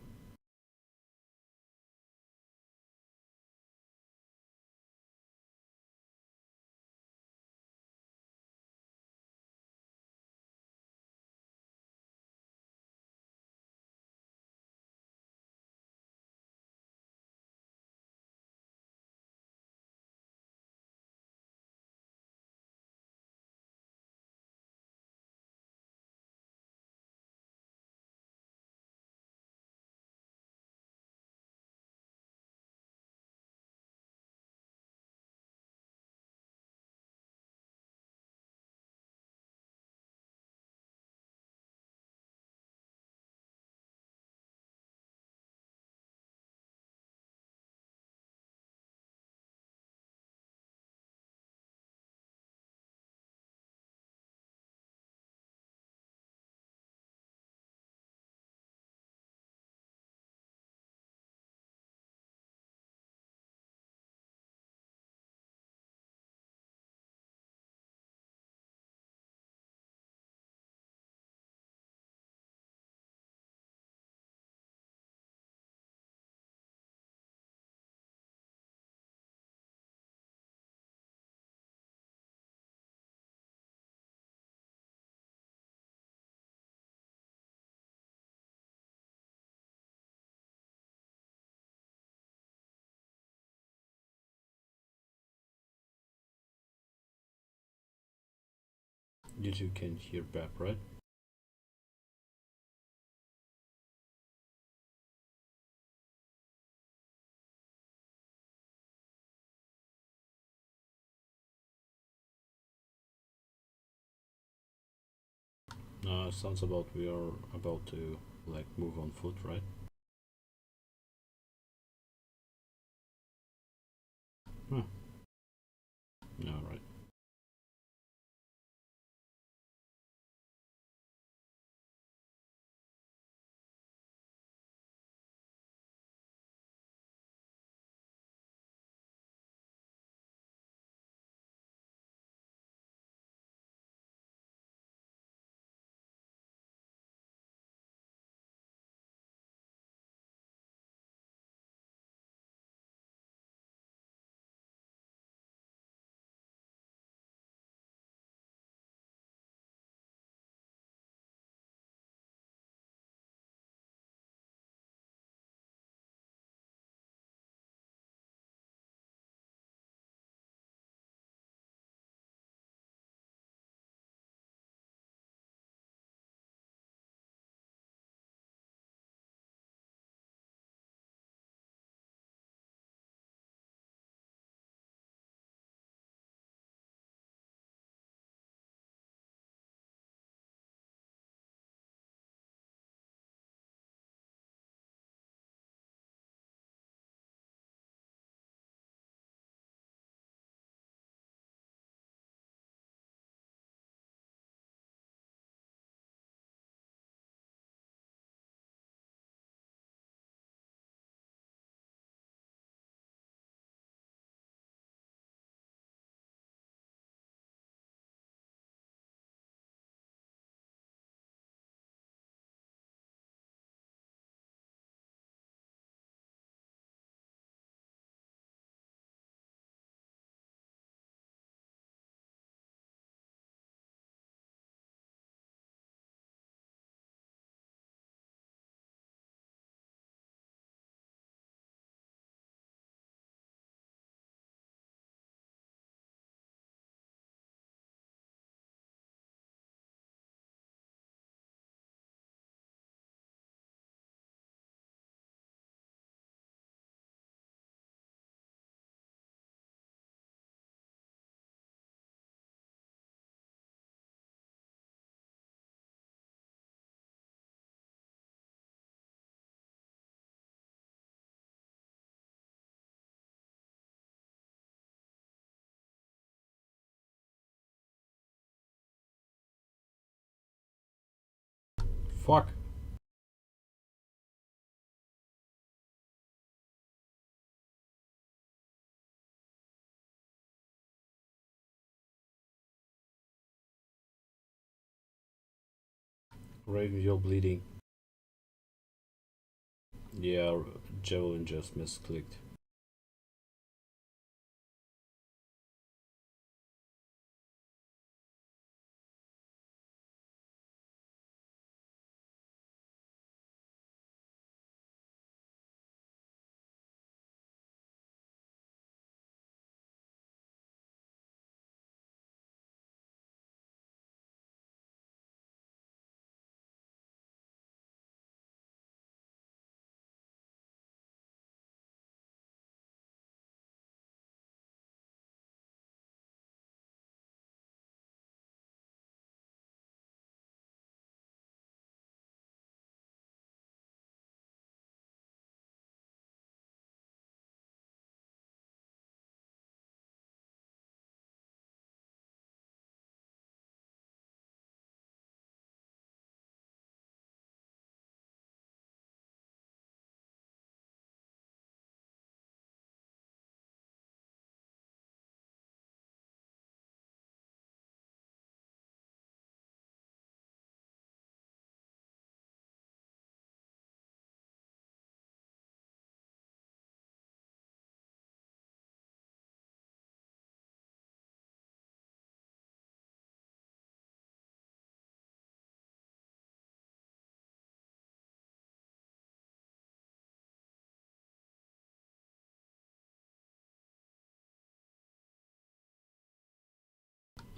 [SPEAKER 10] You two can hear Bap, right? Sounds about we are about to like move on foot, right? Huh. Alright. fuck? Raven, you're bleeding. Yeah, Javelin just misclicked.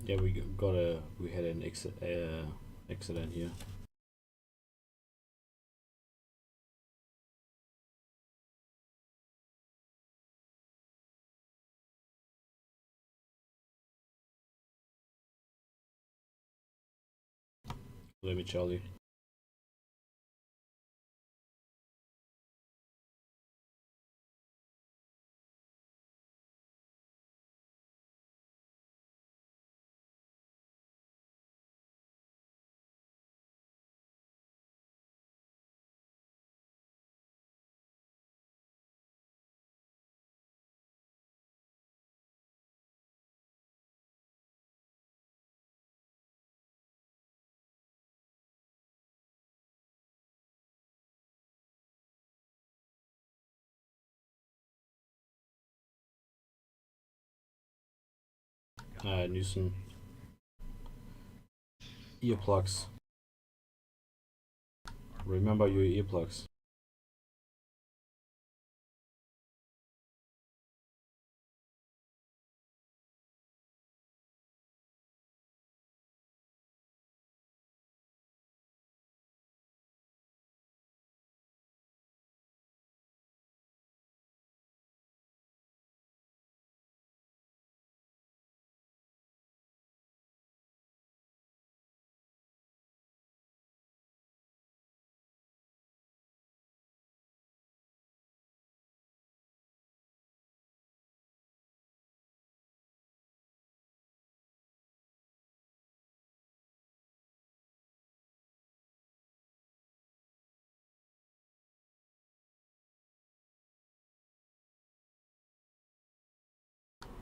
[SPEAKER 10] Yeah, we had an accident here. Let me Charlie. Newson. Earplugs. Remember your earplugs.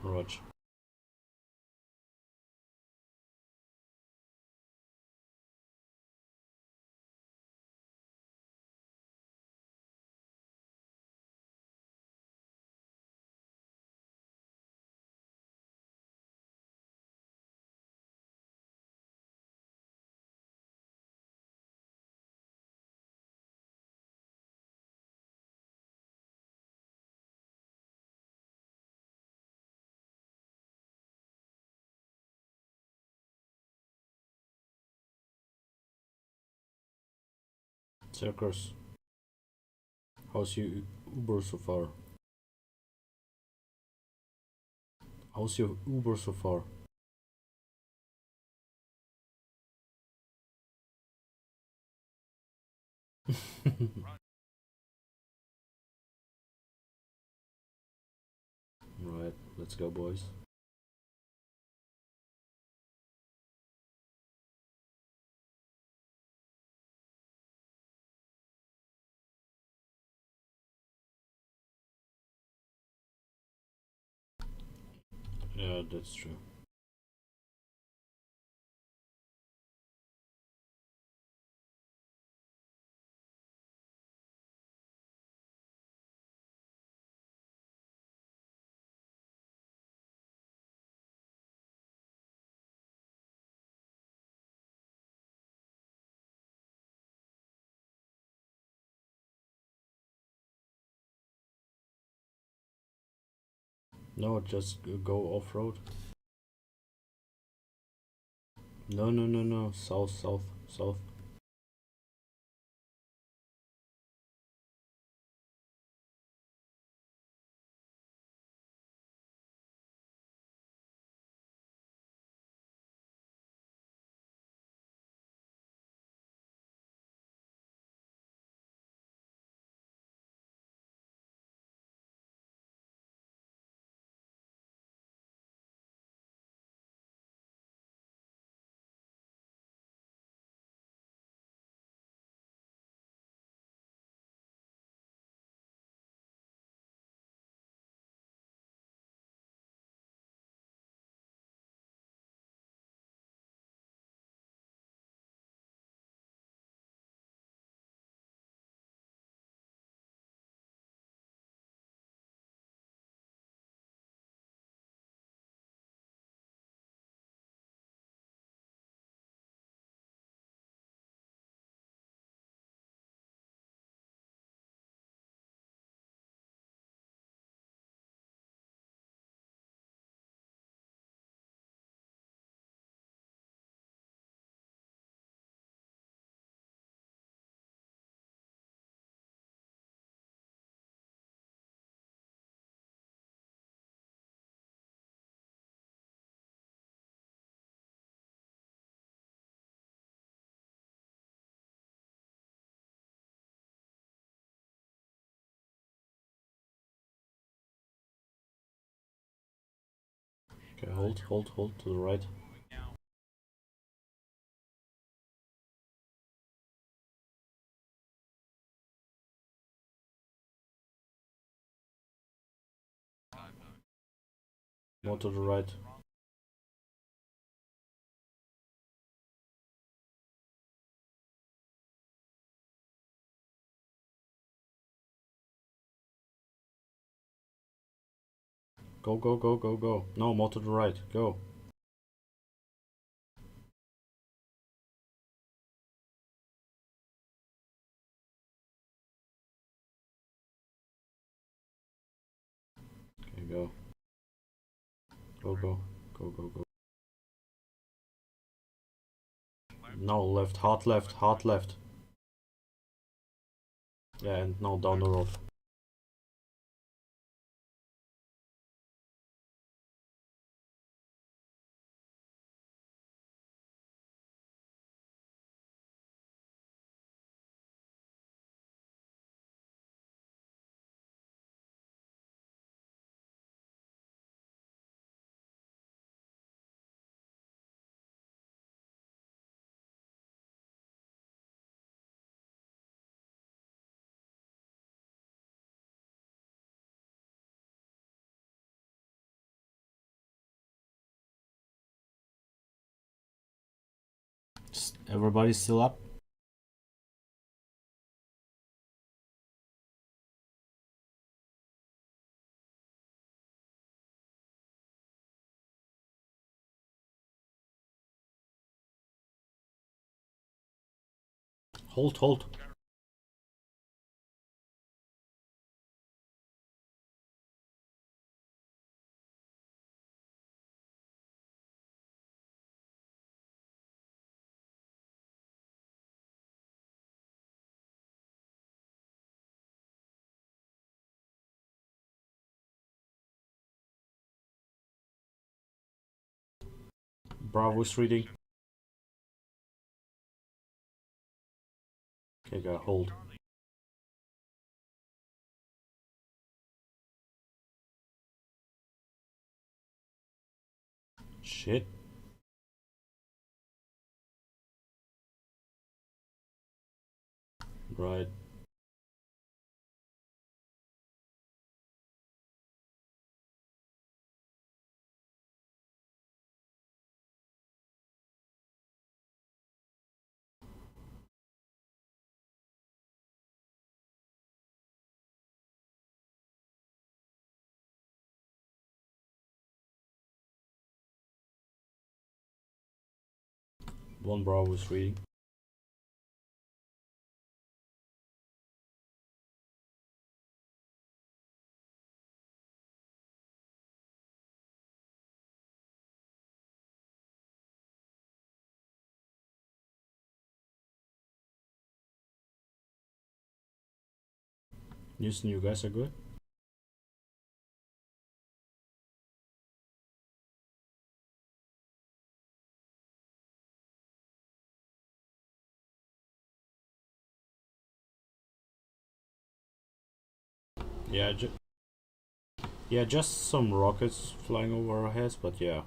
[SPEAKER 10] Roger. Circus. How's your Uber so far? How's your Uber so far? Right, let's go, boys. Yeah, that's true. No, just go off-road. No, no, no, no. South, south, south. Okay, hold to the right. More to the right. Go, go, go, go, go. No, more to the right. Go. Okay, go. Go, go. Go, go, go. No, left. Hard left. Hard left. Yeah, and now down the road. Everybody still up? Hold, hold. Bravo's reading. Okay, go, hold. Shit. Right. One Bravo is reading. Houston, you guys are good? Yeah, just some rockets flying over our heads, but yeah.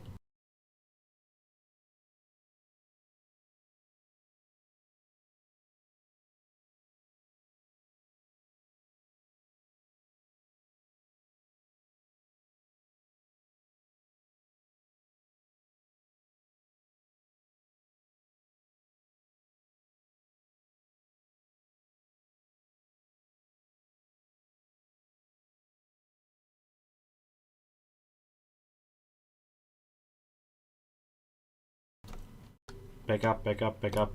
[SPEAKER 10] Back up, back up, back up.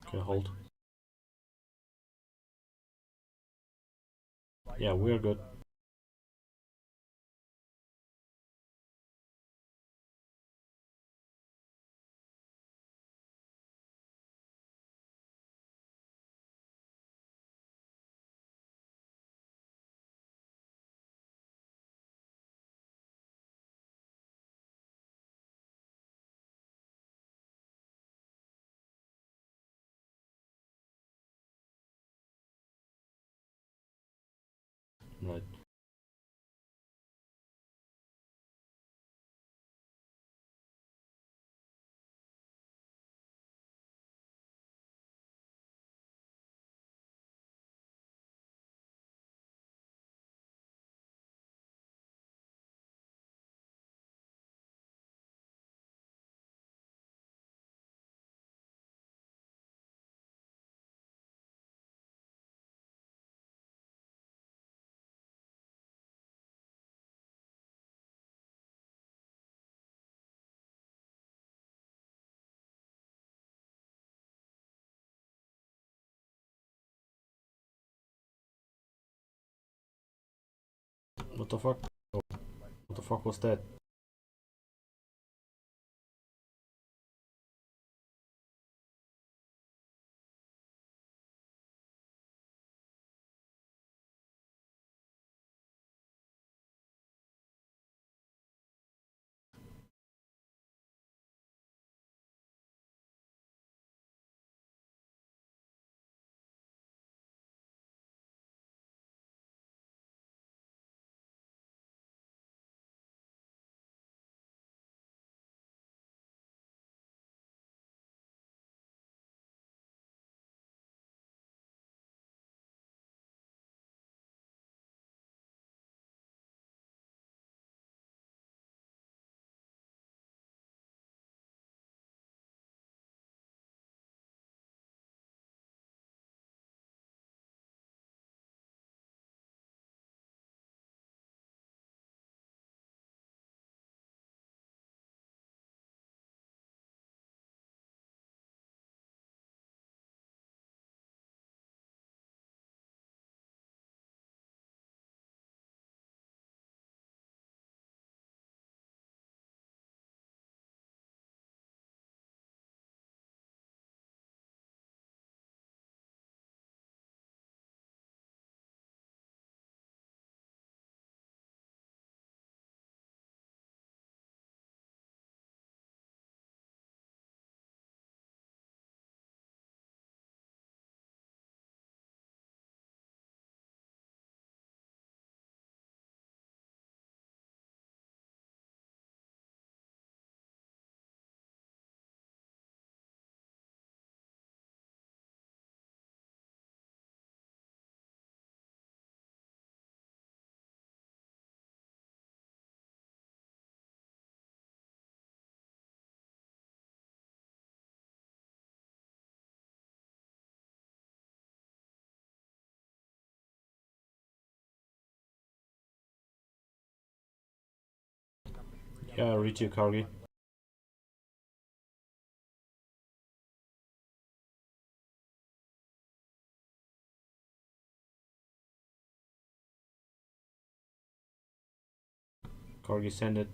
[SPEAKER 10] Okay, hold. Yeah, we're good. Right. What the fuck? What the fuck was that? Yeah, reach you, Cargi. Cargi, send it.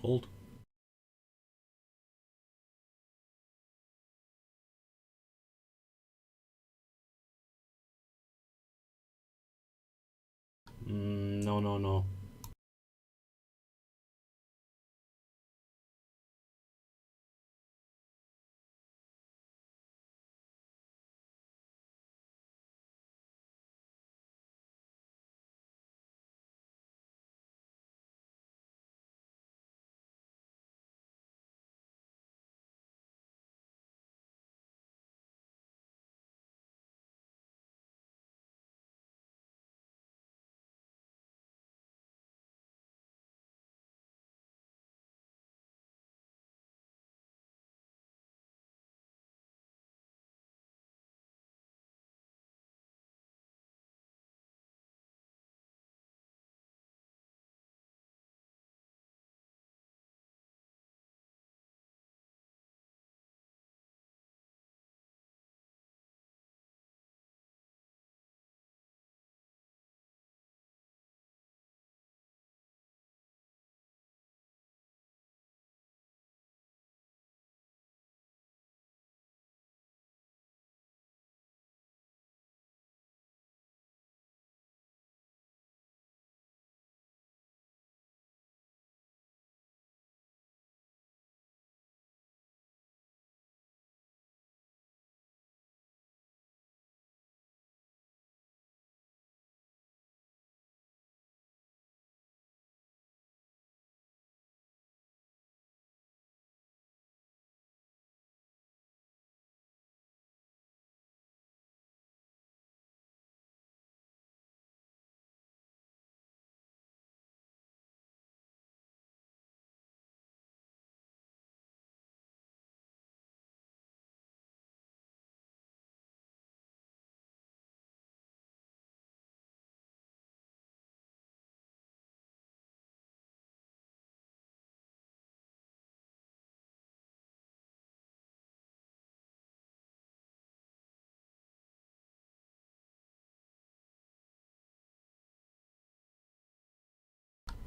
[SPEAKER 10] Hold. No, no, no.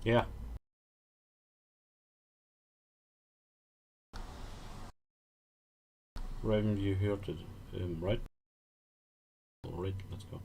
[SPEAKER 10] Yeah. Raven, you heard it, right? Alright, let's go.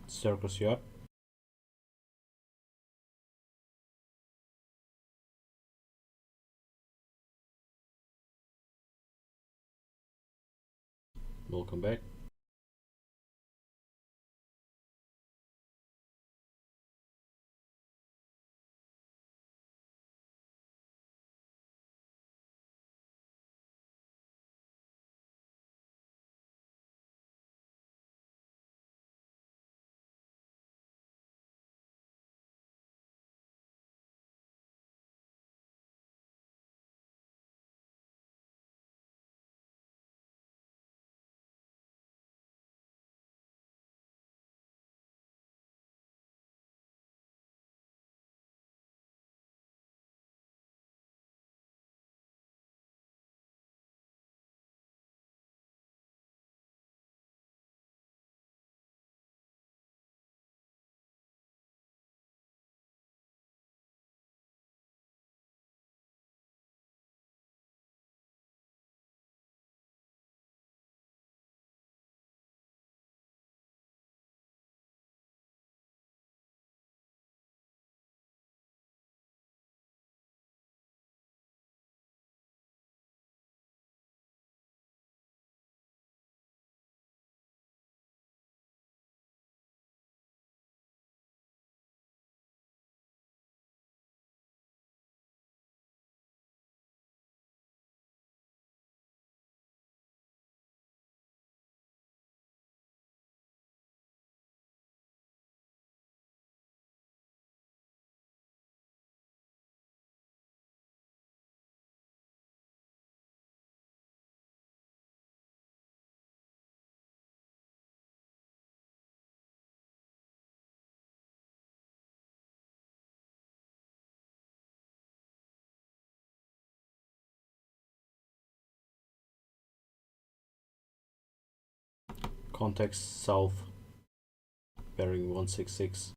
[SPEAKER 10] Circus you up. Welcome back. Context south, bearing 166.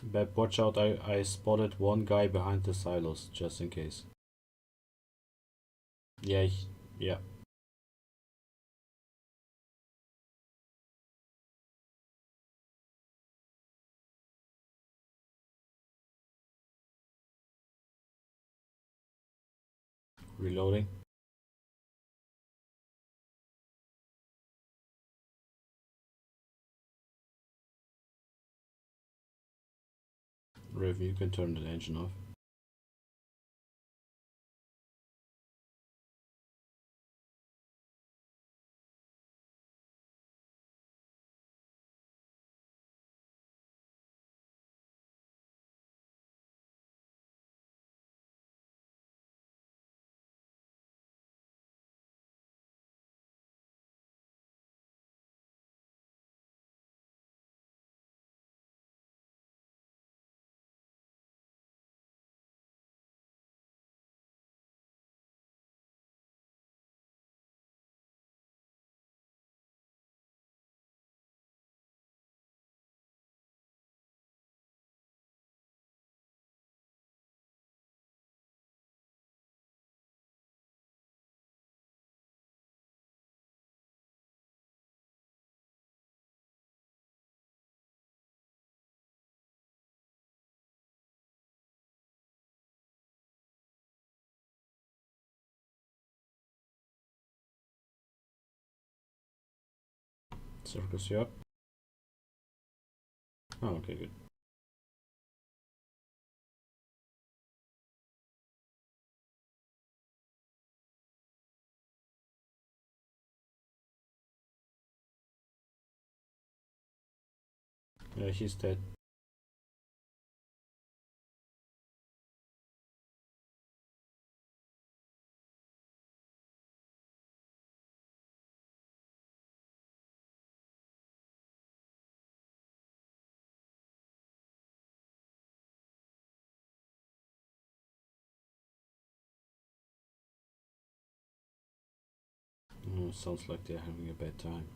[SPEAKER 10] Beb, watch out, I spotted one guy behind the silos, just in case. Yeah, yeah. Reloading. Rev, you can turn the engine off. Circus, you up? Oh, okay, good. Yeah, he's dead. Oh, sounds like they're having a bad time.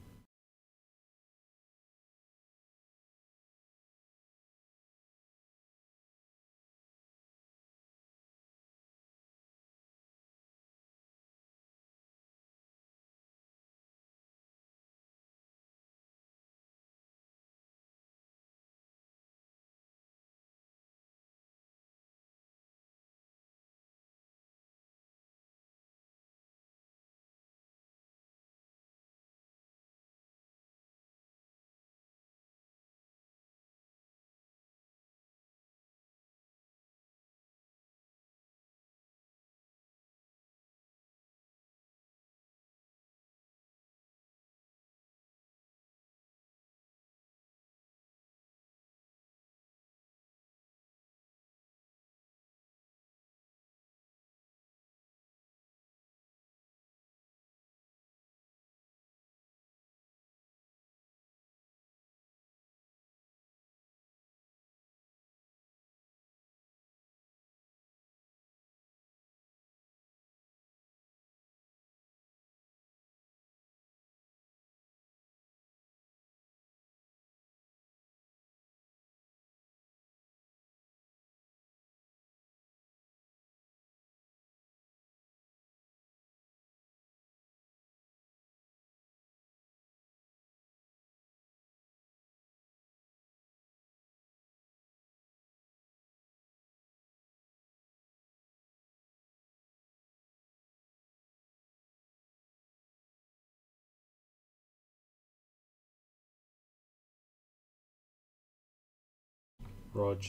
[SPEAKER 10] Rog.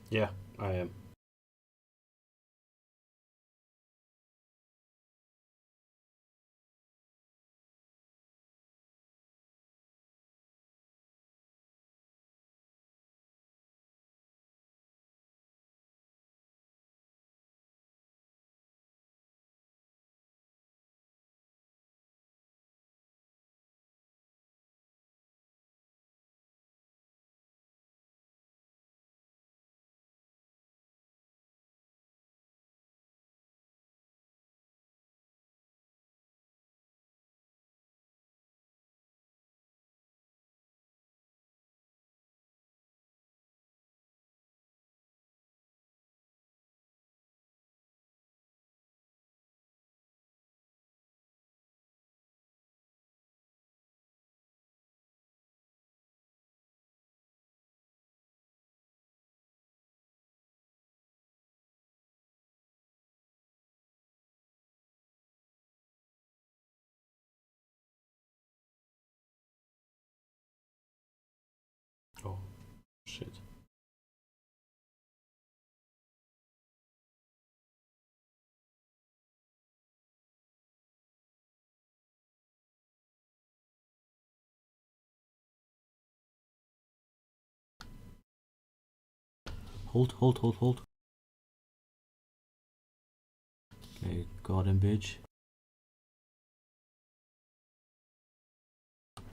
[SPEAKER 10] Yeah, I am. Shit. Hold. Okay, got him, bitch.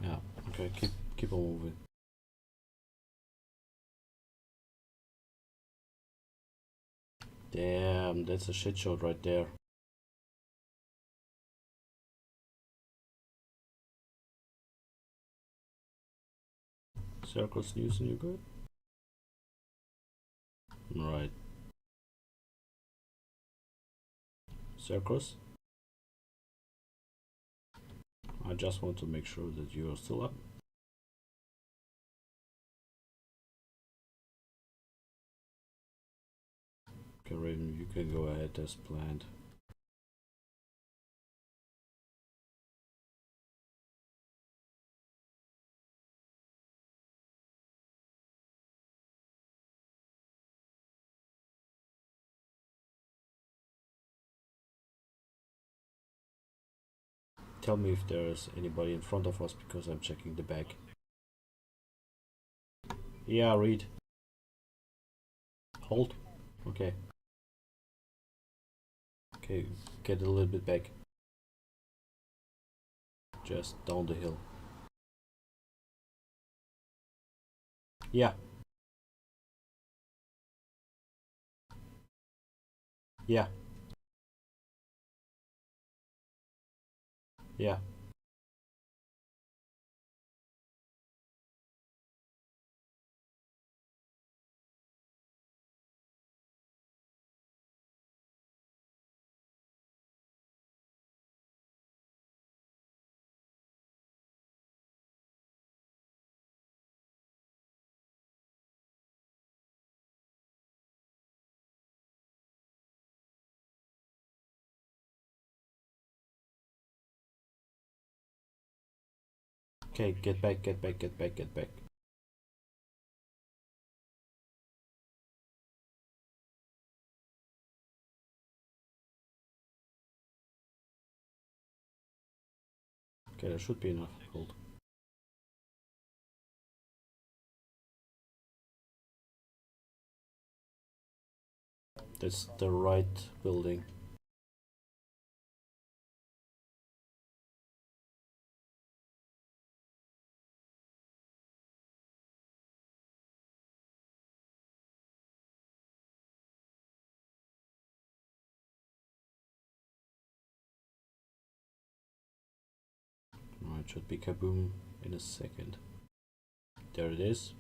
[SPEAKER 10] Yeah, okay, keep on moving. Damn, that's a shit shot right there. Circles news and you good? Right. Circles? I just want to make sure that you are still up. Okay, Raven, you can go ahead as planned. Tell me if there's anybody in front of us because I'm checking the back. Yeah, read. Hold. Okay. Okay, get a little bit back. Just down the hill. Yeah. Yeah. Yeah. Okay, get back. Okay, there should be enough gold. That's the right building. It should be kaboom in a second. There it is.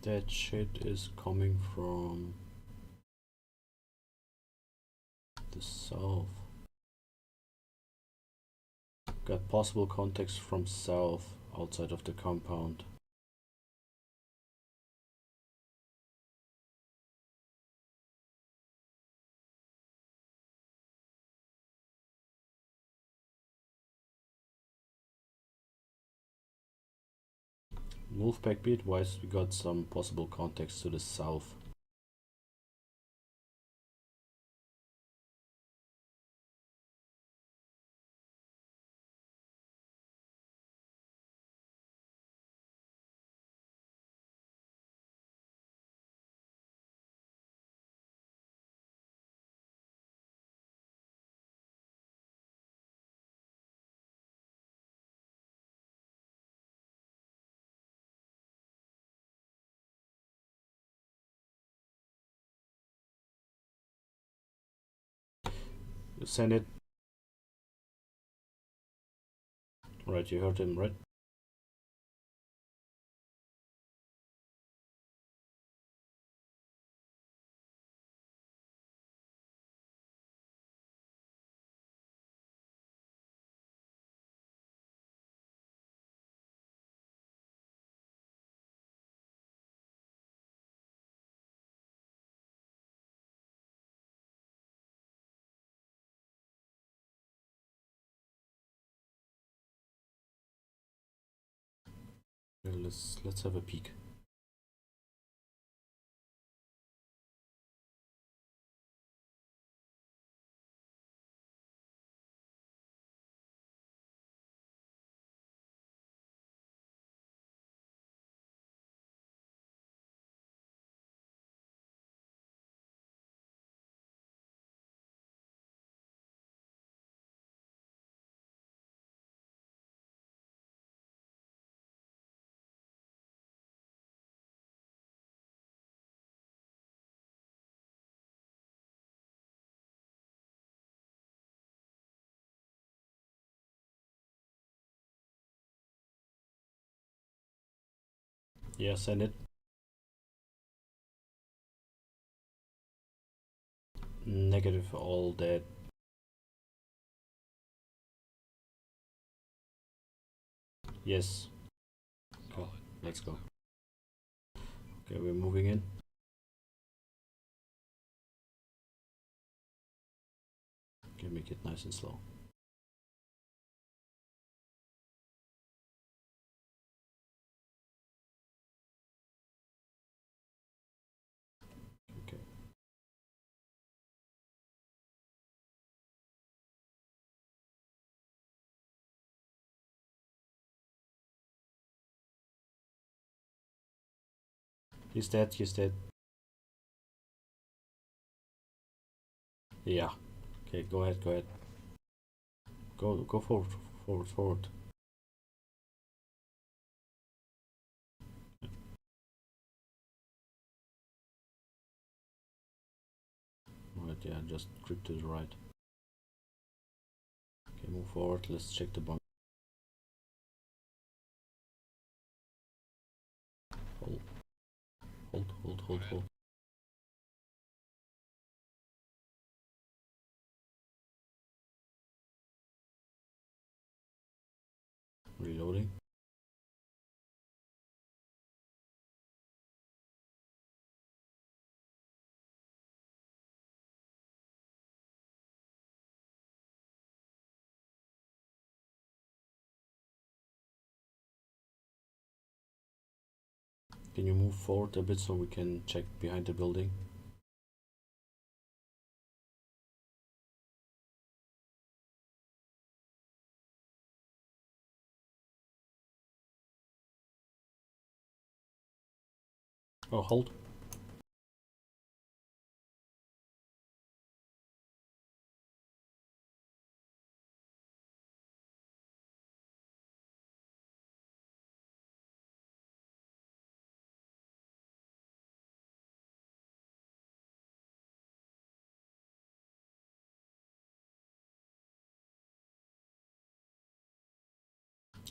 [SPEAKER 10] That shit is coming from the south. Got possible contacts from south outside of the compound. Wolfpack, be advised, we got some possible contacts to the south. Send it. Right, you heard him, right? Yeah, let's have a peek. Yeah, send it. Negative, all dead. Yes. Go. Let's go. Okay, we're moving in. Okay, make it nice and slow. Okay. He's dead, he's dead. Yeah. Okay, go ahead, go ahead. Go forward, forward, forward. Right, yeah, just creep to the right. Okay, move forward, let's check the bunker. Hold, hold. Reloading. Can you move forward a bit so we can check behind the building? Oh, hold.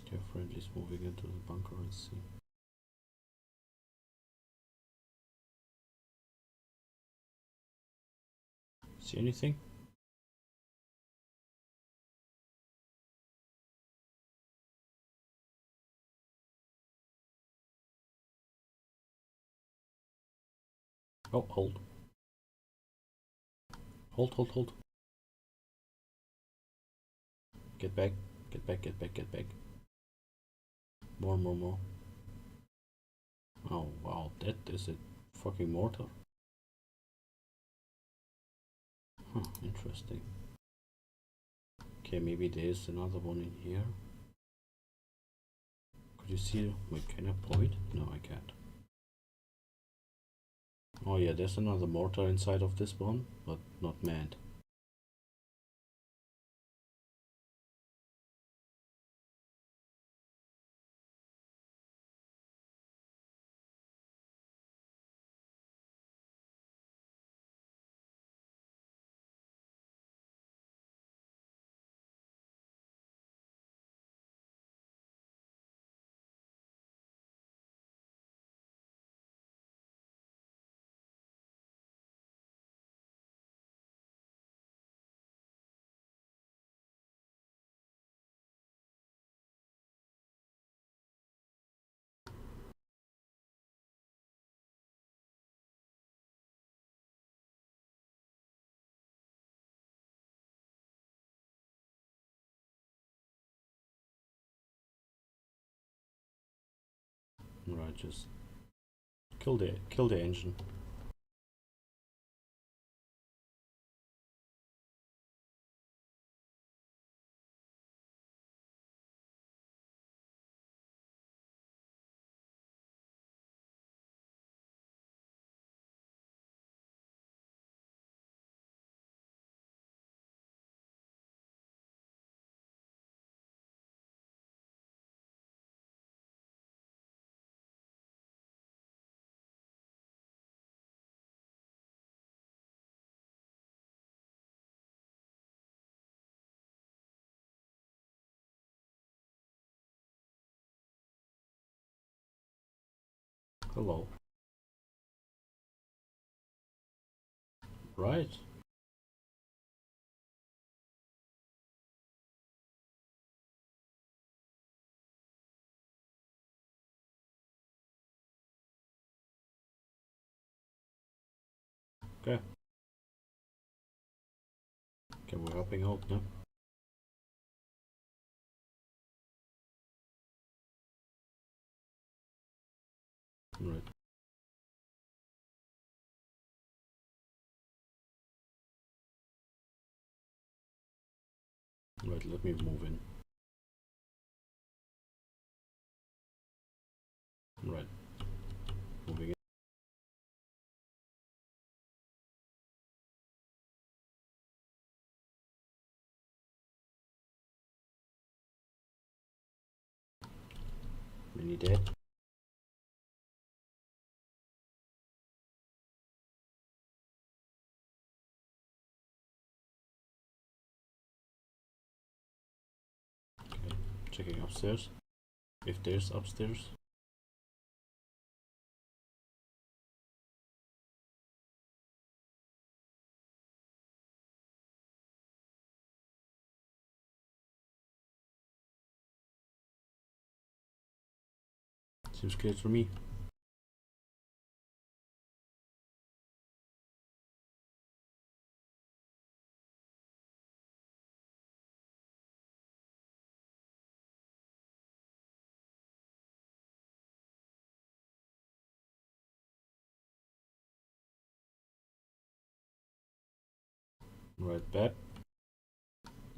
[SPEAKER 10] Okay, friendly's moving into the bunker, let's see. See anything? Oh, hold. Hold. Get back. Get back. More. Oh, wow, that is a fucking mortar. Huh, interesting. Okay, maybe there's another one in here. Could you see? Wait, can I point? No, I can't. Oh yeah, there's another mortar inside of this one, but not manned. Right, just kill the engine. Hello. Right. Okay. Okay, we're hopping out now. Right. Right, let me move in. Right. Moving in. Mini dead. Okay, checking upstairs. If there's upstairs. Seems clear for me. Right, back.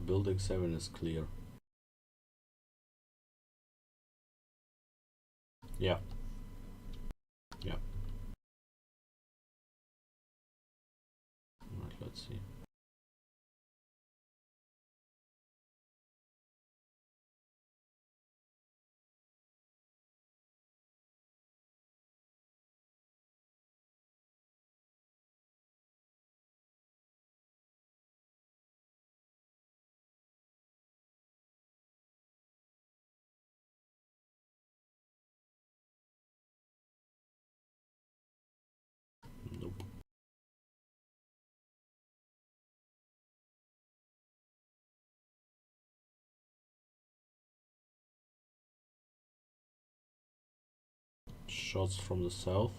[SPEAKER 10] Building 7 is clear. Yeah. Yeah. Right, let's see. Nope. Shots from the south.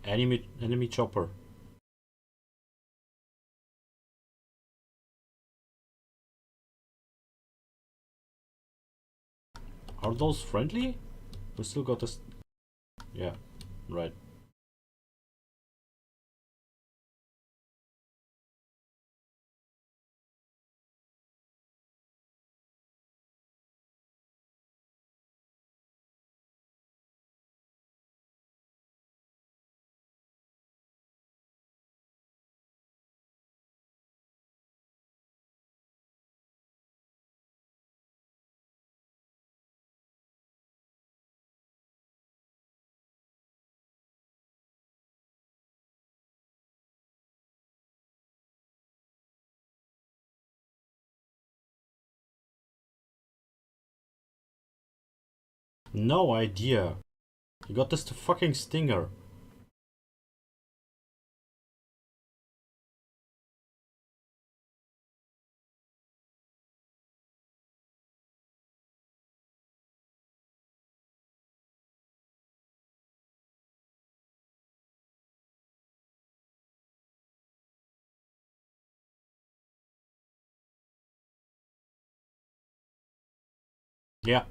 [SPEAKER 10] Enemy chopper. Are those friendly? We still got this. Yeah, right. No idea. You got this to fucking Stinger. Yeah.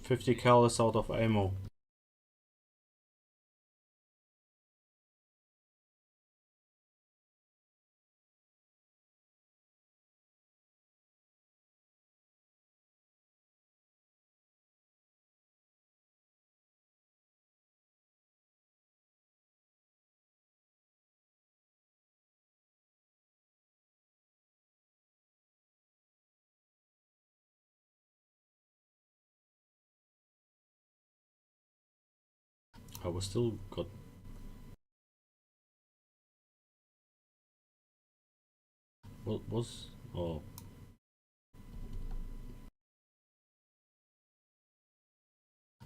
[SPEAKER 10] $50 cal is out of ammo. I was still got. What was? Oh.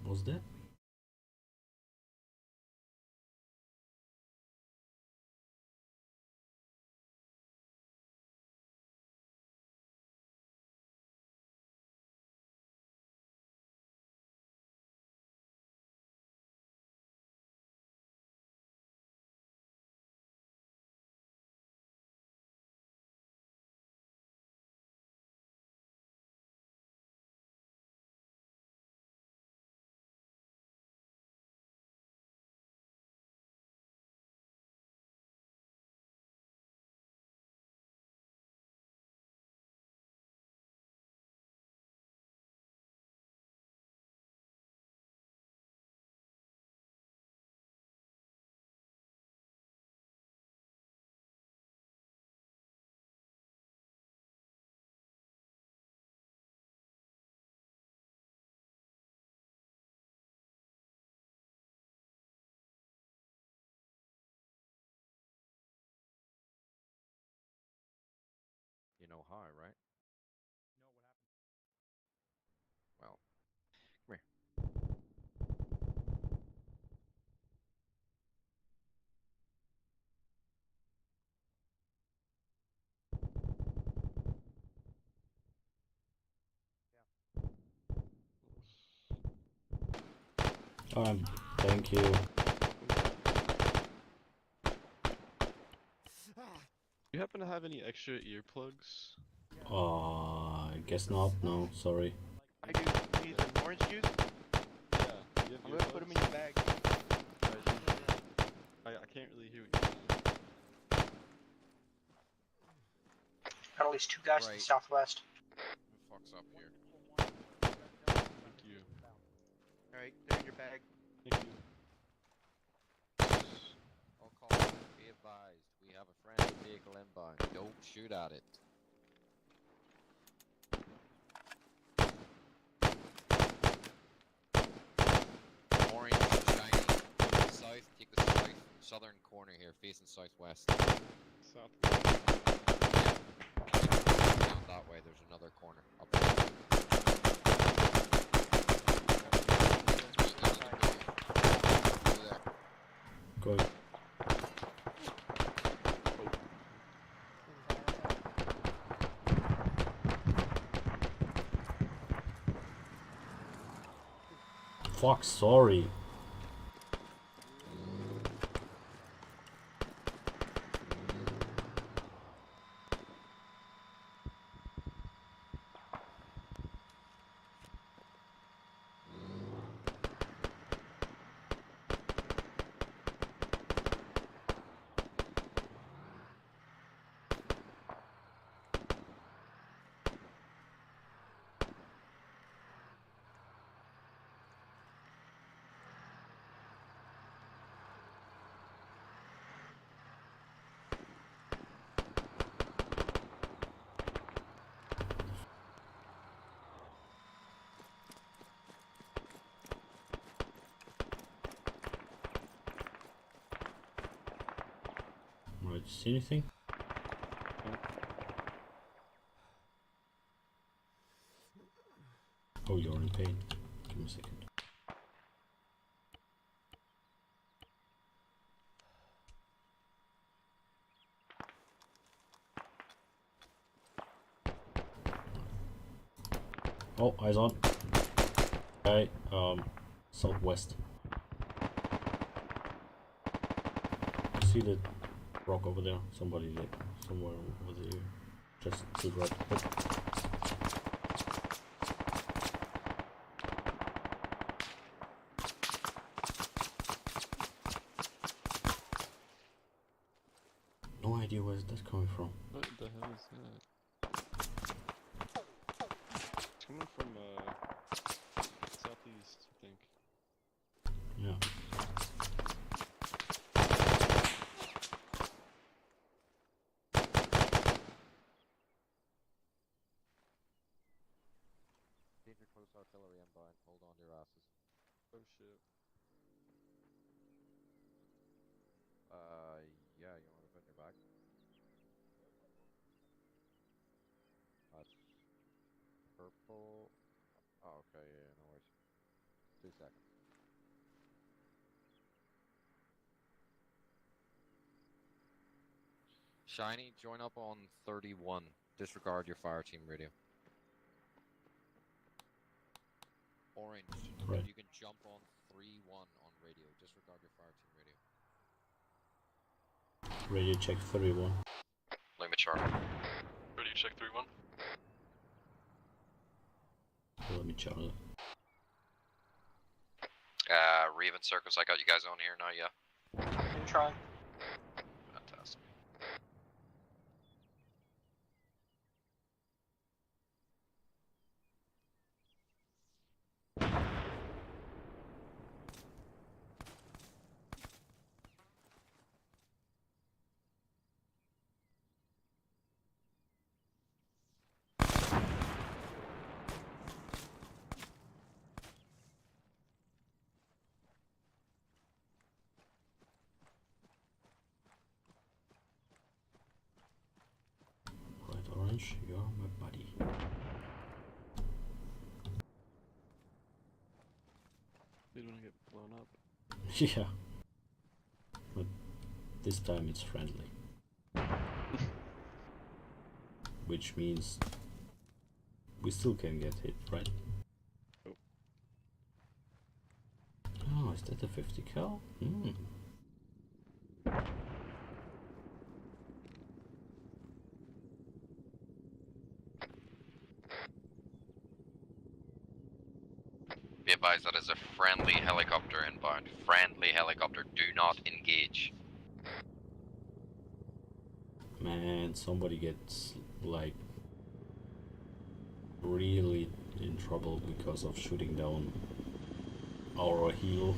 [SPEAKER 10] Was that?
[SPEAKER 2] You know how, right?
[SPEAKER 1] No, what happened?
[SPEAKER 2] Well, come here.
[SPEAKER 10] Thank you.
[SPEAKER 12] You happen to have any extra earplugs?
[SPEAKER 10] I guess not. No, sorry.
[SPEAKER 4] I do. Need some orange juice?
[SPEAKER 12] Yeah. You have
[SPEAKER 4] I'm gonna put them in your bag.
[SPEAKER 12] I can't really hear what you're saying.
[SPEAKER 13] Got at least 2 guys to the southwest.
[SPEAKER 2] Who fucks up here?
[SPEAKER 12] Thank you.
[SPEAKER 4] Alright, they're in your bag.
[SPEAKER 12] Thank you.
[SPEAKER 2] All callers, be advised. We have a friendly vehicle inbound. Don't shoot at it. Orange, shiny. South, take the southern corner here, facing southwest.
[SPEAKER 12] South.
[SPEAKER 2] Down that way, there's another corner. Up there.
[SPEAKER 10] Go. Fuck, sorry. Alright, see anything? Oh, you're in pain. Give me a second. Oh, eyes on. Okay, southwest. See the rock over there? Somebody there. Somewhere over there. Just to the right. Oh. No idea where's that coming from.
[SPEAKER 12] What the hell is that? It's coming from southeast, I think.
[SPEAKER 10] Yeah.
[SPEAKER 18] Danger close artillery inbound. Hold on to your asses.
[SPEAKER 12] Oh shit.
[SPEAKER 18] Yeah, you want to put in your back? That's purple. Oh, okay, yeah, no worries. 2 seconds. Shiny, join up on 31. Disregard your fire team radio. Orange,
[SPEAKER 10] Right.
[SPEAKER 18] you can jump on 3-1 on radio. Disregard your fire team radio.
[SPEAKER 10] Radio check 31.
[SPEAKER 2] Lima Charlie.
[SPEAKER 12] Ready to check 3-1?
[SPEAKER 10] Let me check it.
[SPEAKER 2] Raven Circus, I got you guys on here now, yeah?
[SPEAKER 13] I'm trying.
[SPEAKER 2] Fantastic.
[SPEAKER 10] Right, Orange, you're my buddy.
[SPEAKER 12] Didn't want to get blown up.
[SPEAKER 10] Yeah. But this time it's friendly. Which means we still can get hit, right?
[SPEAKER 12] Oh.
[SPEAKER 10] Oh, is that a 50 cal? Hmm.
[SPEAKER 2] Be advised that is a friendly helicopter inbound. Friendly helicopter, do not engage.
[SPEAKER 10] Man, somebody gets like really in trouble because of shooting down our heel.